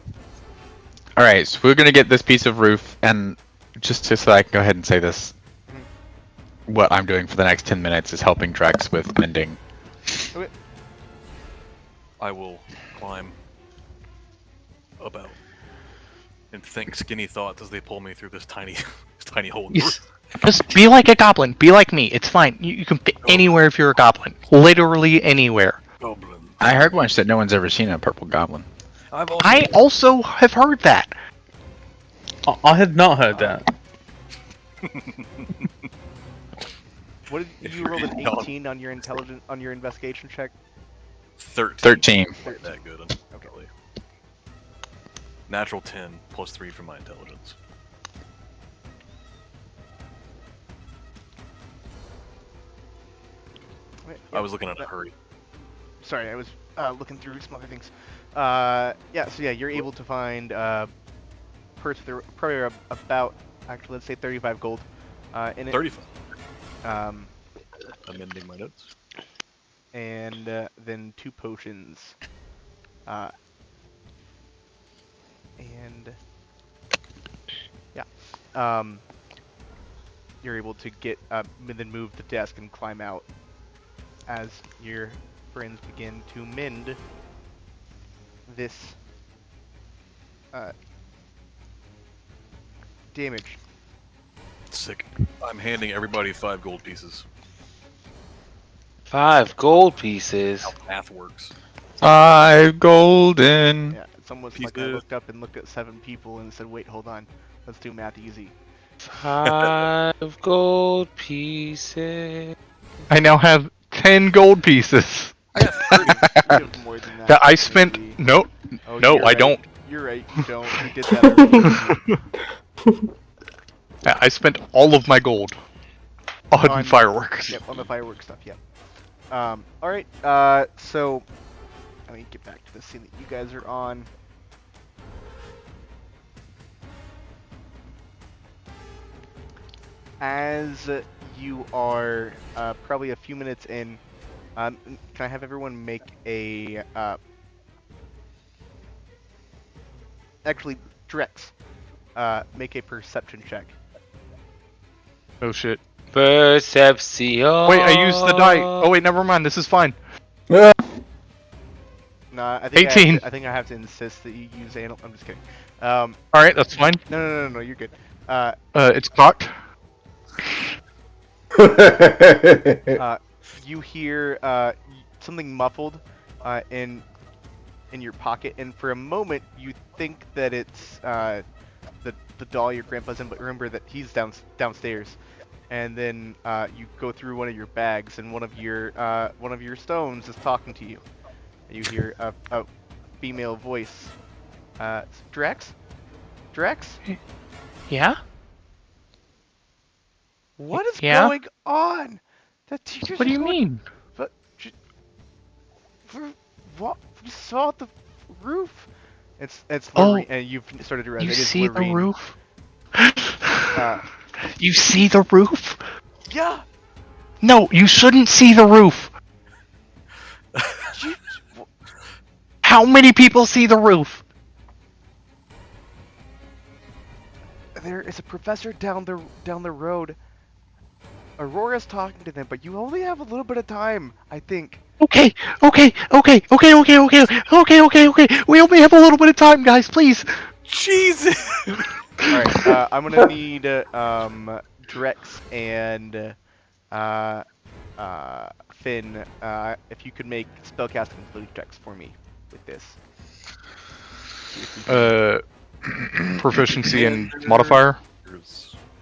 S2: All right, so we're gonna get this piece of roof, and just so I can go ahead and say this, what I'm doing for the next 10 minutes is helping Drex with mending.
S3: Okay.
S4: I will climb about and think skinny thoughts as they pull me through this tiny, this tiny hole in the roof.
S1: Just be like a goblin. Be like me. It's fine. You can fit anywhere if you're a goblin. Literally anywhere.
S4: Goblin.
S2: I heard once that no one's ever seen a purple goblin.
S1: I also have heard that.
S8: I had not heard that.
S3: What did
S4: If
S3: you
S4: you're
S3: roll an
S4: in
S3: 18 on your investigation check?
S2: 13.
S4: Not that good, unfortunately. Natural 10 plus 3 from my intelligence.
S3: Wait,
S4: I was looking at a
S3: that-
S4: hurry.
S3: Sorry, I was looking through some other things. Yeah, so yeah, you're able to find purse with probably about, actually, let's say 35 gold in it.
S4: 35.
S3: Um,
S4: Amending my notes.
S3: and then 2 potions. And yeah, you're able to get then move the desk and climb out as your friends begin to mend this damage.
S4: Sick. I'm handing everybody 5 gold pieces.
S7: 5 gold pieces.
S4: How math works.
S2: 5 golden.
S3: Yeah, it's almost like I
S4: Pieces.
S3: looked up and looked at 7 people and said, "Wait, hold on, let's do math easy."
S7: 5 gold pieces.
S1: I now have 10 gold pieces
S4: I got 30.
S3: You have more than
S1: that I spent.
S3: maybe.
S1: No,
S3: Oh,
S1: no,
S3: you're
S1: I
S3: right.
S1: don't.
S3: You're right. You don't. You did that already.
S1: I spent all of my gold on
S3: On-
S1: fireworks.
S3: Yep, on the fireworks stuff. Yep. All right. So let me get back to the scene that you guys are on. As you are probably a few minutes in, can I have everyone make a actually Drex make a perception check.
S1: Oh shit.
S7: Perception.
S1: Wait, I used the die. Oh wait, never mind. This is fine.
S3: No, I think
S1: 18.
S3: I think I have to insist that you use anal. I'm just kidding.
S1: All right, that's fine.
S3: No, you're good.
S1: It's cocked.
S3: You hear something muffled in your pocket, and for a moment you think that it's the doll your grandpa's in, but remember that he's downstairs. And then you go through one of your bags, and one of your stones is talking to you. You hear a female voice. Drex?
S8: Yeah?
S3: What is
S8: Yeah?
S3: going on? The teacher's
S8: What do you
S3: going-
S8: mean?
S3: But what? We saw the roof. It's
S1: Oh,
S3: Lorraine, and you've started to realize
S1: You
S3: it is
S1: see the
S3: Lorraine.
S1: roof?
S3: Uh,
S1: You see the roof?
S3: yeah.
S1: No, you shouldn't see the roof.
S3: You,
S1: How many people see the roof?
S3: there is a professor down the road. Aurora's talking to them, but you only have a little bit of time, I think.
S1: Okay. We only have a little bit of time, guys. Please.
S4: Jesus!
S3: All right. I'm gonna need Drex and Finn. If you could make spellcasting ability checks for me with this. See if we can-
S1: Proficiency and modifier,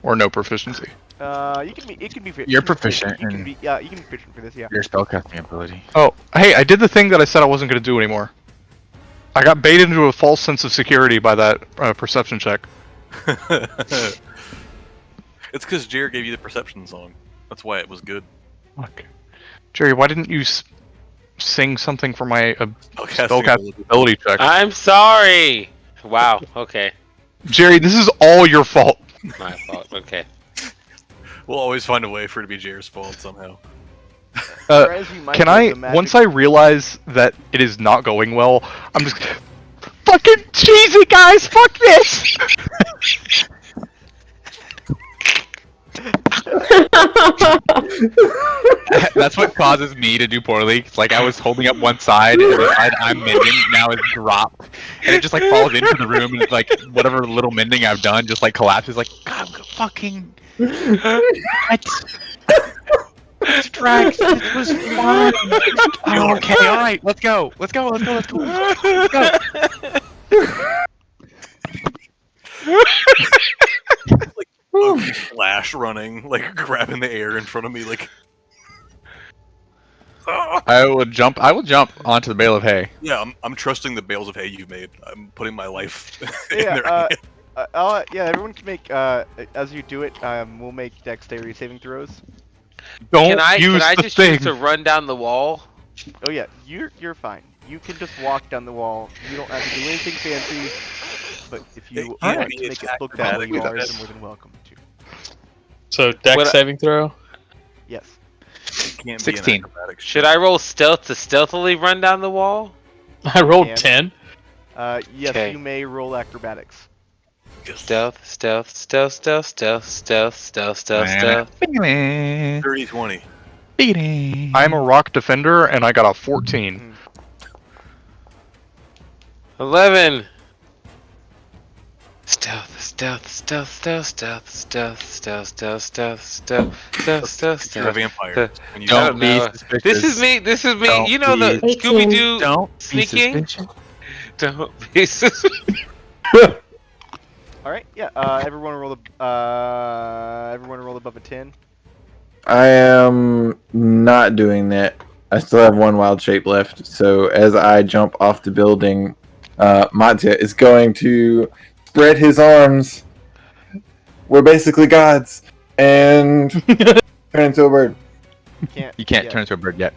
S1: or no proficiency.
S3: You can be. It can be.
S2: You're proficient
S3: You can
S2: in-
S3: be. Yeah, you can be proficient for this. Yeah.
S2: Your spellcasting ability.
S1: Oh, hey, I did the thing that I said I wasn't going to do anymore. I got baited into a false sense of security by that perception check.
S4: It's because Jared gave you the perception song. That's why it was good.
S1: Fuck. Jerry, why didn't you sing something for my
S4: Spellcasting
S1: spellcasting ability check?
S7: I'm sorry. Wow. Okay.
S1: Jerry, this is all your fault.
S7: My fault. Okay.
S4: We'll always find a way for it to be Jared's fault somehow.
S3: Whereas you might
S1: Can
S3: have
S1: I,
S3: the magic-
S1: once I realize that it is not going well, I'm just fucking cheesy, guys. Fuck this.
S2: That's what causes me to do poorly. It's like I was holding up one side, and the side I'm mending now is dropped, and it just like falls into the room, and it's like whatever little mending I've done just like collapses. Like God, fucking what? Drax, this was fun. Oh, okay, all right, let's go. Let's go.
S4: ugly Flash running, like grabbing the air in front of me, like. Ah!
S2: I will jump onto the bale of hay.
S4: Yeah, I'm trusting the bales of hay you've made. I'm putting my life in
S3: Yeah,
S4: their hands.
S3: yeah, everyone can make, as you do it, we'll make dexterity saving throws.
S1: Don't
S7: Can I
S1: use the
S7: just
S1: thing.
S7: choose to run down the wall?
S3: Oh yeah, you're fine. You can just walk down the wall. You don't have to do anything fancy. But if you
S4: It can't
S3: want
S4: be
S3: to make it
S4: attack
S3: look that way, you are
S4: acrobatics.
S3: more than welcome to.
S8: So dex
S7: What-
S8: saving throw.
S3: Yes.
S4: It can't
S2: 16.
S4: be an acrobatics.
S7: Should I roll stealth to stealthily run down the wall?
S8: I rolled
S3: Can.
S8: 10.
S3: Yes,
S7: Okay.
S3: you may roll acrobatics.
S7: Stealth, stealth, stealth, stealth, stealth, stealth, stealth, stealth, stealth.
S4: 30-20.
S1: I'm a rock defender, and I got a 14.
S7: 11. Stealth, stealth, stealth, stealth, stealth, stealth, stealth, stealth, stealth, stealth, stealth,
S4: You're a
S7: stealth.
S4: vampire. When you
S7: Don't
S2: Don't be
S7: know.
S2: suspicious.
S7: This is me. This is me.
S2: Don't
S7: You know the
S2: be-
S7: Scooby Doo
S2: Don't be
S7: sneaking.
S2: suspicious.
S7: Don't be suspicious.
S3: All right. Yeah. Everyone roll above a 10.
S5: I am not doing that. I still have one wild shape left. So as I jump off the building, Matya is going to spread his arms. We're basically gods, and turn into a bird.
S2: You can't turn into a bird yet.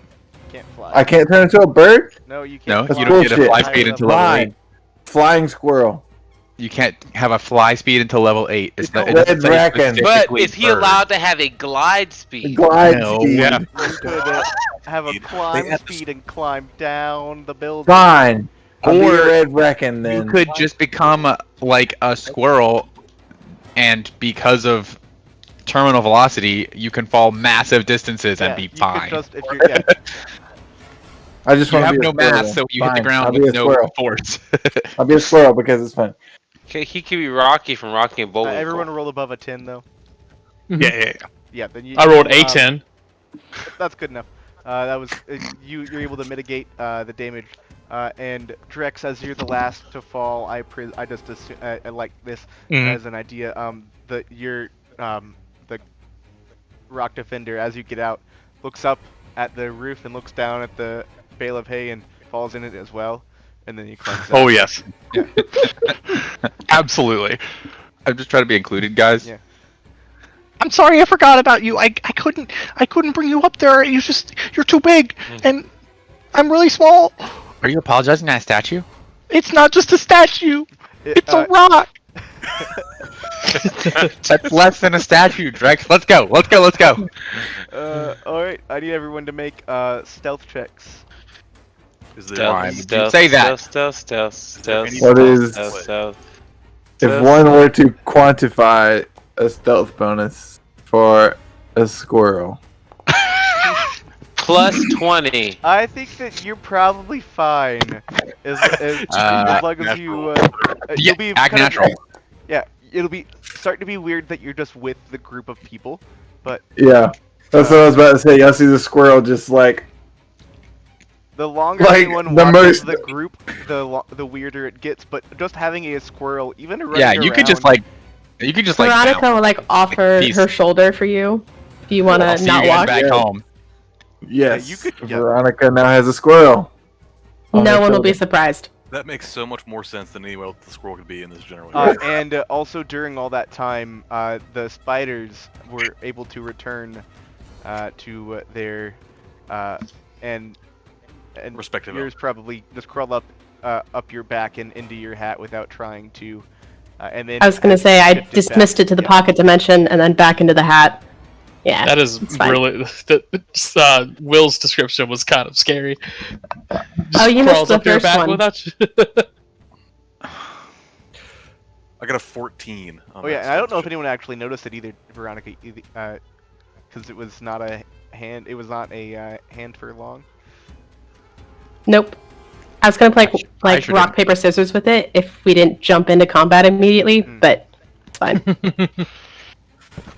S3: Can't fly.
S5: I can't turn into a bird.
S3: No, you
S2: No,
S3: can't.
S2: you
S3: fly.
S2: don't get a
S5: bullshit.
S2: fly
S3: Higher
S2: speed
S3: level.
S2: until level 8.
S5: Flying, flying squirrel.
S2: You can't have a fly speed until level 8. It's not. It
S5: Red
S2: doesn't say
S5: Draken.
S7: But
S2: specifically
S7: is he
S2: bird.
S7: allowed to have a glide speed?
S5: Glide
S2: No.
S5: speed.
S1: Yeah.
S3: You could have a
S4: They
S3: climb
S4: have to-
S3: speed and climb down the building.
S5: Fine. I'll be
S2: Or
S5: a red Reckon
S2: You
S5: then.
S2: could just become like a squirrel, and because of terminal velocity, you can fall massive distances and
S3: Yeah,
S2: be
S3: you could
S2: fine.
S3: just, if you're, yeah,
S5: I just
S2: You
S5: want to
S2: have
S5: be a
S2: no
S5: squirrel.
S2: mass, so you hit the
S5: Fine,
S2: ground
S5: I'll be
S2: with
S5: a
S2: no
S5: squirrel.
S2: force.
S5: I'll be a squirrel because it's fun.
S7: Okay, he could be Rocky from Rocky and Bullwinkle.
S3: everyone roll above a 10 though.
S1: Yeah.
S3: Yeah, then you.
S8: I rolled a
S3: um,
S8: 10.
S3: That's good enough. That was you're able to mitigate the damage. And Drex, as you're the last to fall, I just assume, I like this
S1: Mhm.
S3: as an idea. The rock defender, as you get out, looks up at the roof and looks down at the bale of hay and falls in it as well, and then you climbs out.
S1: Oh yes. Absolutely.
S2: I'm just trying to be included, guys.
S3: Yeah.
S1: I'm sorry, I forgot about you. I couldn't bring you up there. You're too big, and I'm really small.
S2: Are you apologizing to that statue?
S1: It's not just a statue. It's a rock.
S2: That's less than a statue, Drex. Let's go. Let's go. Let's go.
S3: All right. I need everyone to make stealth checks.
S4: Is there
S2: Why would you
S7: Stealth,
S2: say that?
S7: stealth, stealth, stealth,
S4: any-
S5: What
S7: stealth,
S5: is-
S7: stealth, stealth.
S5: If one were to quantify a stealth bonus for a squirrel,
S7: Plus 20.
S3: I think that you're probably fine, as long as you.
S2: Yeah,
S3: You'll be
S2: act
S3: kind of-
S2: natural.
S3: Yeah, it'll be starting to be weird that you're just with the group of people, but
S5: yeah, that's what I was about to say. Y'all see the squirrel just like
S3: the longer
S5: Like,
S3: anyone
S5: the
S3: walks
S5: most-
S3: into the group, the weirder it gets. But just having a squirrel, even running
S2: Yeah, you could just
S3: around-
S2: like
S6: Veronica
S2: bounce.
S6: will like offer
S2: Peace.
S6: her shoulder for you if you want
S2: I'll
S6: to
S2: see
S6: not
S2: you guys
S6: walk.
S2: back
S5: Yeah.
S2: home.
S5: yes.
S3: you could- yeah.
S5: Veronica now has a squirrel. on
S6: No
S5: her
S6: one will be
S5: shoulder.
S6: surprised.
S4: That makes so much more sense than anywhere else the squirrel could be in this general.
S3: And also during all that time, the spiders were able to return to their and
S4: Respective
S3: yours probably just crawl up your back and into your hat without trying to. And then
S6: I was gonna say I
S3: shift
S6: dismissed
S3: back.
S6: it to the
S3: Yeah.
S6: pocket dimension and then back into the hat. Yeah,
S8: That is
S6: it's fine.
S8: really. Will's description was kind of scary.
S6: Oh, you missed
S8: crawls
S6: the
S8: up your
S6: first
S8: back
S6: one.
S8: without you.
S4: I got a 14. On
S3: Oh yeah,
S4: that
S3: and I don't know if
S4: stealth
S3: anyone actually noticed it either, Veronica, because it was not a hand. It was not a hand for long.
S6: Nope. I was gonna play
S2: I
S6: like
S2: sure
S6: rock
S2: didn't.
S6: paper scissors with it if we didn't jump into combat immediately, but it's fine.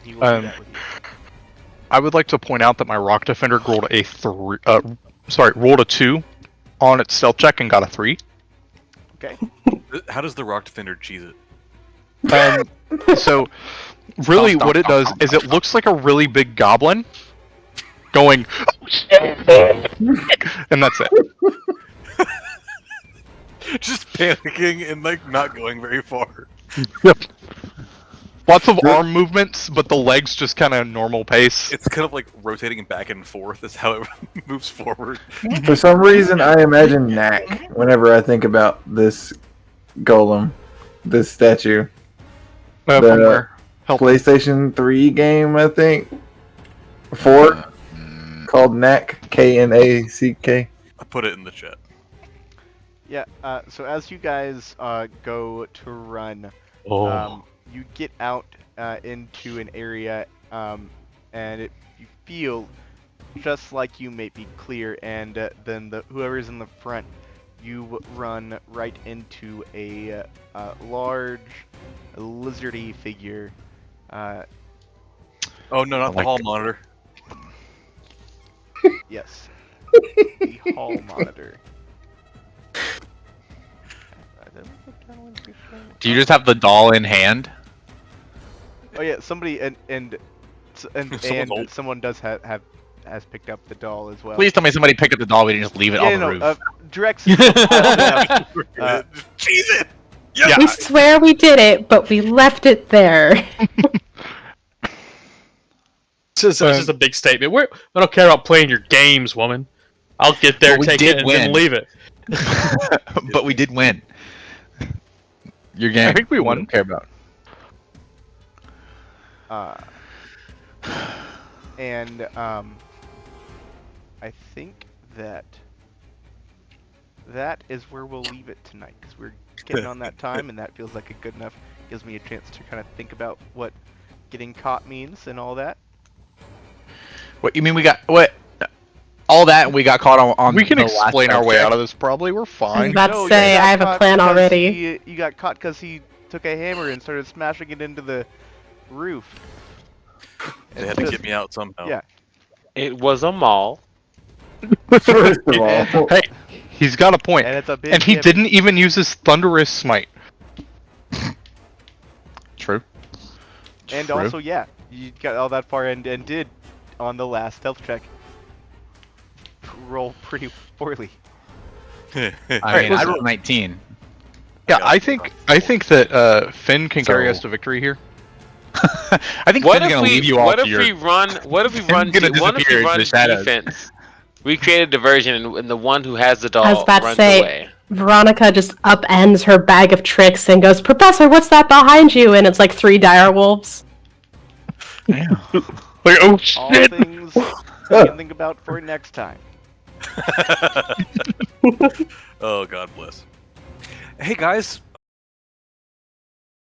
S3: He will do
S1: Um,
S3: that with you.
S1: I would like to point out that my rock defender rolled rolled a 2 on its stealth check and got a 3.
S3: Okay.
S4: How does the rock defender cheese it?
S1: So, really,
S2: Stomp,
S1: what it
S2: stomp,
S1: does
S2: stomp,
S1: is it
S2: stomp,
S1: looks like a really big goblin going, and that's it.
S4: Just panicking and like not going very far.
S1: Lots of arm movements, but the legs just kind of normal pace.
S4: It's kind of like rotating back and forth. Is how it moves forward.
S5: For some reason, I imagine Knack whenever I think about this golem, this statue.
S1: From
S5: The
S1: where? Help.
S5: PlayStation 3 game, I think. 4, called Knack, Knack.
S4: I put it in the chat.
S3: Yeah. So as you guys go to run, you get out into an area, and you feel just like you may be clear, and then whoever's in the front, you run right into a large, lizardy figure.
S4: Oh no, not the hall monitor.
S3: Yes, the hall monitor.
S2: Do you just have the doll in hand?
S3: Oh yeah, somebody and someone does has picked up the doll as well.
S2: Please tell me somebody picked up the doll. We didn't just leave it on the roof.
S3: Drex is
S4: Cheese it.
S1: Yeah.
S6: We swear we did it, but we left it there.
S8: This is just a big statement. I don't care about playing your games, woman. I'll get there,
S2: Well, we
S8: take
S2: did
S8: it, and
S2: win.
S8: then leave it.
S2: But we did win. Your game.
S1: I think we won.
S2: Don't care about.
S3: And I think that is where we'll leave it tonight, because we're getting on that time, and that feels like a good enough. Gives me a chance to kind of think about what getting caught means and all that.
S2: What you mean? We got what? All that and we got caught on.
S1: We can
S2: the last
S1: explain our
S2: round
S1: way
S2: check?
S1: out of this. Probably, we're
S6: I was
S1: fine.
S6: about
S3: No,
S6: to say,
S3: you got
S6: I have a
S3: caught
S6: plan
S3: because
S6: already.
S3: you got caught because he took a hammer and started smashing it into the roof.
S4: They had to get me out somehow.
S3: Yeah.
S7: It was a mall.
S5: First of all,
S1: Hey, he's got a point.
S3: And it's a big
S1: And he
S3: hammer.
S1: didn't even use his thunderous smite.
S2: True.
S3: And
S2: True.
S3: also, yeah, you got all that far and did, on the last stealth check, roll pretty poorly.
S2: I
S1: Alright,
S2: mean, I
S1: listen.
S2: rolled 19.
S1: Yeah,
S4: Yeah.
S1: I think that Finn can carry
S2: So-
S1: us to victory here.
S2: I think
S7: What
S2: Finn's
S7: if
S2: gonna
S7: we?
S2: leave you all
S7: What
S2: to
S7: if
S2: your.
S7: we run? What if we run?
S2: gonna
S7: What if
S2: disappear
S7: we
S2: into
S7: run
S2: the shadows.
S7: defense? We create a diversion, and the one who has the doll
S6: I was about to
S7: runs
S6: say,
S7: away.
S6: Veronica just upends her bag of tricks and goes, "Professor, what's that behind you?" And it's like 3 dire wolves.
S1: Like, oh
S3: All
S1: shit!
S3: things you can think about for next time.
S4: Oh, God bless. Hey guys,